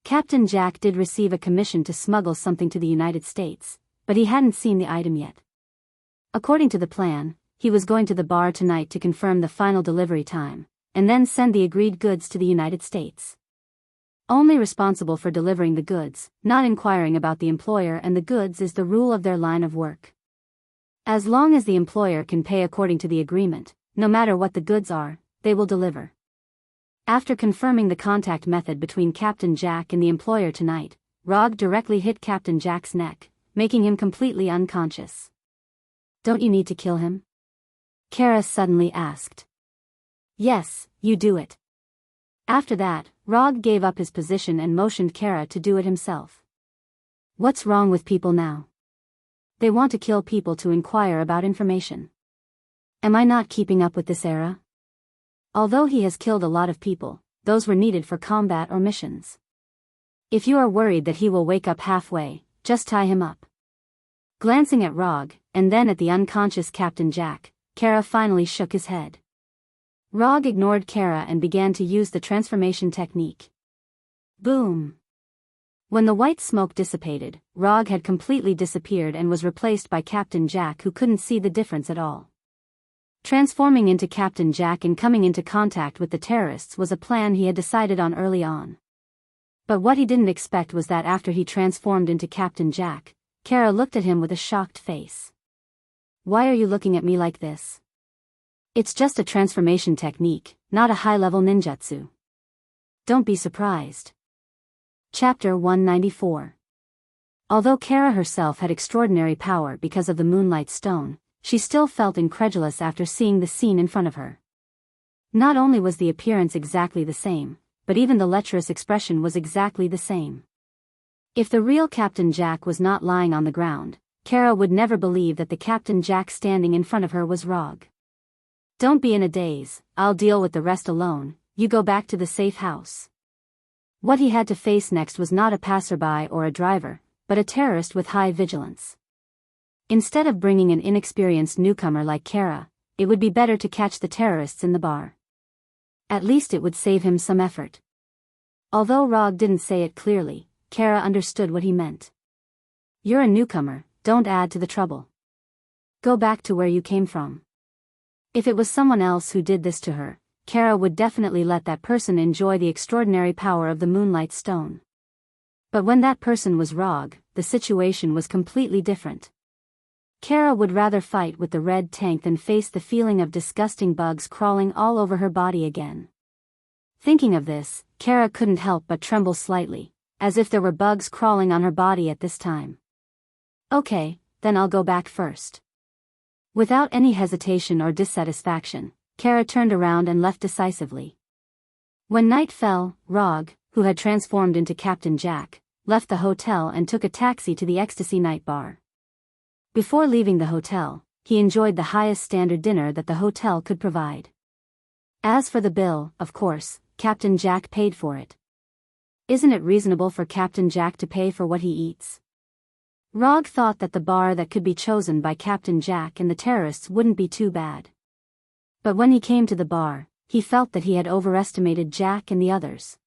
Captain Jack did receive a commission to smuggle something to the United States, but he hadn't seen the item yet. According to the plan, he was going to the bar tonight to confirm the final delivery time, and then send the agreed goods to the United States. Only responsible for delivering the goods, not inquiring about the employer and the goods is the rule of their line of work. As long as the employer can pay according to the agreement, no matter what the goods are, they will deliver. After confirming the contact method between Captain Jack and the employer tonight, Rog directly hit Captain Jack's neck, making him completely unconscious. "Don't you need to kill him?" Kara suddenly asked. "Yes, you do it." After that, Rog gave up his position and motioned Kara to do it himself. What's wrong with people now? They want to kill people to inquire about information. Am I not keeping up with this era? Although he has killed a lot of people, those were needed for combat or missions. If you are worried that he will wake up halfway, just tie him up. Glancing at Rog, and then at the unconscious Captain Jack, Kara finally shook his head. Rog ignored Kara and began to use the transformation technique. Boom! When the white smoke dissipated, Rog had completely disappeared and was replaced by Captain Jack, who couldn't see the difference at all. Transforming into Captain Jack and coming into contact with the terrorists was a plan he had decided on early on. But what he didn't expect was that after he transformed into Captain Jack, Kara looked at him with a shocked face. "Why are you looking at me like this? It's just a transformation technique, not a high-level ninjutsu. Don't be surprised." Chapter 194. Although Kara herself had extraordinary power because of the Moonlight Stone, she still felt incredulous after seeing the scene in front of her. Not only was the appearance exactly the same, but even the lecherous expression was exactly the same. If the real Captain Jack was not lying on the ground, Kara would never believe that the Captain Jack standing in front of her was Rog. "Don't be in a daze, I'll deal with the rest alone, you go back to the safe house." What he had to face next was not a passerby or a driver, but a terrorist with high vigilance. Instead of bringing an inexperienced newcomer like Kara, it would be better to catch the terrorists in the bar. At least it would save him some effort. Although Rog didn't say it clearly, Kara understood what he meant. "You're a newcomer, don't add to the trouble. Go back to where you came from." If it was someone else who did this to her, Kara would definitely let that person enjoy the extraordinary power of the Moonlight Stone. But when that person was Rog, the situation was completely different. Kara would rather fight with the red tank than face the feeling of disgusting bugs crawling all over her body again. Thinking of this, Kara couldn't help but tremble slightly, as if there were bugs crawling on her body at this time. Okay, then I'll go back first. Without any hesitation or dissatisfaction, Kara turned around and left decisively. When night fell, Rog, who had transformed into Captain Jack, left the hotel and took a taxi to the Ecstasy Night Bar. Before leaving the hotel, he enjoyed the highest standard dinner that the hotel could provide. As for the bill, of course, Captain Jack paid for it. Isn't it reasonable for Captain Jack to pay for what he eats? Rog thought that the bar that could be chosen by Captain Jack and the terrorists wouldn't be too bad. But when he came to the bar, he felt that he had overestimated Jack and the others.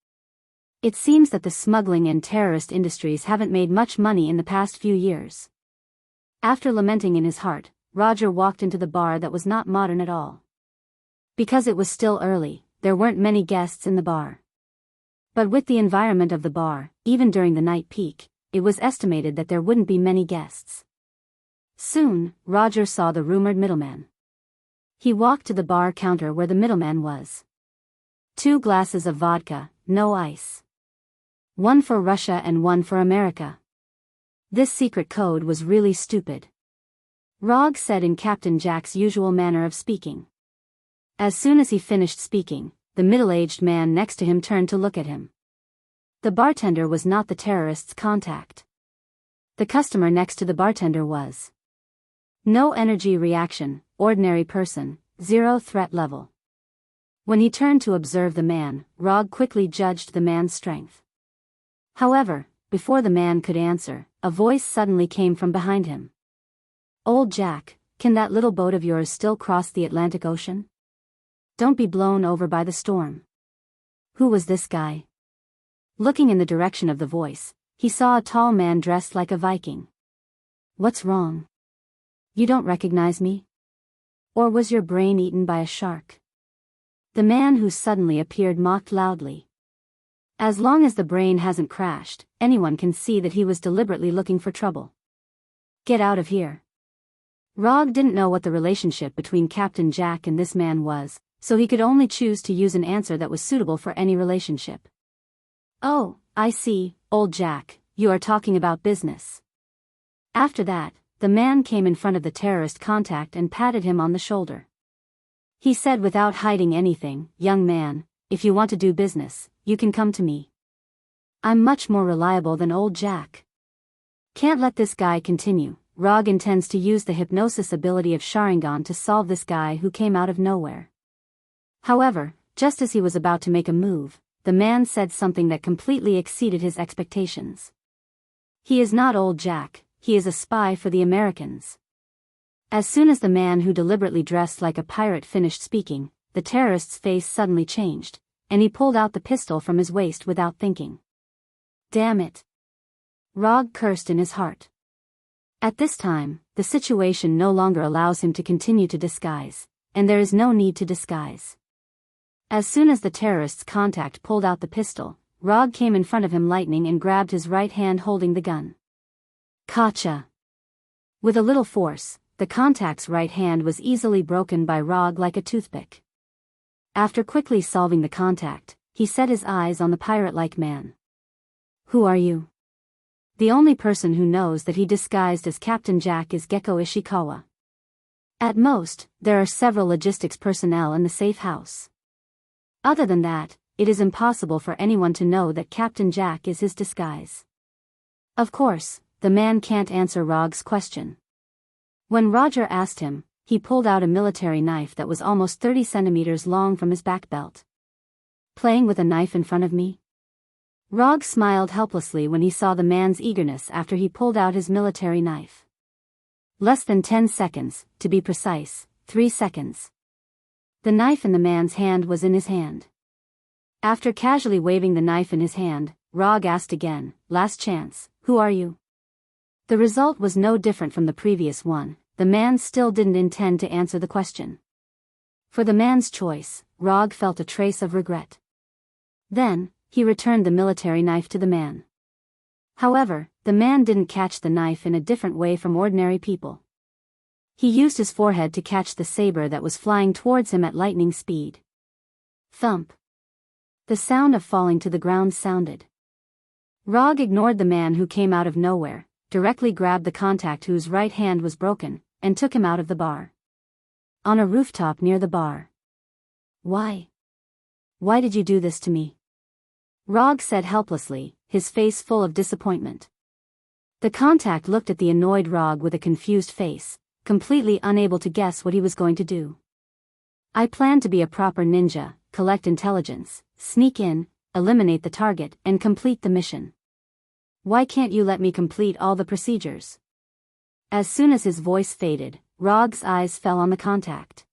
It seems that the smuggling and terrorist industries haven't made much money in the past few years. After lamenting in his heart, Roger walked into the bar that was not modern at all. Because it was still early, there weren't many guests in the bar. But with the environment of the bar, even during the night peak, it was estimated that there wouldn't be many guests. Soon, Roger saw the rumored middleman. He walked to the bar counter where the middleman was. 2 glasses of vodka, no ice. 1 for Russia and 1 for America. This secret code was really stupid. Rog said in Captain Jack's usual manner of speaking. As soon as he finished speaking, the middle-aged man next to him turned to look at him. The bartender was not the terrorist's contact. The customer next to the bartender was. No energy reaction, ordinary person, 0 threat level. When he turned to observe the man, Rog quickly judged the man's strength. However, before the man could answer, a voice suddenly came from behind him. Old Jack, can that little boat of yours still cross the Atlantic Ocean? Don't be blown over by the storm. Who was this guy? Looking in the direction of the voice, he saw a tall man dressed like a Viking. What's wrong? You don't recognize me? Or was your brain eaten by a shark? The man who suddenly appeared mocked loudly. As long as the brain hasn't crashed, anyone can see that he was deliberately looking for trouble. Get out of here. Rog didn't know what the relationship between Captain Jack and this man was, so he could only choose to use an answer that was suitable for any relationship. Oh, I see, old Jack, you are talking about business. After that, the man came in front of the terrorist contact and patted him on the shoulder. He said without hiding anything, young man, if you want to do business, you can come to me. I'm much more reliable than old Jack. Can't let this guy continue. Rog intends to use the hypnosis ability of Sharingan to solve this guy who came out of nowhere. However, just as he was about to make a move, the man said something that completely exceeded his expectations. He is not old Jack, he is a spy for the Americans. As soon as the man who deliberately dressed like a pirate finished speaking, the terrorist's face suddenly changed, and he pulled out the pistol from his waist without thinking. Damn it! Rog cursed in his heart. At this time, the situation no longer allows him to continue to disguise, and there is no need to disguise. As soon as the terrorist's contact pulled out the pistol, Rog came in front of him lightning and grabbed his right hand holding the gun. Gotcha! With a little force, the contact's right hand was easily broken by Rog like a toothpick. After quickly solving the contact, he set his eyes on the pirate-like man. Who are you? The only person who knows that he disguised as Captain Jack is Gecko Ishikawa. At most, there are several logistics personnel in the safe house. Other than that, it is impossible for anyone to know that Captain Jack is his disguise. Of course, the man can't answer Rog's question. When Roger asked him, he pulled out a military knife that was almost 30 centimeters long from his back belt. Playing with a knife in front of me? Rog smiled helplessly when he saw the man's eagerness after he pulled out his military knife. Less than 10 seconds, to be precise, 3 seconds. The knife in the man's hand was in his hand. After casually waving the knife in his hand, Rog asked again, last chance, who are you? The result was no different from the previous one, the man still didn't intend to answer the question. For the man's choice, Rog felt a trace of regret. Then, he returned the military knife to the man. However, the man didn't catch the knife in a different way from ordinary people. He used his forehead to catch the saber that was flying towards him at lightning speed. Thump. The sound of falling to the ground sounded. Rog ignored the man who came out of nowhere, directly grabbed the contact whose right hand was broken, and took him out of the bar. On a rooftop near the bar. Why? Why did you do this to me? Rog said helplessly, his face full of disappointment. The contact looked at the annoyed Rog with a confused face, completely unable to guess what he was going to do. I planned to be a proper ninja, collect intelligence, sneak in, eliminate the target, and complete the mission. Why can't you let me complete all the procedures? As soon as his voice faded, Rog's eyes fell on the contact.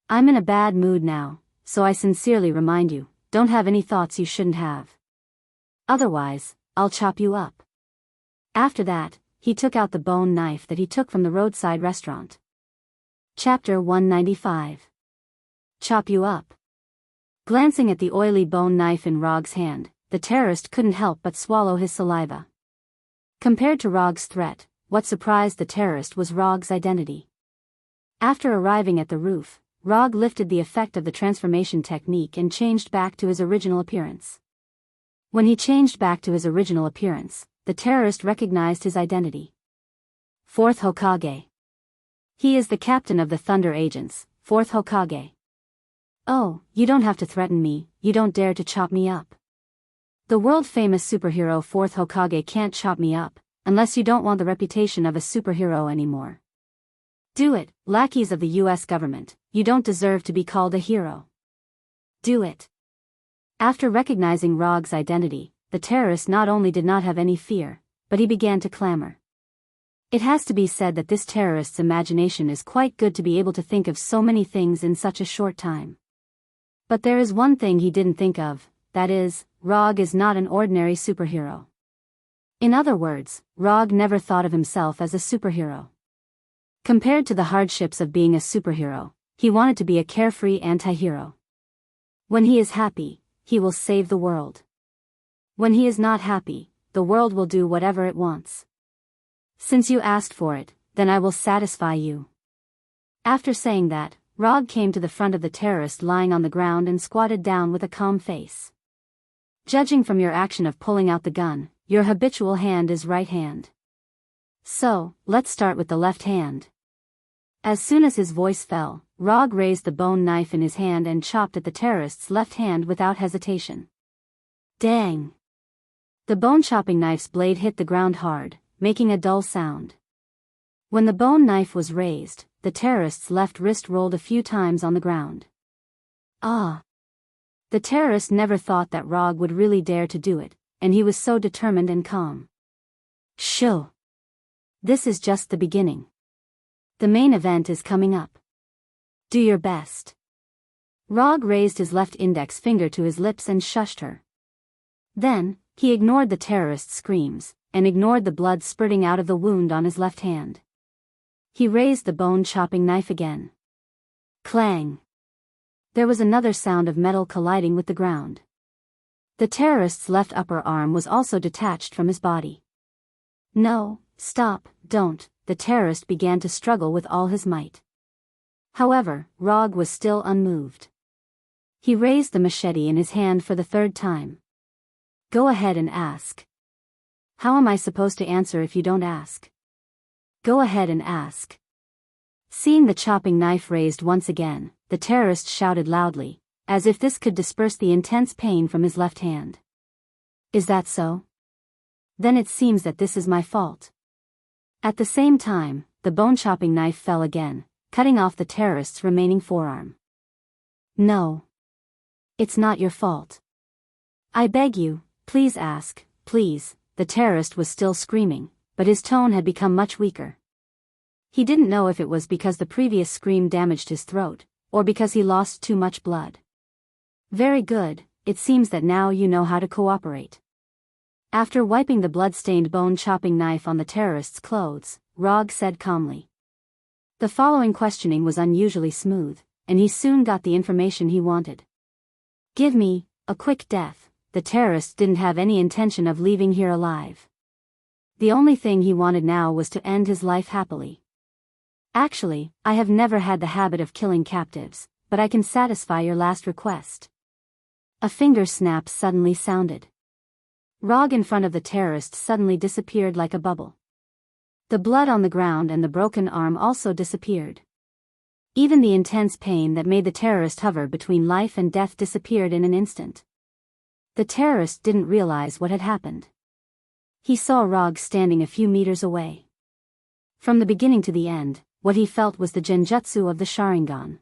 I'm in a bad mood now, so I sincerely remind you, don't have any thoughts you shouldn't have. Otherwise, I'll chop you up. After that, he took out the bone knife that he took from the roadside restaurant. Chapter 195. Chop you up. Glancing at the oily bone knife in Rog's hand, the terrorist couldn't help but swallow his saliva. Compared to Rog's threat, what surprised the terrorist was Rog's identity. After arriving at the roof, Rog lifted the effect of the transformation technique and changed back to his original appearance. When he changed back to his original appearance, the terrorist recognized his identity. Fourth Hokage. He is the captain of the Thunder Agents, Fourth Hokage. Oh, you don't have to threaten me, you don't dare to chop me up. The world-famous superhero Fourth Hokage can't chop me up, unless you don't want the reputation of a superhero anymore. Do it, lackeys of the US government, you don't deserve to be called a hero. Do it. After recognizing Rog's identity, the terrorist not only did not have any fear, but he began to clamor. It has to be said that this terrorist's imagination is quite good to be able to think of so many things in such a short time. But there is one thing he didn't think of, that is, Rog is not an ordinary superhero. In other words, Rog never thought of himself as a superhero. Compared to the hardships of being a superhero, he wanted to be a carefree anti-hero. When he is happy, he will save the world. When he is not happy, the world will do whatever it wants. Since you asked for it, then I will satisfy you. After saying that, Rog came to the front of the terrorist lying on the ground and squatted down with a calm face. Judging from your action of pulling out the gun, your habitual hand is right hand. So, let's start with the left hand. As soon as his voice fell, Rog raised the bone knife in his hand and chopped at the terrorist's left hand without hesitation. Dang! The bone-chopping knife's blade hit the ground hard, making a dull sound. When the bone knife was raised, the terrorist's left wrist rolled a few times on the ground. Ah! The terrorist never thought that Rog would really dare to do it, and he was so determined and calm. Shoo! This is just the beginning. The main event is coming up. Do your best. Rog raised his left index finger to his lips and shushed her. Then, he ignored the terrorist's screams, and ignored the blood spurting out of the wound on his left hand. He raised the bone-chopping knife again. Clang! There was another sound of metal colliding with the ground. The terrorist's left upper arm was also detached from his body. No, stop, don't, the terrorist began to struggle with all his might. However, Rog was still unmoved. He raised the machete in his hand for the third time. Go ahead and ask. How am I supposed to answer if you don't ask? Go ahead and ask. Seeing the chopping knife raised once again, the terrorist shouted loudly, as if this could disperse the intense pain from his left hand. Is that so? Then it seems that this is my fault. At the same time, the bone-chopping knife fell again, cutting off the terrorist's remaining forearm. No. It's not your fault. I beg you, please ask, please. The terrorist was still screaming, but his tone had become much weaker. He didn't know if it was because the previous scream damaged his throat, or because he lost too much blood. Very good, it seems that now you know how to cooperate. After wiping the blood-stained bone-chopping knife on the terrorist's clothes, Rog said calmly. The following questioning was unusually smooth, and he soon got the information he wanted. Give me a quick death. The terrorist didn't have any intention of leaving here alive. The only thing he wanted now was to end his life happily. Actually, I have never had the habit of killing captives, but I can satisfy your last request. A finger snap suddenly sounded. Rog in front of the terrorist suddenly disappeared like a bubble. The blood on the ground and the broken arm also disappeared. Even the intense pain that made the terrorist hover between life and death disappeared in an instant. The terrorist didn't realize what had happened. He saw Rog standing a few meters away. From the beginning to the end, what he felt was the genjutsu of the Sharingan.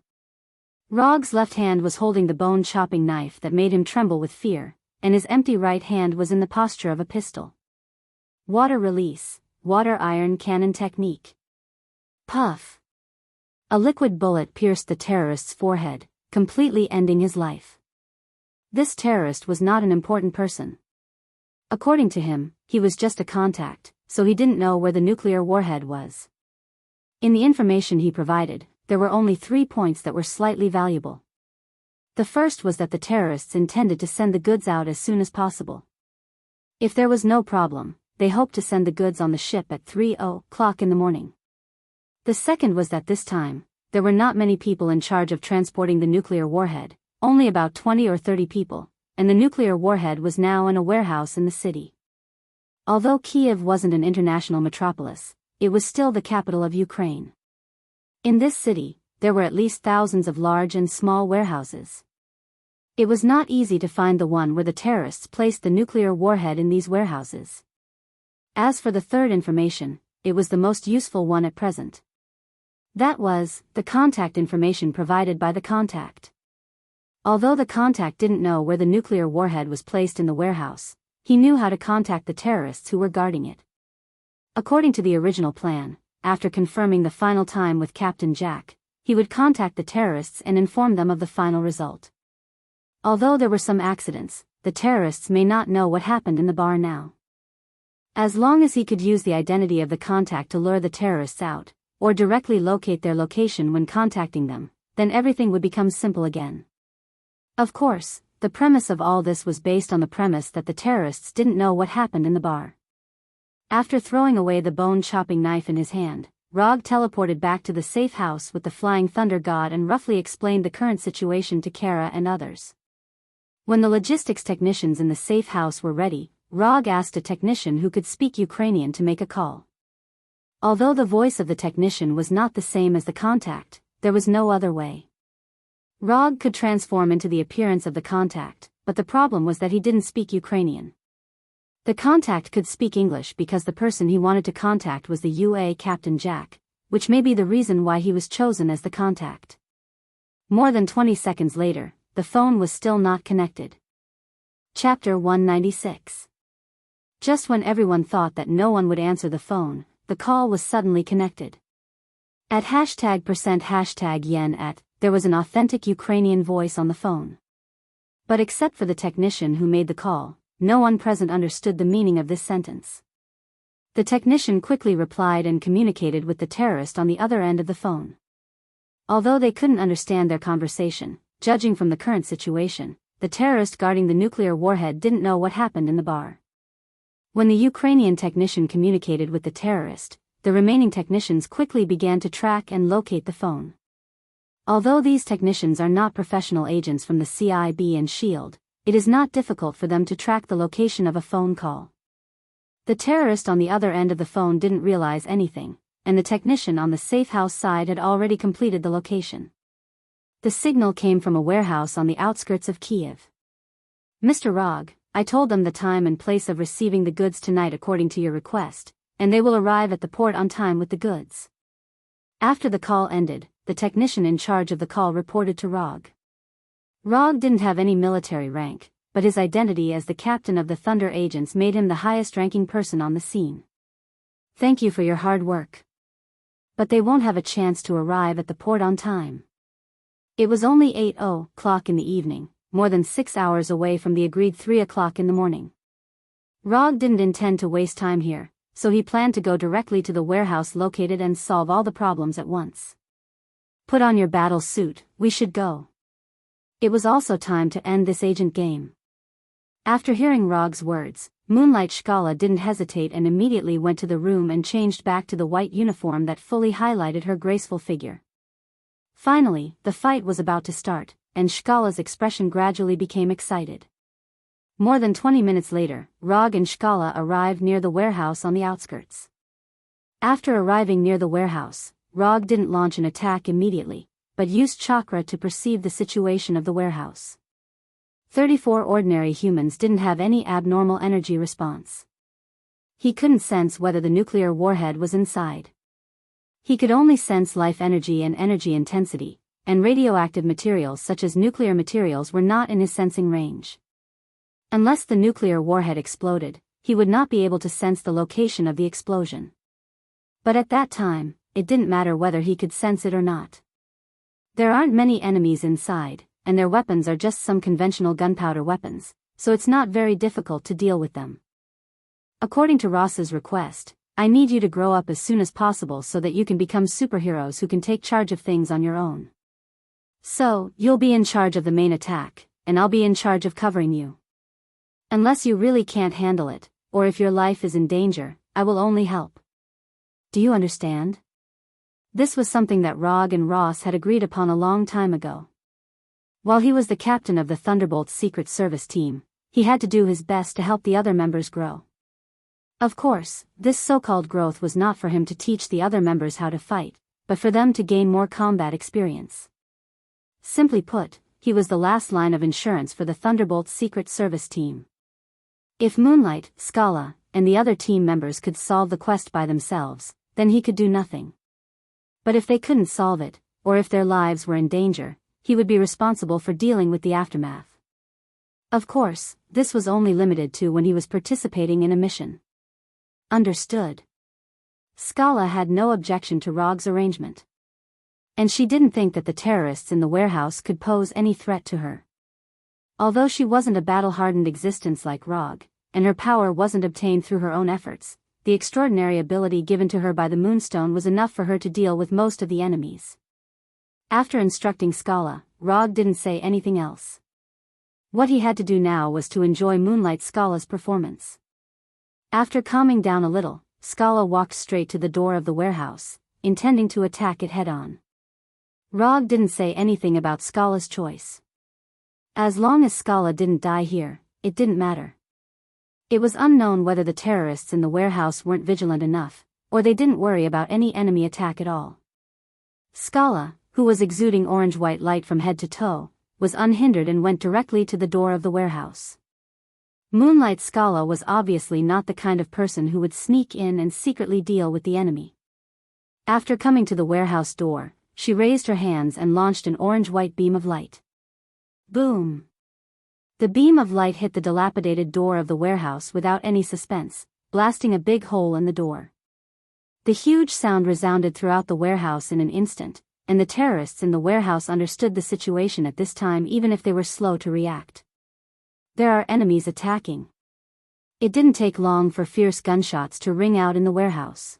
Rog's left hand was holding the bone-chopping knife that made him tremble with fear, and his empty right hand was in the posture of a pistol. Water release, water iron cannon technique. Puff. A liquid bullet pierced the terrorist's forehead, completely ending his life. This terrorist was not an important person. According to him, he was just a contact, so he didn't know where the nuclear warhead was. In the information he provided, there were only 3 points that were slightly valuable. The first was that the terrorists intended to send the goods out as soon as possible. If there was no problem, they hoped to send the goods on the ship at 3:00 in the morning. The second was that this time, there were not many people in charge of transporting the nuclear warhead, only about 20 or 30 people, and the nuclear warhead was now in a warehouse in the city. Although Kiev wasn't an international metropolis, it was still the capital of Ukraine. In this city, there were at least thousands of large and small warehouses. It was not easy to find the one where the terrorists placed the nuclear warhead in these warehouses. As for the third information, it was the most useful one at present. That was the contact information provided by the contact. Although the contact didn't know where the nuclear warhead was placed in the warehouse, he knew how to contact the terrorists who were guarding it. According to the original plan, after confirming the final time with Captain Jack, he would contact the terrorists and inform them of the final result. Although there were some accidents, the terrorists may not know what happened in the bar now. As long as he could use the identity of the contact to lure the terrorists out, or directly locate their location when contacting them, then everything would become simple again. Of course, the premise of all this was based on the premise that the terrorists didn't know what happened in the bar. After throwing away the bone-chopping knife in his hand, Rog teleported back to the safe house with the Flying Thunder God and roughly explained the current situation to Kara and others. When the logistics technicians in the safe house were ready, Rog asked a technician who could speak Ukrainian to make a call. Although the voice of the technician was not the same as the contact, there was no other way. Rog could transform into the appearance of the contact, but the problem was that he didn't speak Ukrainian. The contact could speak English because the person he wanted to contact was the UA Captain Jack, which may be the reason why he was chosen as the contact. More than 20 seconds later, the phone was still not connected. Chapter 196. Just when everyone thought that no one would answer the phone, the call was suddenly connected. At #%#yen there was an authentic Ukrainian voice on the phone. But except for the technician who made the call, no one present understood the meaning of this sentence. The technician quickly replied and communicated with the terrorist on the other end of the phone. Although they couldn't understand their conversation, judging from the current situation, the terrorist guarding the nuclear warhead didn't know what happened in the bar. When the Ukrainian technician communicated with the terrorist, the remaining technicians quickly began to track and locate the phone. Although these technicians are not professional agents from the CIB and SHIELD, it is not difficult for them to track the location of a phone call. The terrorist on the other end of the phone didn't realize anything, and the technician on the safe house side had already completed the location. The signal came from a warehouse on the outskirts of Kiev. Mr. Rog, I told them the time and place of receiving the goods tonight according to your request, and they will arrive at the port on time with the goods. After the call ended, the technician in charge of the call reported to Rog. Rog didn't have any military rank, but his identity as the captain of the Thunder agents made him the highest-ranking person on the scene. Thank you for your hard work. But they won't have a chance to arrive at the port on time. It was only 8:00 in the evening, more than 6 hours away from the agreed 3:00 in the morning. Rog didn't intend to waste time here, so he planned to go directly to the warehouse located and solve all the problems at once. Put on your battle suit, we should go. It was also time to end this agent game. After hearing Rog's words, Moonlight Skala didn't hesitate and immediately went to the room and changed back to the white uniform that fully highlighted her graceful figure. Finally, the fight was about to start, and Skala's expression gradually became excited. More than 20 minutes later, Rog and Skala arrived near the warehouse on the outskirts. After arriving near the warehouse, Rog didn't launch an attack immediately, but used chakra to perceive the situation of the warehouse. 34 ordinary humans didn't have any abnormal energy response. He couldn't sense whether the nuclear warhead was inside. He could only sense life energy and energy intensity, and radioactive materials such as nuclear materials were not in his sensing range. Unless the nuclear warhead exploded, he would not be able to sense the location of the explosion. But at that time, it didn't matter whether he could sense it or not. There aren't many enemies inside, and their weapons are just some conventional gunpowder weapons, so it's not very difficult to deal with them. According to Ross's request, I need you to grow up as soon as possible so that you can become superheroes who can take charge of things on your own. So, you'll be in charge of the main attack, and I'll be in charge of covering you. Unless you really can't handle it, or if your life is in danger, I will only help. Do you understand? This was something that Rog and Ross had agreed upon a long time ago. While he was the captain of the Thunderbolt's Secret Service team, he had to do his best to help the other members grow. Of course, this so-called growth was not for him to teach the other members how to fight, but for them to gain more combat experience. Simply put, he was the last line of insurance for the Thunderbolt's Secret Service team. If Moonlight, Skala, and the other team members could solve the quest by themselves, then he could do nothing. But if they couldn't solve it, or if their lives were in danger, he would be responsible for dealing with the aftermath. Of course, this was only limited to when he was participating in a mission. Understood. Skala had no objection to Rog's arrangement. And she didn't think that the terrorists in the warehouse could pose any threat to her. Although she wasn't a battle-hardened existence like Rog, and her power wasn't obtained through her own efforts, the extraordinary ability given to her by the Moonstone was enough for her to deal with most of the enemies. After instructing Skala, Rog didn't say anything else. What he had to do now was to enjoy Moonlight Skala's performance. After calming down a little, Skala walked straight to the door of the warehouse, intending to attack it head-on. Rog didn't say anything about Skala's choice. As long as Skala didn't die here, it didn't matter. It was unknown whether the terrorists in the warehouse weren't vigilant enough, or they didn't worry about any enemy attack at all. Skala, who was exuding orange-white light from head to toe, was unhindered and went directly to the door of the warehouse. Moonlight Skala was obviously not the kind of person who would sneak in and secretly deal with the enemy. After coming to the warehouse door, she raised her hands and launched an orange-white beam of light. Boom! The beam of light hit the dilapidated door of the warehouse without any suspense, blasting a big hole in the door. The huge sound resounded throughout the warehouse in an instant, and the terrorists in the warehouse understood the situation at this time even if they were slow to react. There are enemies attacking. It didn't take long for fierce gunshots to ring out in the warehouse.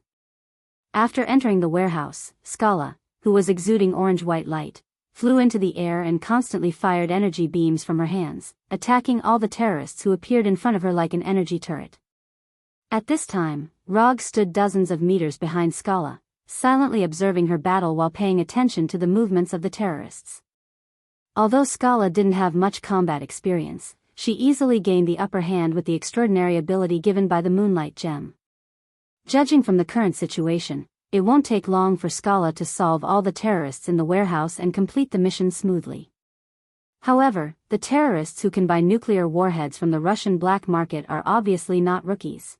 After entering the warehouse, Skala, who was exuding orange-white light, flew into the air and constantly fired energy beams from her hands, attacking all the terrorists who appeared in front of her like an energy turret. At this time, Rog stood dozens of meters behind Skala, silently observing her battle while paying attention to the movements of the terrorists. Although Skala didn't have much combat experience, she easily gained the upper hand with the extraordinary ability given by the Moonlight Gem. Judging from the current situation, it won't take long for Skala to solve all the terrorists in the warehouse and complete the mission smoothly. However, the terrorists who can buy nuclear warheads from the Russian black market are obviously not rookies.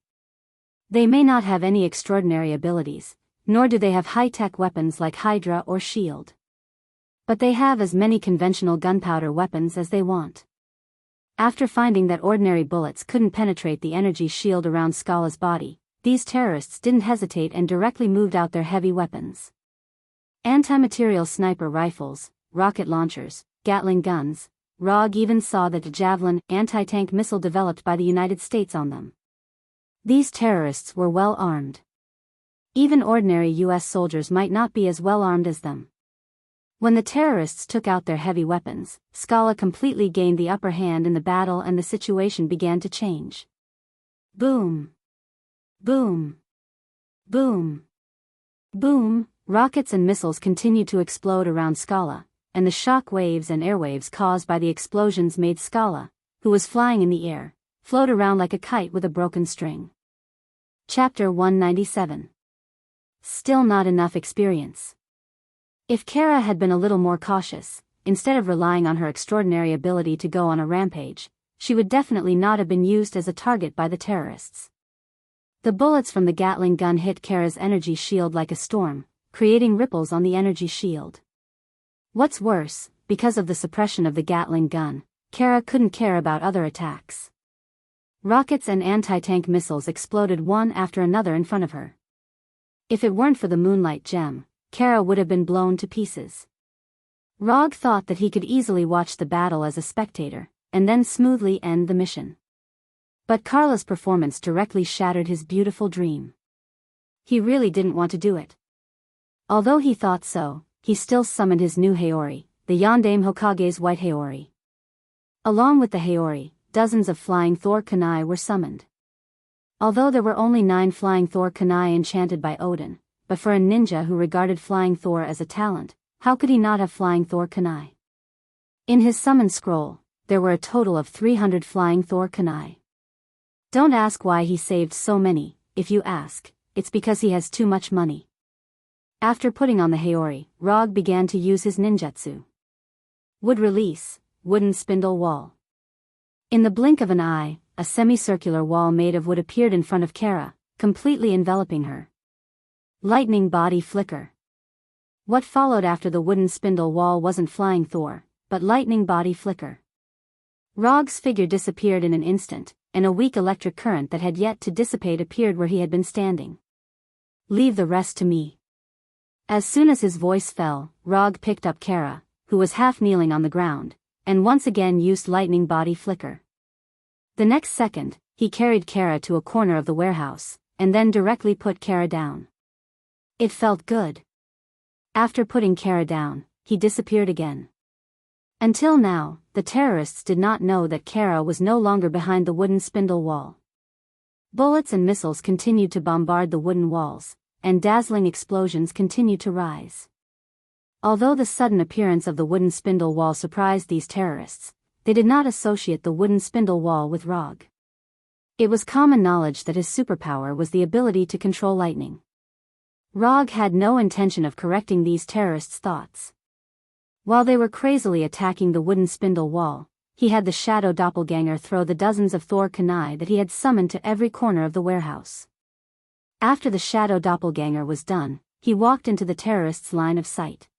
They may not have any extraordinary abilities, nor do they have high-tech weapons like Hydra or S.H.I.E.L.D. But they have as many conventional gunpowder weapons as they want. After finding that ordinary bullets couldn't penetrate the energy shield around Skala's body, these terrorists didn't hesitate and directly moved out their heavy weapons. Anti-material sniper rifles, rocket launchers, Gatling guns. Rog even saw that the Javelin anti-tank missile developed by the United States on them. These terrorists were well armed. Even ordinary U.S. soldiers might not be as well armed as them. When the terrorists took out their heavy weapons, Scala completely gained the upper hand in the battle and the situation began to change. Boom! Boom! Boom! Boom! Rockets and missiles continued to explode around Scala, and the shock waves and airwaves caused by the explosions made Scala, who was flying in the air, float around like a kite with a broken string. Chapter 197. Still not enough experience. If Kara had been a little more cautious, instead of relying on her extraordinary ability to go on a rampage, she would definitely not have been used as a target by the terrorists. The bullets from the Gatling gun hit Kara's energy shield like a storm, creating ripples on the energy shield. What's worse, because of the suppression of the Gatling gun, Kara couldn't care about other attacks. Rockets and anti-tank missiles exploded one after another in front of her. If it weren't for the moonlight gem, Kara would have been blown to pieces. Rog thought that he could easily watch the battle as a spectator, and then smoothly end the mission. But Carla's performance directly shattered his beautiful dream. He really didn't want to do it. Although he thought so, he still summoned his new Haori, the Yondaime Hokage's white Haori. Along with the Haori, dozens of flying Thor kunai were summoned. Although there were only 9 flying Thor kunai enchanted by Odin, but for a ninja who regarded flying Thor as a talent, how could he not have flying Thor kunai? In his summon scroll, there were a total of 300 flying Thor kunai. Don't ask why he saved so many. If you ask, it's because he has too much money. After putting on the Haori, Rog began to use his ninjutsu. Wood release, wooden spindle wall. In the blink of an eye, a semicircular wall made of wood appeared in front of Kara, completely enveloping her. Lightning body flicker. What followed after the wooden spindle wall wasn't flying Thor, but lightning body flicker. Rog's figure disappeared in an instant, and a weak electric current that had yet to dissipate appeared where he had been standing. Leave the rest to me. As soon as his voice fell, Rog picked up Kara, who was half kneeling on the ground, and once again used lightning body flicker. The next second, he carried Kara to a corner of the warehouse, and then directly put Kara down. It felt good. After putting Kara down, he disappeared again. Until now, the terrorists did not know that Kara was no longer behind the wooden spindle wall. Bullets and missiles continued to bombard the wooden walls, and dazzling explosions continued to rise. Although the sudden appearance of the wooden spindle wall surprised these terrorists, they did not associate the wooden spindle wall with Rog. It was common knowledge that his superpower was the ability to control lightning. Rog had no intention of correcting these terrorists' thoughts. While they were crazily attacking the wooden spindle wall, he had the shadow doppelganger throw the dozens of Thor kunai that he had summoned to every corner of the warehouse. After the shadow doppelganger was done, he walked into the terrorists' line of sight.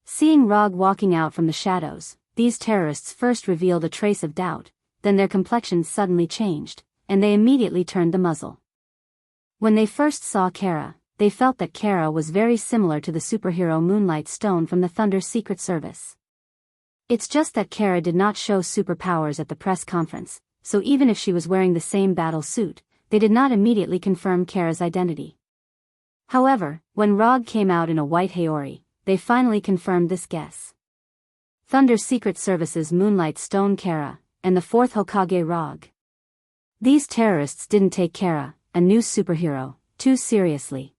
Seeing Rog walking out from the shadows, these terrorists first revealed a trace of doubt, then their complexions suddenly changed, and they immediately turned the muzzle. When they first saw Kara, they felt that Kara was very similar to the superhero Moonlight Stone from the Thunder Secret Service. It's just that Kara did not show superpowers at the press conference, so even if she was wearing the same battle suit, they did not immediately confirm Kara's identity. However, when Rog came out in a white Haori, they finally confirmed this guess. Thunder Secret Service's Moonlight Stone Kara, and the 4th Hokage Rog. These terrorists didn't take Kara, a new superhero, too seriously.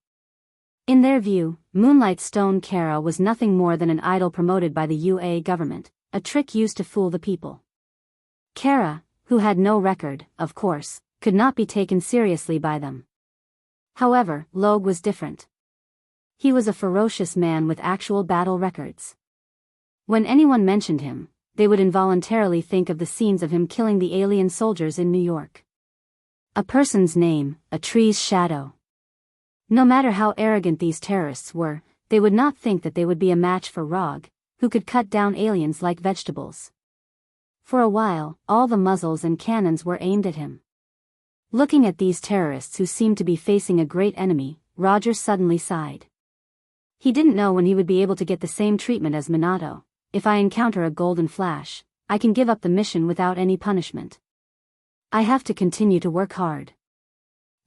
In their view, Moonlight Stone Kara was nothing more than an idol promoted by the UA government, a trick used to fool the people. Kara, who had no record, of course, could not be taken seriously by them. However, Log was different. He was a ferocious man with actual battle records. When anyone mentioned him, they would involuntarily think of the scenes of him killing the alien soldiers in New York. A person's name, a tree's shadow. No matter how arrogant these terrorists were, they would not think that they would be a match for Rog, who could cut down aliens like vegetables. For a while, all the muzzles and cannons were aimed at him. Looking at these terrorists who seemed to be facing a great enemy, Roger suddenly sighed. He didn't know when he would be able to get the same treatment as Minato. If I encounter a golden flash, I can give up the mission without any punishment. I have to continue to work hard.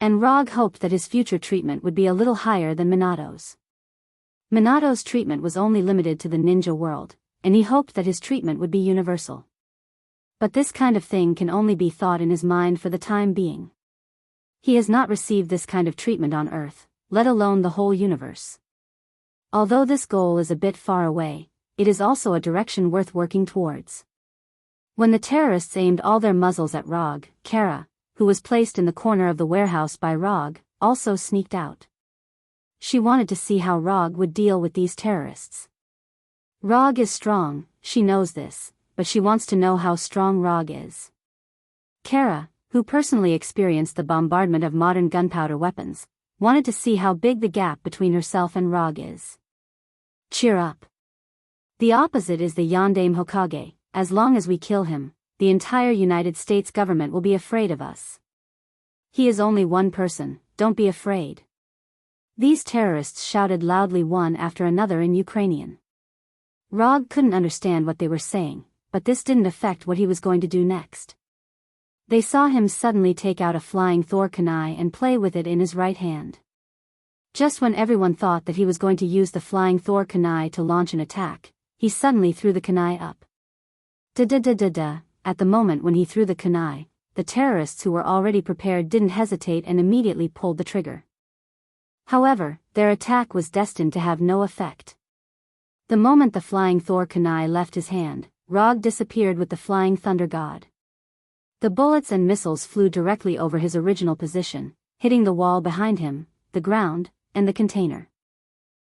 And Rog hoped that his future treatment would be a little higher than Minato's. Minato's treatment was only limited to the ninja world, and he hoped that his treatment would be universal. But this kind of thing can only be thought in his mind for the time being. He has not received this kind of treatment on Earth, let alone the whole universe. Although this goal is a bit far away, it is also a direction worth working towards. When the terrorists aimed all their muzzles at Rog, Kara, who was placed in the corner of the warehouse by Rog, also sneaked out. She wanted to see how Rog would deal with these terrorists. Rog is strong, she knows this, but she wants to know how strong Rog is. Kara, who personally experienced the bombardment of modern gunpowder weapons, wanted to see how big the gap between herself and Rog is. Cheer up. The opposite is the Yondaime Hokage. As long as we kill him, the entire United States government will be afraid of us. He is only one person, don't be afraid. These terrorists shouted loudly one after another in Ukrainian. Rog couldn't understand what they were saying, but this didn't affect what he was going to do next. They saw him suddenly take out a flying Thor kunai and play with it in his right hand. Just when everyone thought that he was going to use the flying Thor kunai to launch an attack, he suddenly threw the kunai up. Da-da-da-da-da, at the moment when he threw the kunai, the terrorists who were already prepared didn't hesitate and immediately pulled the trigger. However, their attack was destined to have no effect. The moment the flying Thor kunai left his hand, Rog disappeared with the flying thunder god. The bullets and missiles flew directly over his original position, hitting the wall behind him, the ground, and the container.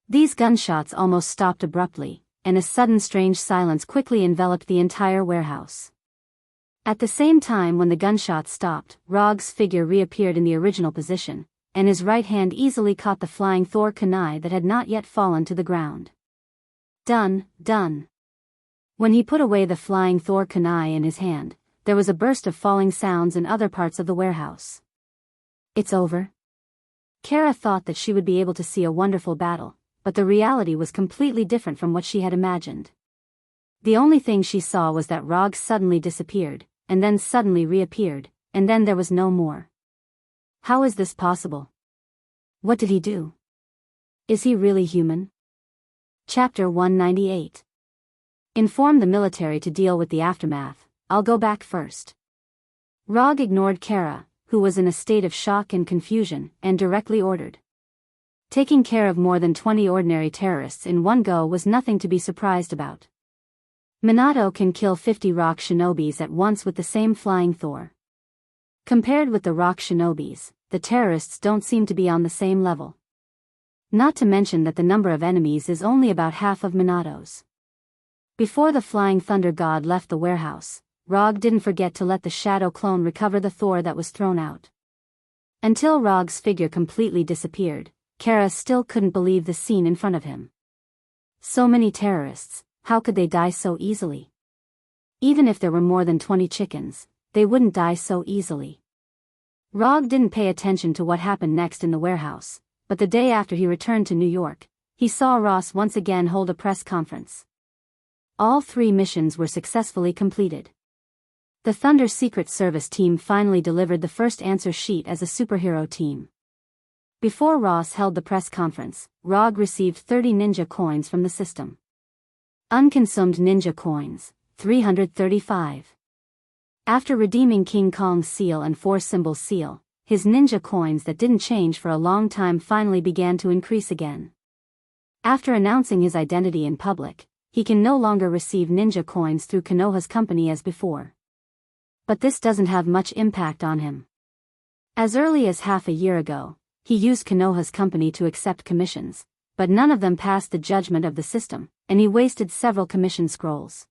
These gunshots almost stopped abruptly, and a sudden strange silence quickly enveloped the entire warehouse. At the same time when the gunshots stopped, Rog's figure reappeared in the original position, and his right hand easily caught the flying Thor kunai that had not yet fallen to the ground. Done, done. When he put away the flying Thor kunai in his hand, there was a burst of falling sounds in other parts of the warehouse. It's over. Kara thought that she would be able to see a wonderful battle, but the reality was completely different from what she had imagined. The only thing she saw was that Rog suddenly disappeared, and then suddenly reappeared, and then there was no more. How is this possible? What did he do? Is he really human? Chapter 198. Inform the military to deal with the aftermath, I'll go back first. Rog ignored Kara, who was in a state of shock and confusion, and directly ordered. Taking care of more than 20 ordinary terrorists in one go was nothing to be surprised about. Minato can kill 50 rock shinobis at once with the same flying Thor. Compared with the rock shinobis, the terrorists don't seem to be on the same level. Not to mention that the number of enemies is only about half of Minato's. Before the flying thunder god left the warehouse, Rog didn't forget to let the shadow clone recover the Thor that was thrown out. Until Rog's figure completely disappeared, Kara still couldn't believe the scene in front of him. So many terrorists, how could they die so easily? Even if there were more than 20 chickens, they wouldn't die so easily. Rog didn't pay attention to what happened next in the warehouse, but the day after he returned to New York, he saw Ross once again hold a press conference. All 3 missions were successfully completed. The Thunder Secret Service team finally delivered the first answer sheet as a superhero team. Before Ross held the press conference, Rog received 30 ninja coins from the system. Unconsumed ninja coins, 335. After redeeming King Kong's seal and 4-symbol seal, his ninja coins that didn't change for a long time finally began to increase again. After announcing his identity in public, he can no longer receive ninja coins through Konoha's company as before. But this doesn't have much impact on him. As early as half a year ago, he used Konoha's company to accept commissions, but none of them passed the judgment of the system, and he wasted several commission scrolls.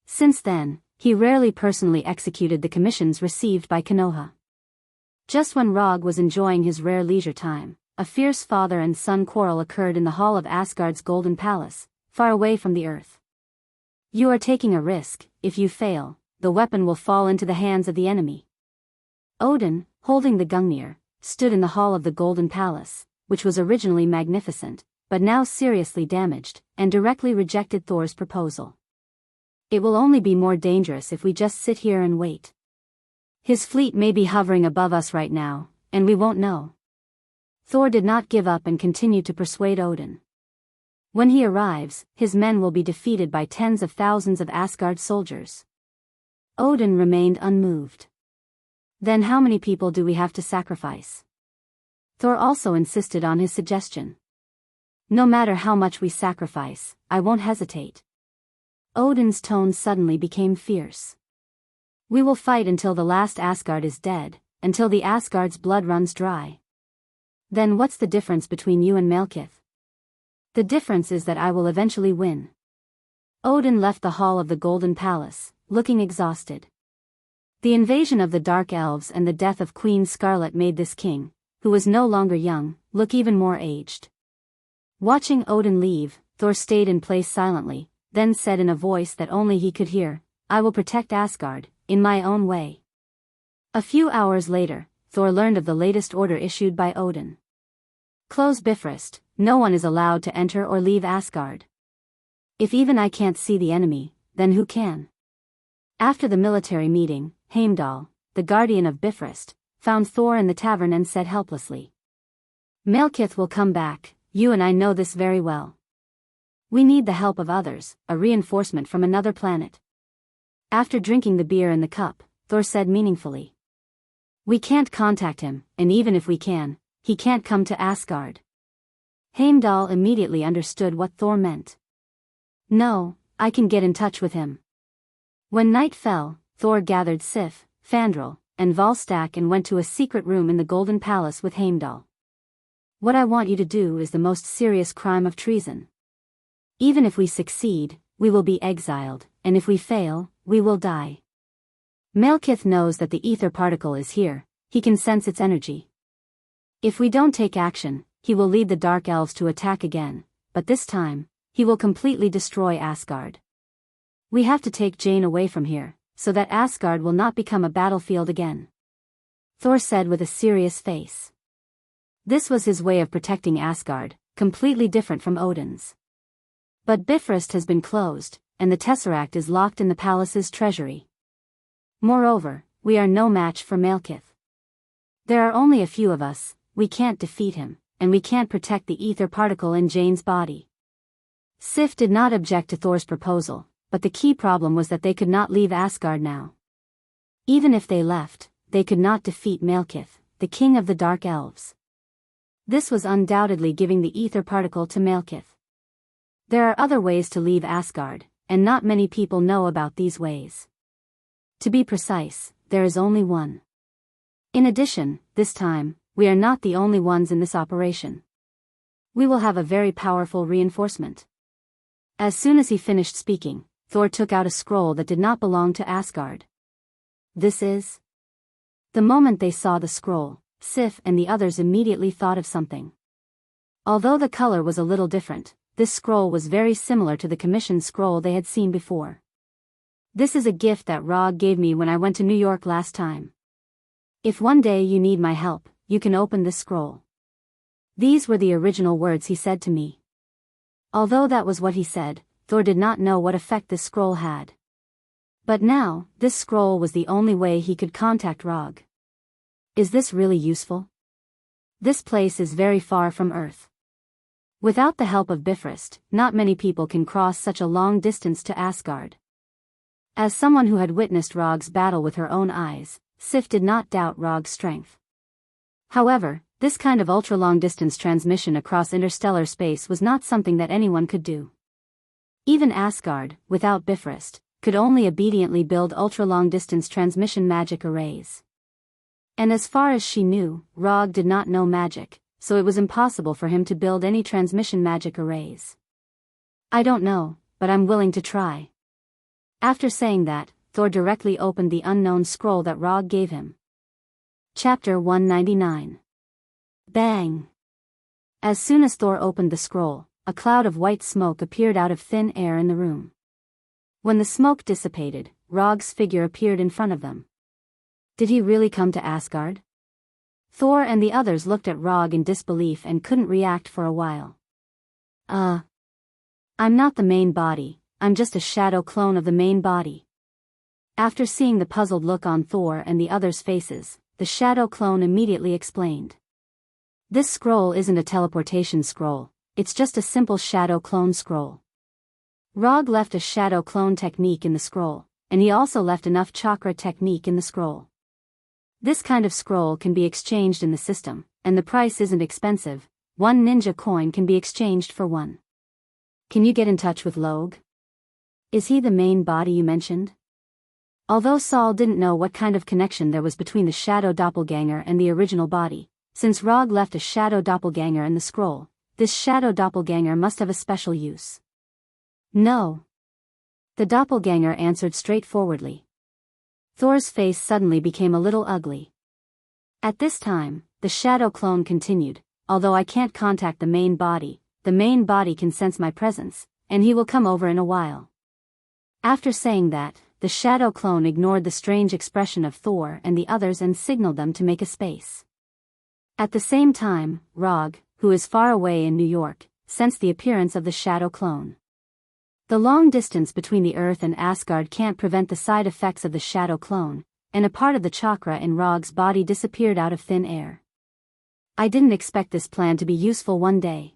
Since then, he rarely personally executed the commissions received by Konoha. Just when Rog was enjoying his rare leisure time, a fierce father and son quarrel occurred in the hall of Asgard's Golden Palace, far away from the earth. You are taking a risk. If you fail, the weapon will fall into the hands of the enemy. Odin, holding the Gungnir, stood in the hall of the Golden Palace, which was originally magnificent, but now seriously damaged, and directly rejected Thor's proposal. It will only be more dangerous if we just sit here and wait. His fleet may be hovering above us right now, and we won't know. Thor did not give up and continued to persuade Odin. When he arrives, his men will be defeated by tens of thousands of Asgard soldiers. Odin remained unmoved. Then how many people do we have to sacrifice? Thor also insisted on his suggestion. No matter how much we sacrifice, I won't hesitate. Odin's tone suddenly became fierce. We will fight until the last Asgard is dead, until the Asgard's blood runs dry. Then what's the difference between you and Malekith? The difference is that I will eventually win. Odin left the hall of the Golden Palace, looking exhausted. The invasion of the Dark Elves and the death of Queen Scarlet made this king, who was no longer young, look even more aged. Watching Odin leave, Thor stayed in place silently, then said in a voice that only he could hear, "I will protect Asgard, in my own way." A few hours later, Thor learned of the latest order issued by Odin. Close Bifrost, no one is allowed to enter or leave Asgard. If even I can't see the enemy, then who can? After the military meeting, Heimdall, the guardian of Bifrost, found Thor in the tavern and said helplessly, "Malekith will come back, you and I know this very well. We need the help of others, a reinforcement from another planet." After drinking the beer in the cup, Thor said meaningfully, "We can't contact him, and even if we can, he can't come to Asgard." Heimdall immediately understood what Thor meant. "No, I can get in touch with him." When night fell, Thor gathered Sif, Fandral, and Volstagg and went to a secret room in the Golden Palace with Heimdall. "What I want you to do is the most serious crime of treason. Even if we succeed, we will be exiled, and if we fail, we will die. Malekith knows that the ether particle is here, he can sense its energy. If we don't take action, he will lead the Dark Elves to attack again, but this time, he will completely destroy Asgard. We have to take Jane away from here, so that Asgard will not become a battlefield again," Thor said with a serious face. This was his way of protecting Asgard, completely different from Odin's. But Bifrost has been closed, and the Tesseract is locked in the palace's treasury. Moreover, we are no match for Malekith. There are only a few of us, we can't defeat him, and we can't protect the ether particle in Jane's body. Sif did not object to Thor's proposal, but the key problem was that they could not leave Asgard now. Even if they left, they could not defeat Malekith, the king of the Dark Elves. This was undoubtedly giving the ether particle to Malekith. There are other ways to leave Asgard, and not many people know about these ways. To be precise, there is only one. In addition, this time, we are not the only ones in this operation. We will have a very powerful reinforcement. As soon as he finished speaking, Thor took out a scroll that did not belong to Asgard. This is... The moment they saw the scroll, Sif and the others immediately thought of something. Although the color was a little different, this scroll was very similar to the commissioned scroll they had seen before. "This is a gift that Rog gave me when I went to New York last time. If one day you need my help, you can open this scroll." These were the original words he said to me. Although that was what he said, Thor did not know what effect this scroll had. But now, this scroll was the only way he could contact Rog. Is this really useful? This place is very far from Earth. Without the help of Bifrost, not many people can cross such a long distance to Asgard. As someone who had witnessed Rog's battle with her own eyes, Sif did not doubt Rog's strength. However, this kind of ultra-long-distance transmission across interstellar space was not something that anyone could do. Even Asgard, without Bifrost, could only obediently build ultra-long-distance transmission magic arrays. And as far as she knew, Rog did not know magic, so it was impossible for him to build any transmission magic arrays. "I don't know, but I'm willing to try." After saying that, Thor directly opened the unknown scroll that Rog gave him. Chapter 199. Bang! As soon as Thor opened the scroll, a cloud of white smoke appeared out of thin air in the room. When the smoke dissipated, Rog's figure appeared in front of them. Did he really come to Asgard? Thor and the others looked at Rog in disbelief and couldn't react for a while. I'm not the main body, I'm just a shadow clone of the main body." After seeing the puzzled look on Thor and the others' faces, the shadow clone immediately explained. "This scroll isn't a teleportation scroll, it's just a simple shadow clone scroll. Rog left a shadow clone technique in the scroll, and he also left enough chakra technique in the scroll. This kind of scroll can be exchanged in the system, and the price isn't expensive. 1 ninja coin can be exchanged for 1. Can you get in touch with Log? Is he the main body you mentioned? Although Saul didn't know what kind of connection there was between the shadow doppelganger and the original body, since Rog left a shadow doppelganger in the scroll, this shadow doppelganger must have a special use. No. The doppelganger answered straightforwardly. Thor's face suddenly became a little ugly. At this time, the shadow clone continued, although I can't contact the main body can sense my presence, and he will come over in a while. After saying that, the shadow clone ignored the strange expression of Thor and the others and signaled them to make a space. At the same time, Rog, who is far away in New York, sensed the appearance of the shadow clone. The long distance between the Earth and Asgard can't prevent the side effects of the shadow clone, and a part of the chakra in Rog's body disappeared out of thin air. I didn't expect this plan to be useful one day.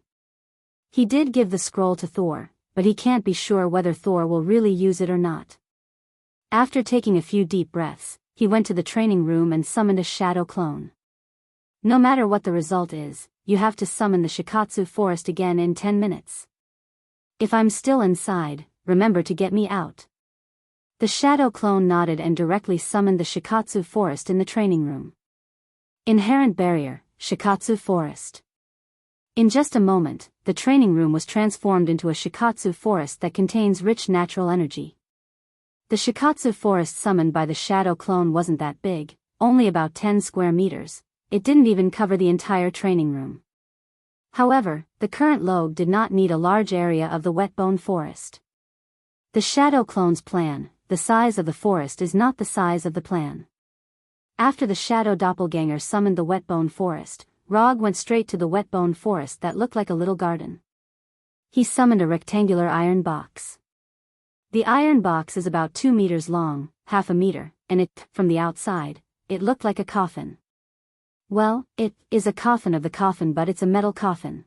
He did give the scroll to Thor, but he can't be sure whether Thor will really use it or not. After taking a few deep breaths, he went to the training room and summoned a shadow clone. No matter what the result is, you have to summon the Shikatsu forest again in 10 minutes. If I'm still inside, remember to get me out. The shadow clone nodded and directly summoned the Shikatsu forest in the training room. Inherent barrier, Shikatsu forest. In just a moment, the training room was transformed into a Shikatsu forest that contains rich natural energy. The Shikatsu forest summoned by the shadow clone wasn't that big, only about 10 square meters. It didn't even cover the entire training room. However, the current Log did not need a large area of the wetbone forest. The shadow clone's plan, the size of the forest is not the size of the plan. After the shadow doppelganger summoned the wetbone forest, Rog went straight to the wetbone forest that looked like a little garden. He summoned a rectangular iron box. The iron box is about 2 meters long, half a meter, and from the outside, it looked like a coffin. Well, it is a coffin of the coffin, but it's a metal coffin.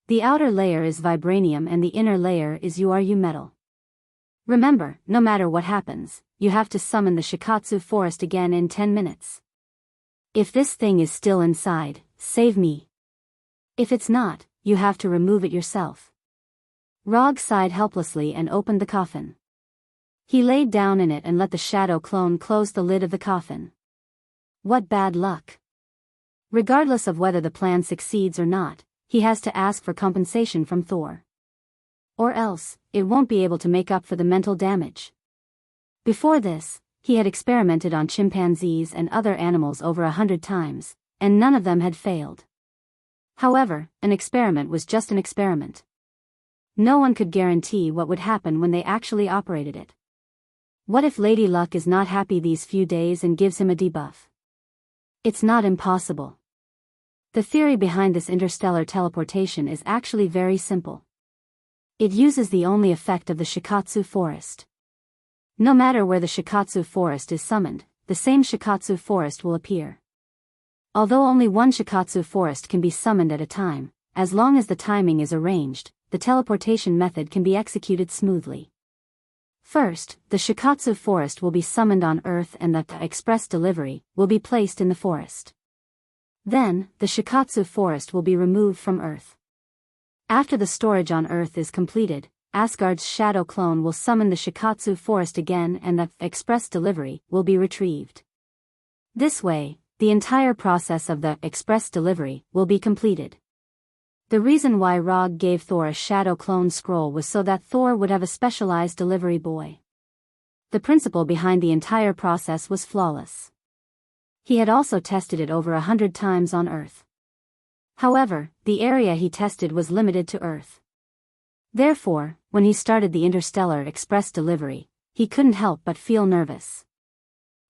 The outer layer is vibranium and the inner layer is URU metal. Remember, no matter what happens, you have to summon the Shikatsu forest again in 10 minutes. If this thing is still inside, save me. If it's not, you have to remove it yourself. Rog sighed helplessly and opened the coffin. He laid down in it and let the shadow clone close the lid of the coffin. What bad luck. Regardless of whether the plan succeeds or not, he has to ask for compensation from Thor. Or else, it won't be able to make up for the mental damage. Before this, he had experimented on chimpanzees and other animals over 100 times, and none of them had failed. However, an experiment was just an experiment. No one could guarantee what would happen when they actually operated it. What if Lady Luck is not happy these few days and gives him a debuff? It's not impossible. The theory behind this interstellar teleportation is actually very simple. It uses the only effect of the Shikatsu forest. No matter where the Shikatsu forest is summoned, the same Shikatsu forest will appear. Although only one Shikatsu forest can be summoned at a time, as long as the timing is arranged, the teleportation method can be executed smoothly. First, the Shikatsu forest will be summoned on Earth and the express delivery will be placed in the forest. Then, the Shikatsu forest will be removed from Earth. After the storage on Earth is completed, Asgard's shadow clone will summon the Shikatsu forest again and the express delivery will be retrieved. This way, the entire process of the express delivery will be completed. The reason why Rog gave Thor a shadow clone scroll was so that Thor would have a specialized delivery boy. The principle behind the entire process was flawless. He had also tested it over 100 times on Earth. However, the area he tested was limited to Earth. Therefore, when he started the interstellar express delivery, he couldn't help but feel nervous.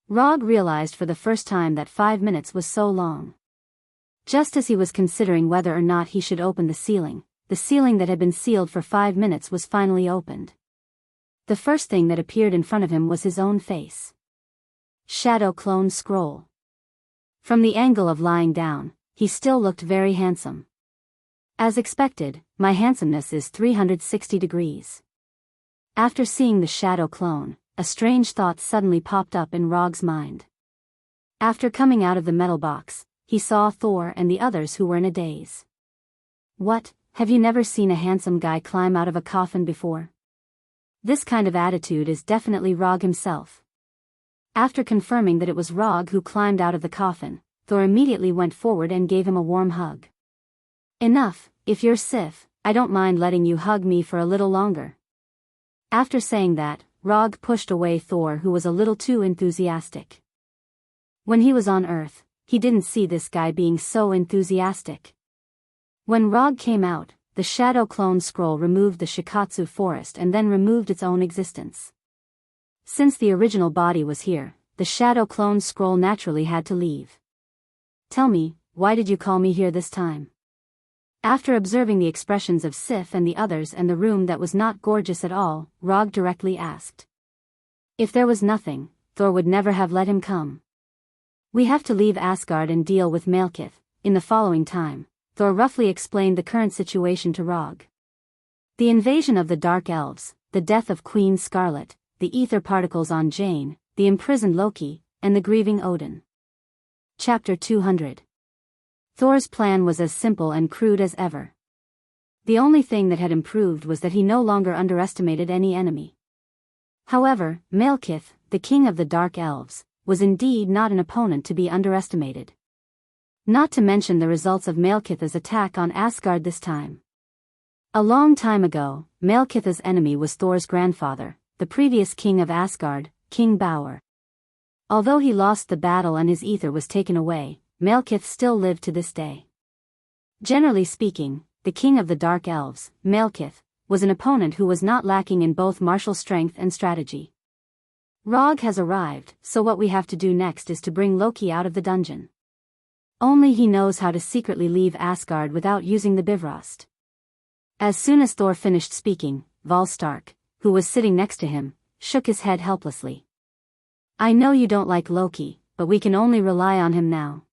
Rog realized for the first time that 5 minutes was so long. Just as he was considering whether or not he should open the ceiling that had been sealed for 5 minutes was finally opened. The first thing that appeared in front of him was his own face. Shadow clone scroll. From the angle of lying down, he still looked very handsome. As expected, my handsomeness is 360 degrees. After seeing the shadow clone, a strange thought suddenly popped up in Rog's mind. After coming out of the metal box, he saw Thor and the others who were in a daze. What, have you never seen a handsome guy climb out of a coffin before? This kind of attitude is definitely Rog himself. After confirming that it was Rog who climbed out of the coffin, Thor immediately went forward and gave him a warm hug. Enough, if you're Sif, I don't mind letting you hug me for a little longer. After saying that, Rog pushed away Thor, who was a little too enthusiastic. When he was on Earth, he didn't see this guy being so enthusiastic. When Rog came out, the Shadow Clone Scroll removed the Shikatsu forest and then removed its own existence. Since the original body was here, the Shadow Clone Scroll naturally had to leave. Tell me, why did you call me here this time? After observing the expressions of Sif and the others and the room that was not gorgeous at all, Rog directly asked. If there was nothing, Thor would never have let him come. We have to leave Asgard and deal with Malekith. In the following time, Thor roughly explained the current situation to Rog. The invasion of the Dark Elves, the death of Queen Scarlet, the ether particles on Jane, the imprisoned Loki, and the grieving Odin. Chapter 200. Thor's plan was as simple and crude as ever. The only thing that had improved was that he no longer underestimated any enemy. However, Malekith, the king of the Dark Elves, was indeed not an opponent to be underestimated. Not to mention the results of Malekith's attack on Asgard this time. A long time ago, Malekith's enemy was Thor's grandfather, the previous king of Asgard, King Bauer. Although he lost the battle and his ether was taken away, Malekith still lived to this day. Generally speaking, the king of the Dark Elves, Malekith, was an opponent who was not lacking in both martial strength and strategy. Rog has arrived, so what we have to do next is to bring Loki out of the dungeon. Only he knows how to secretly leave Asgard without using the Bifrost. As soon as Thor finished speaking, Volstark, who was sitting next to him, shook his head helplessly. I know you don't like Loki, but we can only rely on him now.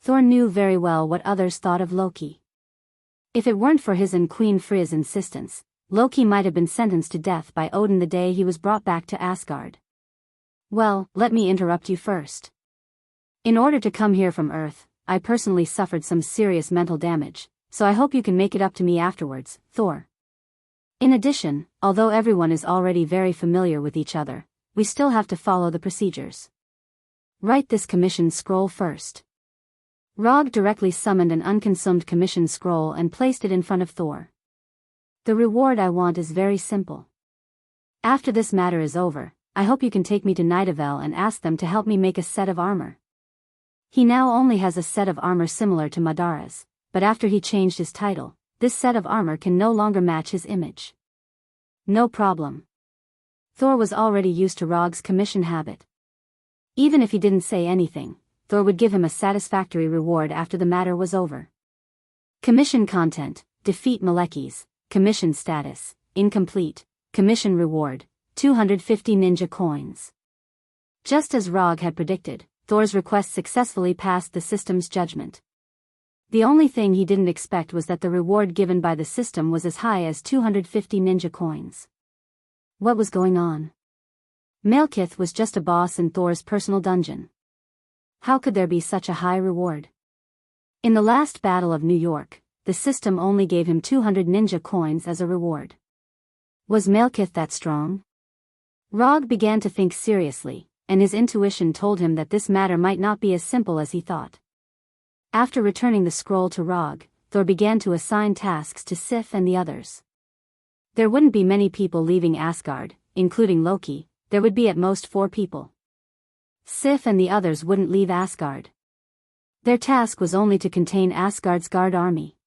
Thor knew very well what others thought of Loki. If it weren't for his and Queen Freya's insistence, Loki might have been sentenced to death by Odin the day he was brought back to Asgard. Well, let me interrupt you first. In order to come here from Earth, I personally suffered some serious mental damage, so I hope you can make it up to me afterwards, Thor. In addition, although everyone is already very familiar with each other, we still have to follow the procedures. Write this commission scroll first. Rog directly summoned an unconsumed commission scroll and placed it in front of Thor. The reward I want is very simple. After this matter is over, I hope you can take me to Nidavellir and ask them to help me make a set of armor. He now only has a set of armor similar to Madara's, but after he changed his title, this set of armor can no longer match his image. No problem. Thor was already used to Rog's commission habit. Even if he didn't say anything, Thor would give him a satisfactory reward after the matter was over. Commission content: defeat Malekith. Commission status: incomplete. Commission reward: 250 ninja coins. Just as Rog had predicted, Thor's request successfully passed the system's judgment. The only thing he didn't expect was that the reward given by the system was as high as 250 ninja coins. What was going on? Malekith was just a boss in Thor's personal dungeon. How could there be such a high reward? In the last battle of New York, the system only gave him 200 ninja coins as a reward. Was Malekith that strong? Rog began to think seriously, and his intuition told him that this matter might not be as simple as he thought. After returning the scroll to Rog, Thor began to assign tasks to Sif and the others. There wouldn't be many people leaving Asgard, including Loki. There would be at most 4 people. Sif and the others wouldn't leave Asgard. Their task was only to contain Asgard's guard army.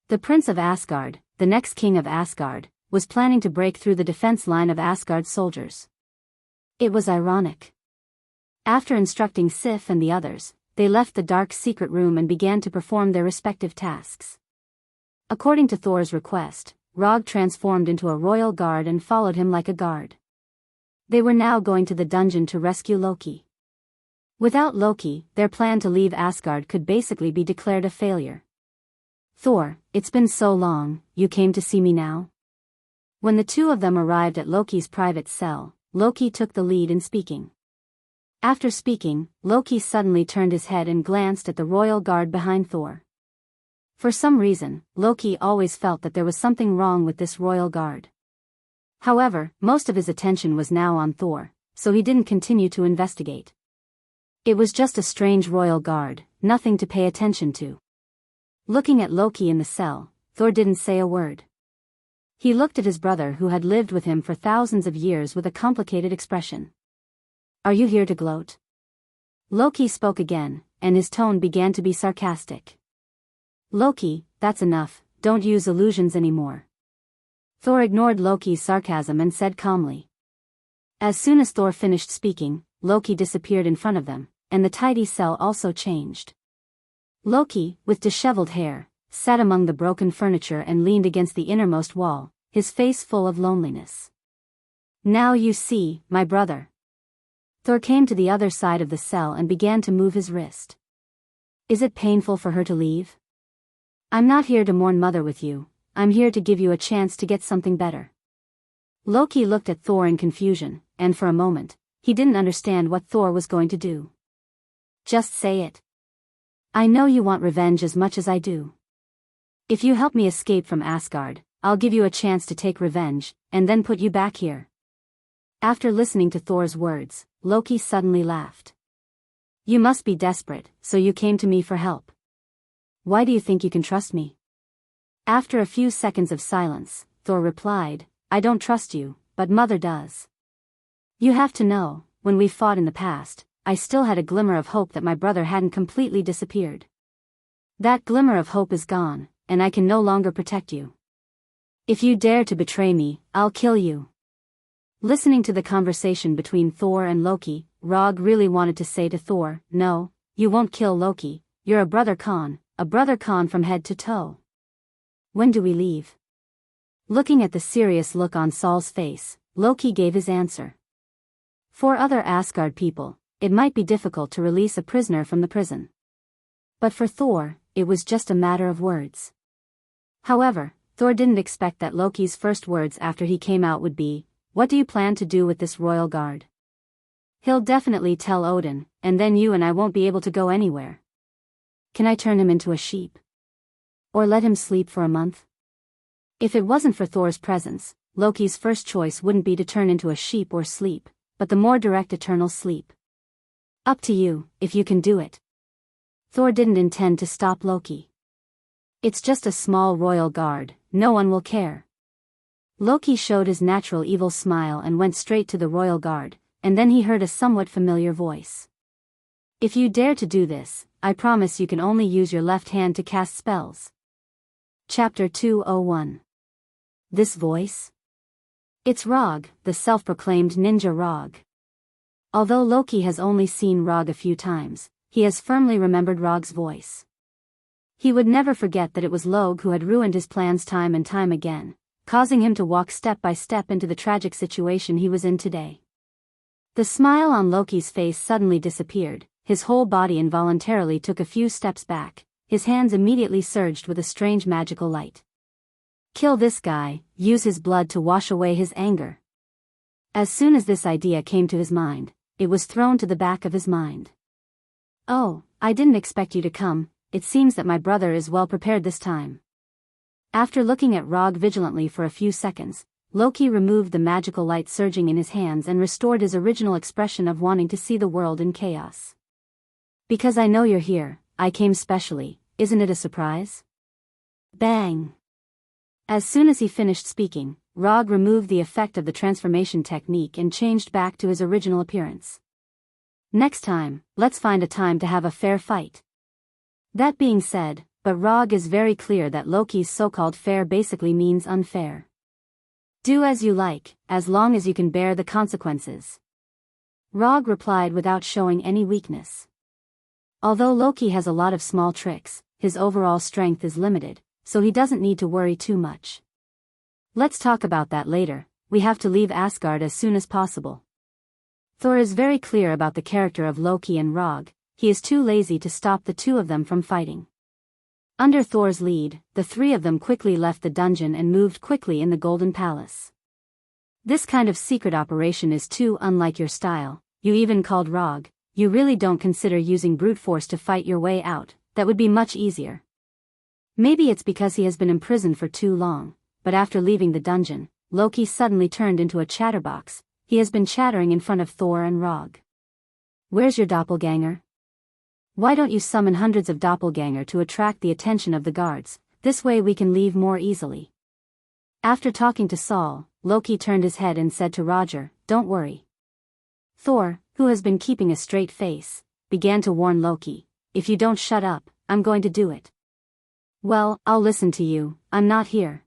The Prince of Asgard, the next king of Asgard, was planning to break through the defense line of Asgard's soldiers. It was ironic. After instructing Sif and the others, they left the dark secret room and began to perform their respective tasks. According to Thor's request, Rog transformed into a royal guard and followed him like a guard. They were now going to the dungeon to rescue Loki. Without Loki, their plan to leave Asgard could basically be declared a failure. Thor, it's been so long, you came to see me now? When the two of them arrived at Loki's private cell, Loki took the lead in speaking. After speaking, Loki suddenly turned his head and glanced at the royal guard behind Thor. For some reason, Loki always felt that there was something wrong with this royal guard. However, most of his attention was now on Thor, so he didn't continue to investigate. It was just a strange royal guard, nothing to pay attention to. Looking at Loki in the cell, Thor didn't say a word. He looked at his brother who had lived with him for thousands of years with a complicated expression. Are you here to gloat? Loki spoke again, and his tone began to be sarcastic. Loki, that's enough, don't use illusions anymore. Thor ignored Loki's sarcasm and said calmly. As soon as Thor finished speaking, Loki disappeared in front of them, and the tidy cell also changed. Loki, with disheveled hair, sat among the broken furniture and leaned against the innermost wall, his face full of loneliness. Now you see, my brother. Thor came to the other side of the cell and began to move his wrist. Is it painful for her to leave? I'm not here to mourn mother with you, I'm here to give you a chance to get something better. Loki looked at Thor in confusion, and for a moment, he didn't understand what Thor was going to do. Just say it. I know you want revenge as much as I do. If you help me escape from Asgard, I'll give you a chance to take revenge, and then put you back here. After listening to Thor's words, Loki suddenly laughed. You must be desperate, so you came to me for help. Why do you think you can trust me? After a few seconds of silence, Thor replied, I don't trust you, but Mother does. You have to know, when we fought in the past, I still had a glimmer of hope that my brother hadn't completely disappeared. That glimmer of hope is gone, and I can no longer protect you. If you dare to betray me, I'll kill you. Listening to the conversation between Thor and Loki, Rog really wanted to say to Thor, no, you won't kill Loki, you're a brother Khan from head to toe. When do we leave? Looking at the serious look on Saul's face, Loki gave his answer. For other Asgard people, it might be difficult to release a prisoner from the prison. But for Thor, it was just a matter of words. However, Thor didn't expect that Loki's first words after he came out would be, what do you plan to do with this royal guard? He'll definitely tell Odin, and then you and I won't be able to go anywhere. Can I turn him into a sheep? Or let him sleep for a month? If it wasn't for Thor's presence, Loki's first choice wouldn't be to turn into a sheep or sleep, but the more direct eternal sleep. Up to you, if you can do it. Thor didn't intend to stop Loki. It's just a small royal guard, no one will care. Loki showed his natural evil smile and went straight to the royal guard, and then he heard a somewhat familiar voice. If you dare to do this, I promise you can only use your left hand to cast spells. Chapter 201. This voice? It's Rog, the self-proclaimed ninja Rog. Although Loki has only seen Rog a few times, he has firmly remembered Rog's voice. He would never forget that it was Log who had ruined his plans time and time again, causing him to walk step by step into the tragic situation he was in today. The smile on Loki's face suddenly disappeared, his whole body involuntarily took a few steps back, his hands immediately surged with a strange magical light. Kill this guy, use his blood to wash away his anger. As soon as this idea came to his mind, it was thrown to the back of his mind. Oh, I didn't expect you to come, it seems that my brother is well prepared this time. After looking at Rog vigilantly for a few seconds, Loki removed the magical light surging in his hands and restored his original expression of wanting to see the world in chaos. Because I know you're here, I came specially, isn't it a surprise? Bang! As soon as he finished speaking, Rog removed the effect of the transformation technique and changed back to his original appearance. Next time, let's find a time to have a fair fight. That being said, but Rog is very clear that Loki's so-called fair basically means unfair. Do as you like, as long as you can bear the consequences. Rog replied without showing any weakness. Although Loki has a lot of small tricks, his overall strength is limited, so he doesn't need to worry too much. Let's talk about that later, we have to leave Asgard as soon as possible. Thor is very clear about the character of Loki and Rog, he is too lazy to stop the two of them from fighting. Under Thor's lead, the three of them quickly left the dungeon and moved quickly in the Golden Palace. This kind of secret operation is too unlike your style. You even called Rog. You really don't consider using brute force to fight your way out. That would be much easier. Maybe it's because he has been imprisoned for too long, but after leaving the dungeon, Loki suddenly turned into a chatterbox. He has been chattering in front of Thor and Rog. Where's your doppelganger? Why don't you summon hundreds of doppelganger to attract the attention of the guards? This way we can leave more easily. After talking to Saul, Loki turned his head and said to Roger, "Don't worry." Thor, who has been keeping a straight face, began to warn Loki, "If you don't shut up, I'm going to do it." "Well, I'll listen to you, I'm not here."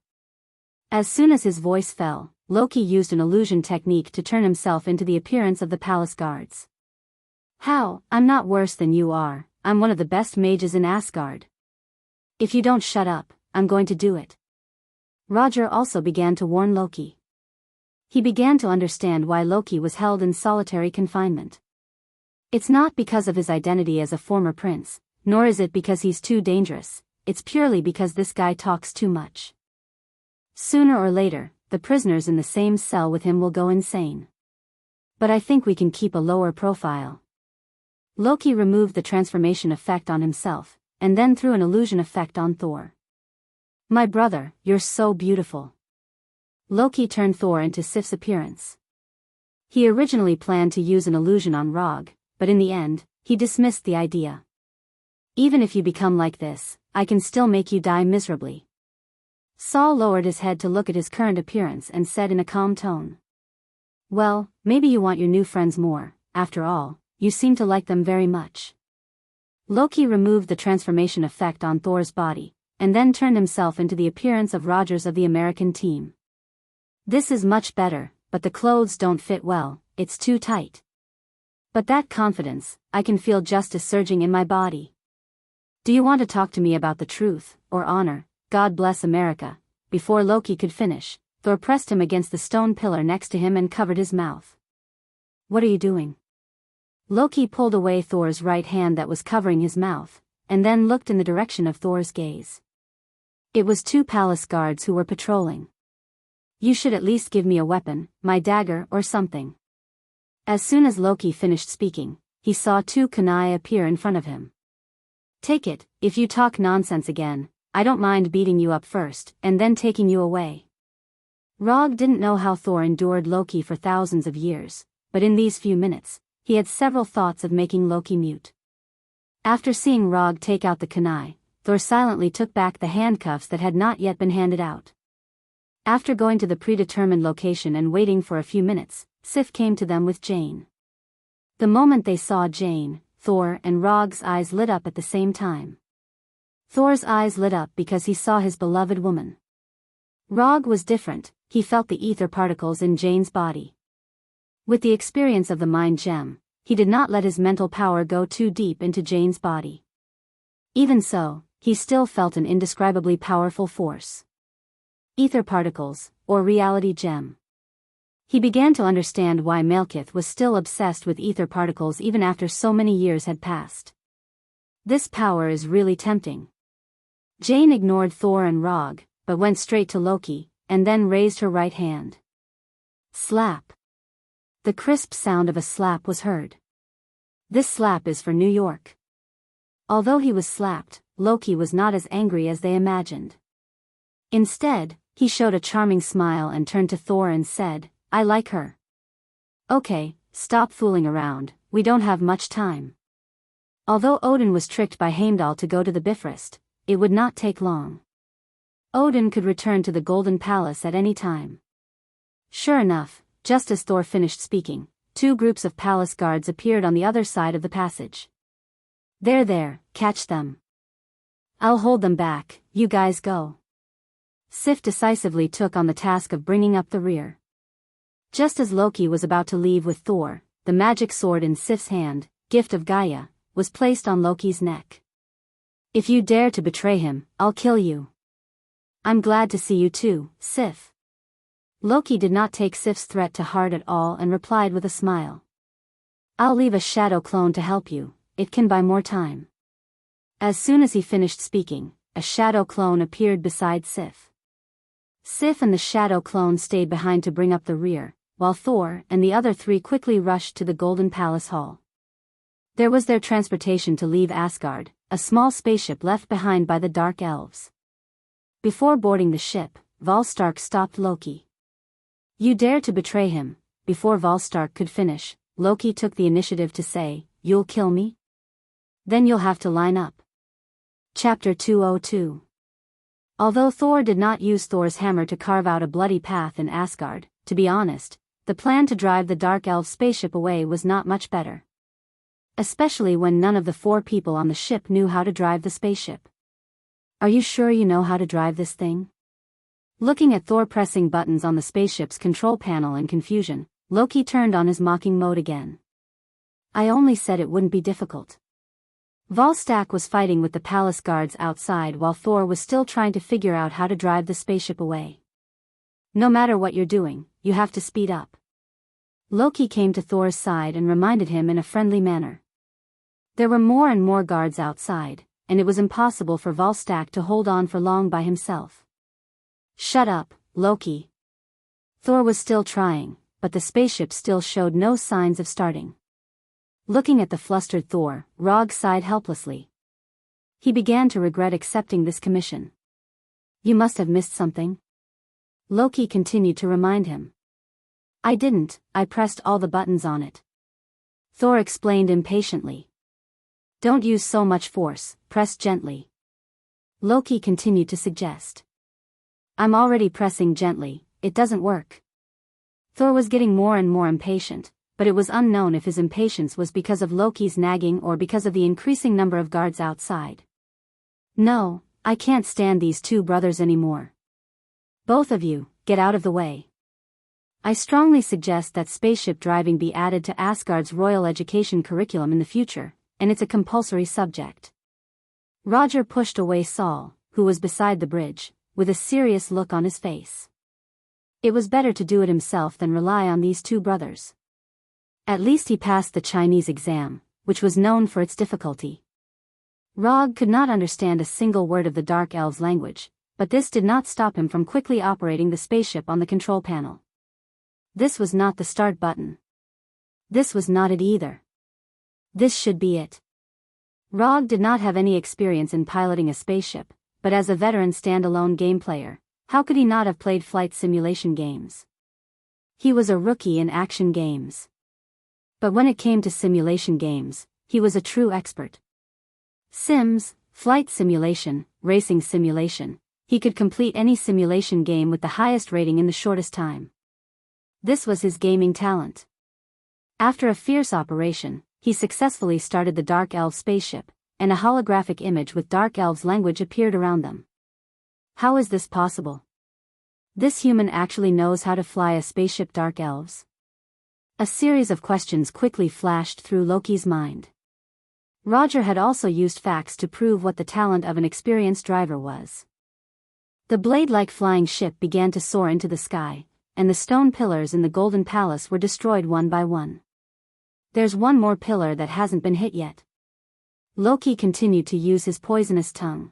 As soon as his voice fell, Loki used an illusion technique to turn himself into the appearance of the palace guards. "How? I'm not worse than you are, I'm one of the best mages in Asgard. If you don't shut up, I'm going to do it." Roger also began to warn Loki. He began to understand why Loki was held in solitary confinement. It's not because of his identity as a former prince, nor is it because he's too dangerous, it's purely because this guy talks too much. Sooner or later, the prisoners in the same cell with him will go insane. But I think we can keep a lower profile. Loki removed the transformation effect on himself, and then threw an illusion effect on Thor. "My brother, you're so beautiful." Loki turned Thor into Sif's appearance. He originally planned to use an illusion on Rog, but in the end, he dismissed the idea. "Even if you become like this, I can still make you die miserably." Saul lowered his head to look at his current appearance and said in a calm tone, "Well, maybe you want your new friends more, after all, you seem to like them very much." Loki removed the transformation effect on Thor's body, and then turned himself into the appearance of Rogers of the American team. "This is much better, but the clothes don't fit well, it's too tight." But that confidence, I can feel justice surging in my body. "Do you want to talk to me about the truth, or honor, God bless America?" Before Loki could finish, Thor pressed him against the stone pillar next to him and covered his mouth. "What are you doing?" Loki pulled away Thor's right hand that was covering his mouth, and then looked in the direction of Thor's gaze. It was two palace guards who were patrolling. "You should at least give me a weapon, my dagger or something." As soon as Loki finished speaking, he saw two kunai appear in front of him. "Take it, if you talk nonsense again, I don't mind beating you up first, and then taking you away." Rog didn't know how Thor endured Loki for thousands of years, but in these few minutes, he had several thoughts of making Loki mute. After seeing Rog take out the kunai, Thor silently took back the handcuffs that had not yet been handed out. After going to the predetermined location and waiting for a few minutes, Sif came to them with Jane. The moment they saw Jane, Thor and Rog's eyes lit up at the same time. Thor's eyes lit up because he saw his beloved woman. Rog was different, he felt the ether particles in Jane's body. With the experience of the mind gem, he did not let his mental power go too deep into Jane's body. Even so, he still felt an indescribably powerful force. Ether particles, or reality gem. He began to understand why Malekith was still obsessed with ether particles even after so many years had passed. This power is really tempting. Jane ignored Thor and Rog, but went straight to Loki, and then raised her right hand. Slap. The crisp sound of a slap was heard. This slap is for New York. Although he was slapped, Loki was not as angry as they imagined. Instead, he showed a charming smile and turned to Thor and said, "I like her." "Okay, stop fooling around, we don't have much time." Although Odin was tricked by Heimdall to go to the Bifrost, it would not take long. Odin could return to the Golden Palace at any time. Sure enough, just as Thor finished speaking, two groups of palace guards appeared on the other side of the passage. "They're there, catch them." "I'll hold them back, you guys go." Sif decisively took on the task of bringing up the rear. Just as Loki was about to leave with Thor, the magic sword in Sif's hand, gift of Gaia, was placed on Loki's neck. "If you dare to betray him, I'll kill you." "I'm glad to see you too, Sif." Loki did not take Sif's threat to heart at all and replied with a smile. "I'll leave a shadow clone to help you, it can buy more time." As soon as he finished speaking, a shadow clone appeared beside Sif. Sif and the shadow clone stayed behind to bring up the rear, while Thor and the other three quickly rushed to the Golden Palace Hall. There was their transportation to leave Asgard, a small spaceship left behind by the Dark Elves. Before boarding the ship, Volstagg stopped Loki. "You dare to betray him." Before Volstagg could finish, Loki took the initiative to say, "You'll kill me? Then you'll have to line up." Chapter 202. Although Thor did not use Thor's hammer to carve out a bloody path in Asgard, to be honest, the plan to drive the Dark Elf spaceship away was not much better. Especially when none of the 4 people on the ship knew how to drive the spaceship. "Are you sure you know how to drive this thing?" Looking at Thor pressing buttons on the spaceship's control panel in confusion, Loki turned on his mocking mode again. "I only said it wouldn't be difficult." Volstagg was fighting with the palace guards outside while Thor was still trying to figure out how to drive the spaceship away. "No matter what you're doing, you have to speed up." Loki came to Thor's side and reminded him in a friendly manner. There were more and more guards outside, and it was impossible for Volstagg to hold on for long by himself. "Shut up, Loki." Thor was still trying, but the spaceship still showed no signs of starting. Looking at the flustered Thor, Rog sighed helplessly. He began to regret accepting this commission. "You must have missed something." Loki continued to remind him. "I didn't, I pressed all the buttons on it." Thor explained impatiently. "Don't use so much force, press gently." Loki continued to suggest. "I'm already pressing gently, it doesn't work." Thor was getting more and more impatient, but it was unknown if his impatience was because of Loki's nagging or because of the increasing number of guards outside. "No, I can't stand these 2 brothers anymore. Both of you, get out of the way. I strongly suggest that spaceship driving be added to Asgard's royal education curriculum in the future, and it's a compulsory subject." Roger pushed away Saul, who was beside the bridge, with a serious look on his face. It was better to do it himself than rely on these 2 brothers. At least he passed the Chinese exam, which was known for its difficulty. Rog could not understand a single word of the Dark Elves' language, but this did not stop him from quickly operating the spaceship on the control panel. This was not the start button. This was not it either. This should be it. Rog did not have any experience in piloting a spaceship, but as a veteran standalone game player, how could he not have played flight simulation games? He was a rookie in action games. But when it came to simulation games, he was a true expert. Sims, flight simulation, racing simulation, he could complete any simulation game with the highest rating in the shortest time. This was his gaming talent. After a fierce operation, he successfully started the Dark Elf spaceship, and a holographic image with Dark Elves' language appeared around them. How is this possible? This human actually knows how to fly a spaceship, Dark Elves? A series of questions quickly flashed through Loki's mind. Roger had also used facts to prove what the talent of an experienced driver was. The blade-like flying ship began to soar into the sky, and the stone pillars in the Golden Palace were destroyed one by one. "There's one more pillar that hasn't been hit yet." Loki continued to use his poisonous tongue.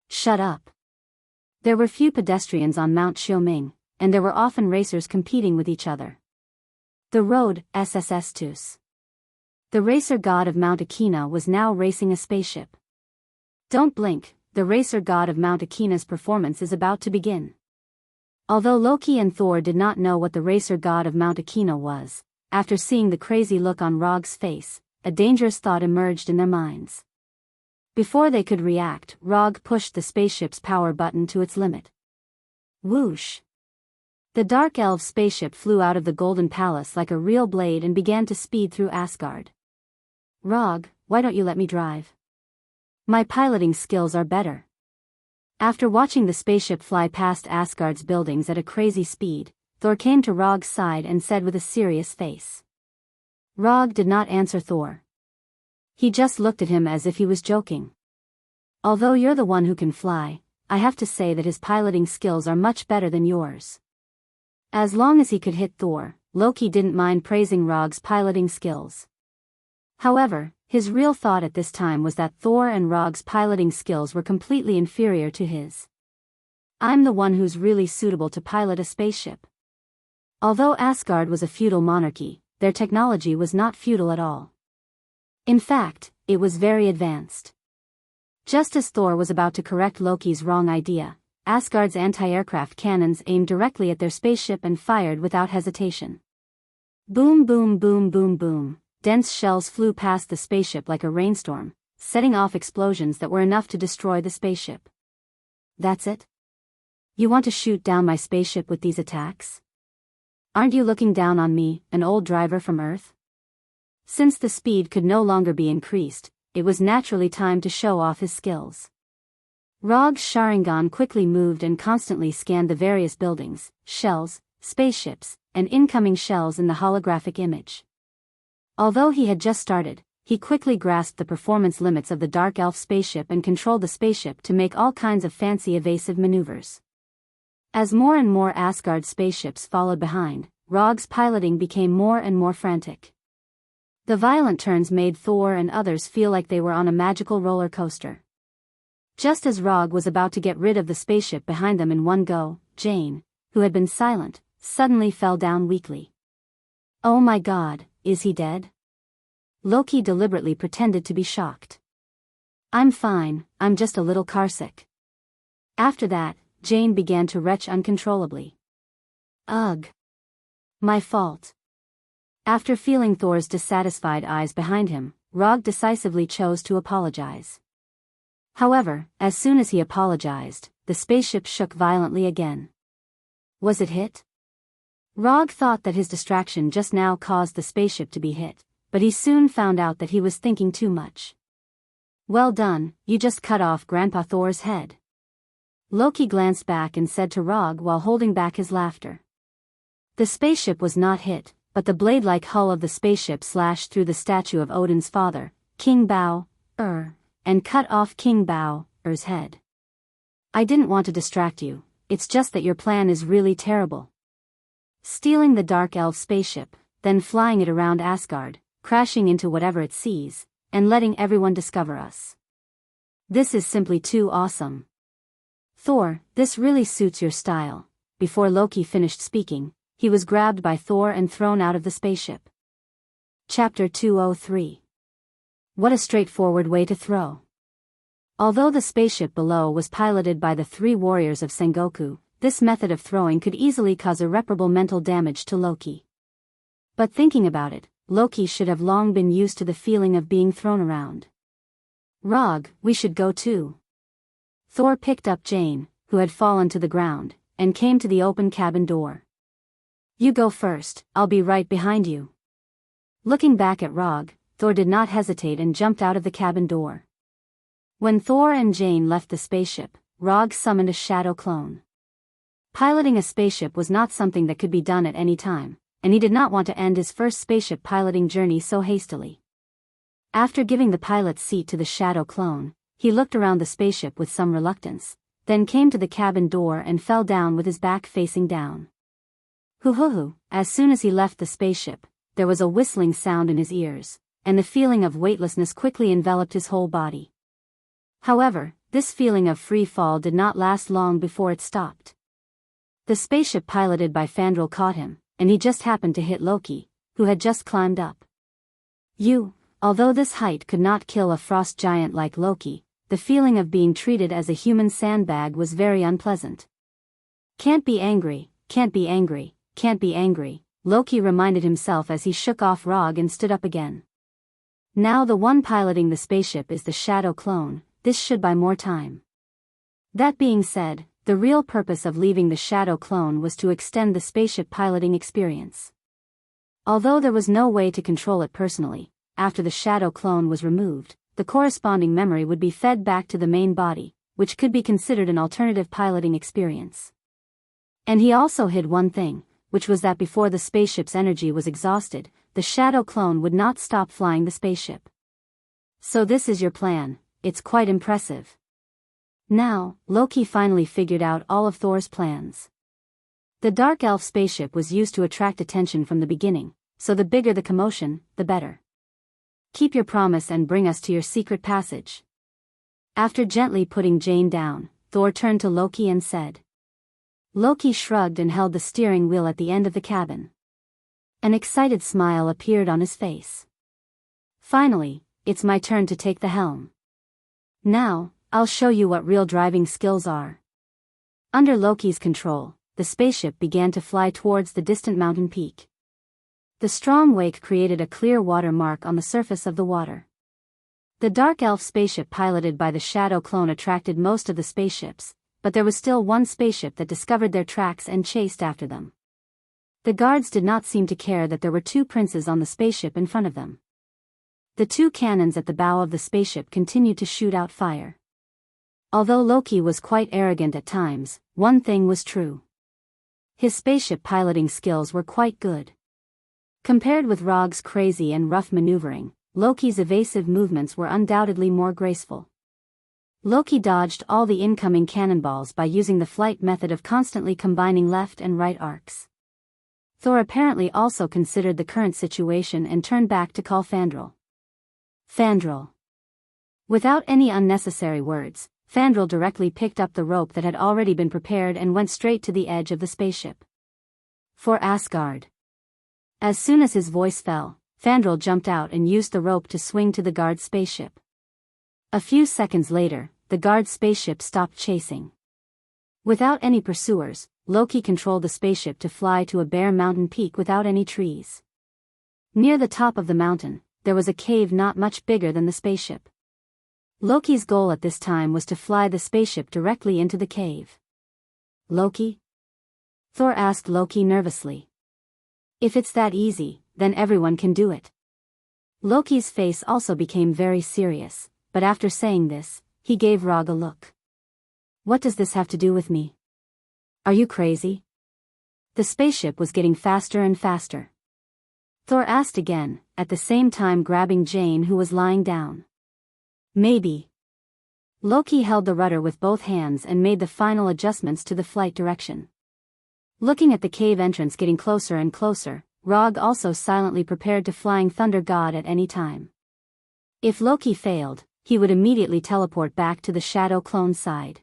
"Shut up." There were few pedestrians on Mount Xiaoming, and there were often racers competing with each other. The road, SSS2s. The racer god of Mount Akina was now racing a spaceship. Don't blink, the racer god of Mount Akina's performance is about to begin. Although Loki and Thor did not know what the racer god of Mount Akina was, after seeing the crazy look on Rog's face, a dangerous thought emerged in their minds. Before they could react, Rog pushed the spaceship's power button to its limit. Whoosh! The Dark Elf spaceship flew out of the Golden Palace like a real blade and began to speed through Asgard. "Rog, why don't you let me drive? My piloting skills are better." After watching the spaceship fly past Asgard's buildings at a crazy speed, Thor came to Rog's side and said with a serious face. Rog did not answer Thor. He just looked at him as if he was joking. "Although you're the one who can fly, I have to say that his piloting skills are much better than yours." As long as he could hit Thor, Loki didn't mind praising Rog's piloting skills. However, his real thought at this time was that Thor and Rog's piloting skills were completely inferior to his. I'm the one who's really suitable to pilot a spaceship. Although Asgard was a feudal monarchy, their technology was not feudal at all. In fact, it was very advanced. Just as Thor was about to correct Loki's wrong idea, Asgard's anti-aircraft cannons aimed directly at their spaceship and fired without hesitation. Boom boom boom boom boom, dense shells flew past the spaceship like a rainstorm, setting off explosions that were enough to destroy the spaceship. That's it? You want to shoot down my spaceship with these attacks? Aren't you looking down on me, an old driver from Earth? Since the speed could no longer be increased, it was naturally time to show off his skills. Rog's Sharingan quickly moved and constantly scanned the various buildings, shells, spaceships, and incoming shells in the holographic image. Although he had just started, he quickly grasped the performance limits of the Dark Elf spaceship and controlled the spaceship to make all kinds of fancy evasive maneuvers. As more and more Asgard spaceships followed behind, Rog's piloting became more and more frantic. The violent turns made Thor and others feel like they were on a magical roller coaster. Just as Rog was about to get rid of the spaceship behind them in one go, Jane, who had been silent, suddenly fell down weakly. Oh my God, is he dead? Loki deliberately pretended to be shocked. I'm fine, I'm just a little carsick. After that, Jane began to retch uncontrollably. Ugh. My fault. After feeling Thor's dissatisfied eyes behind him, Rog decisively chose to apologize. However, as soon as he apologized, the spaceship shook violently again. Was it hit? Rog thought that his distraction just now caused the spaceship to be hit, but he soon found out that he was thinking too much. Well done, you just cut off Grandpa Thor's head. Loki glanced back and said to Rog while holding back his laughter. The spaceship was not hit, but the blade-like hull of the spaceship slashed through the statue of Odin's father, King Bau-er, and cut off King Bau-er's head. I didn't want to distract you, it's just that your plan is really terrible. Stealing the Dark Elf spaceship, then flying it around Asgard, crashing into whatever it sees, and letting everyone discover us. This is simply too awesome. Thor, this really suits your style. Before Loki finished speaking, he was grabbed by Thor and thrown out of the spaceship. Chapter 203. What a straightforward way to throw. Although the spaceship below was piloted by the three warriors of Sengoku, this method of throwing could easily cause irreparable mental damage to Loki. But thinking about it, Loki should have long been used to the feeling of being thrown around. Rog, we should go too. Thor picked up Jane, who had fallen to the ground, and came to the open cabin door. You go first, I'll be right behind you. Looking back at Rog, Thor did not hesitate and jumped out of the cabin door. When Thor and Jane left the spaceship, Rog summoned a shadow clone. Piloting a spaceship was not something that could be done at any time, and he did not want to end his first spaceship piloting journey so hastily. After giving the pilot's seat to the shadow clone, he looked around the spaceship with some reluctance, then came to the cabin door and fell down with his back facing down. Hoo-hoo-hoo, as soon as he left the spaceship, there was a whistling sound in his ears, and the feeling of weightlessness quickly enveloped his whole body. However, this feeling of free fall did not last long before it stopped. The spaceship piloted by Fandral caught him, and he just happened to hit Loki, who had just climbed up. Although this height could not kill a frost giant like Loki, the feeling of being treated as a human sandbag was very unpleasant. Can't be angry, can't be angry, can't be angry, Loki reminded himself as he shook off Rog and stood up again. Now the one piloting the spaceship is the shadow clone, this should buy more time. That being said, the real purpose of leaving the shadow clone was to extend the spaceship piloting experience. Although there was no way to control it personally, after the shadow clone was removed, the corresponding memory would be fed back to the main body, which could be considered an alternative piloting experience. And he also hid one thing, which was that before the spaceship's energy was exhausted, the shadow clone would not stop flying the spaceship. So this is your plan, it's quite impressive. Now, Loki finally figured out all of Thor's plans. The Dark Elf spaceship was used to attract attention from the beginning, so the bigger the commotion, the better. Keep your promise and bring us to your secret passage. After gently putting Jane down, Thor turned to Loki and said. Loki shrugged and held the steering wheel at the end of the cabin. An excited smile appeared on his face. Finally, it's my turn to take the helm. Now, I'll show you what real driving skills are. Under Loki's control, the spaceship began to fly towards the distant mountain peak. The strong wake created a clear water mark on the surface of the water. The dark elf spaceship piloted by the shadow clone attracted most of the spaceships, but there was still one spaceship that discovered their tracks and chased after them. The guards did not seem to care that there were two princes on the spaceship in front of them. The two cannons at the bow of the spaceship continued to shoot out fire. Although Loki was quite arrogant at times, one thing was true. His spaceship piloting skills were quite good. Compared with Rog's crazy and rough maneuvering, Loki's evasive movements were undoubtedly more graceful. Loki dodged all the incoming cannonballs by using the flight method of constantly combining left and right arcs. Thor apparently also considered the current situation and turned back to call Fandral. Fandral. Without any unnecessary words, Fandral directly picked up the rope that had already been prepared and went straight to the edge of the spaceship. For Asgard. As soon as his voice fell, Fandral jumped out and used the rope to swing to the guard spaceship. A few seconds later, the guard spaceship stopped chasing. Without any pursuers, Loki controlled the spaceship to fly to a bare mountain peak without any trees. Near the top of the mountain, there was a cave not much bigger than the spaceship. Loki's goal at this time was to fly the spaceship directly into the cave. Loki? Thor asked Loki nervously. If it's that easy, then everyone can do it. Loki's face also became very serious, but after saying this, he gave Rog a look. What does this have to do with me? Are you crazy? The spaceship was getting faster and faster. Thor asked again, at the same time grabbing Jane who was lying down. Maybe. Loki held the rudder with both hands and made the final adjustments to the flight direction. Looking at the cave entrance getting closer and closer, Rog also silently prepared to flying Thunder God at any time. If Loki failed, he would immediately teleport back to the Shadow Clone's side.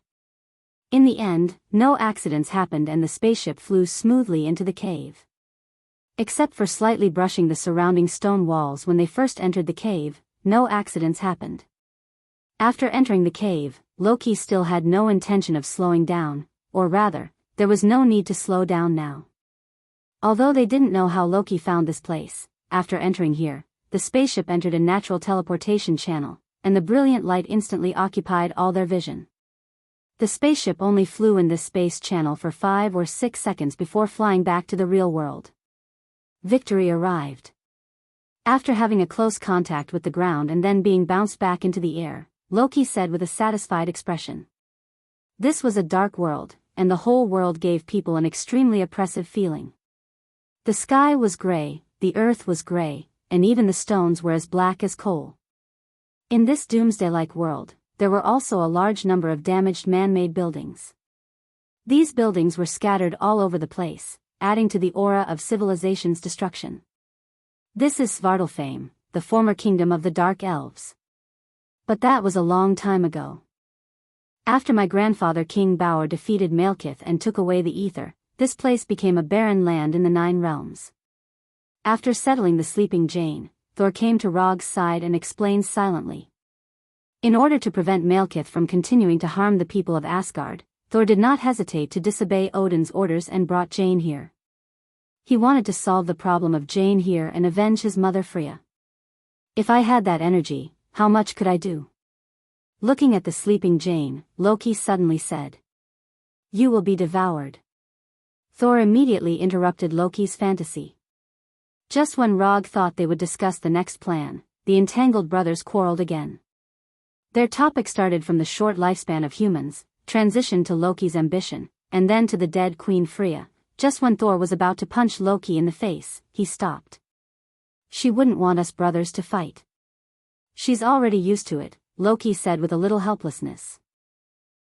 In the end, no accidents happened and the spaceship flew smoothly into the cave. Except for slightly brushing the surrounding stone walls when they first entered the cave, no accidents happened. After entering the cave, Loki still had no intention of slowing down, or rather, there was no need to slow down now. Although they didn't know how Loki found this place, after entering here, the spaceship entered a natural teleportation channel, and the brilliant light instantly occupied all their vision. The spaceship only flew in this space channel for 5 or 6 seconds before flying back to the real world. Victory arrived. After having a close contact with the ground and then being bounced back into the air, Loki said with a satisfied expression. This was a dark world, and the whole world gave people an extremely oppressive feeling. The sky was gray, the earth was gray, and even the stones were as black as coal. In this doomsday-like world, there were also a large number of damaged man-made buildings. These buildings were scattered all over the place, adding to the aura of civilization's destruction. This is Svartalfheim, the former kingdom of the Dark Elves. But that was a long time ago. After my grandfather King Bauer defeated Malekith and took away the ether, this place became a barren land in the 9 realms. After settling the sleeping Jane, Thor came to Rog's side and explained silently. In order to prevent Malekith from continuing to harm the people of Asgard, Thor did not hesitate to disobey Odin's orders and brought Jane here. He wanted to solve the problem of Jane here and avenge his mother Freya. If I had that energy, how much could I do? Looking at the sleeping Jane, Loki suddenly said. You will be devoured. Thor immediately interrupted Loki's fantasy. Just when Rog thought they would discuss the next plan, the entangled brothers quarreled again. Their topic started from the short lifespan of humans, transitioned to Loki's ambition, and then to the dead Queen Freya. Just when Thor was about to punch Loki in the face, he stopped. She wouldn't want us brothers to fight. She's already used to it, Loki said with a little helplessness.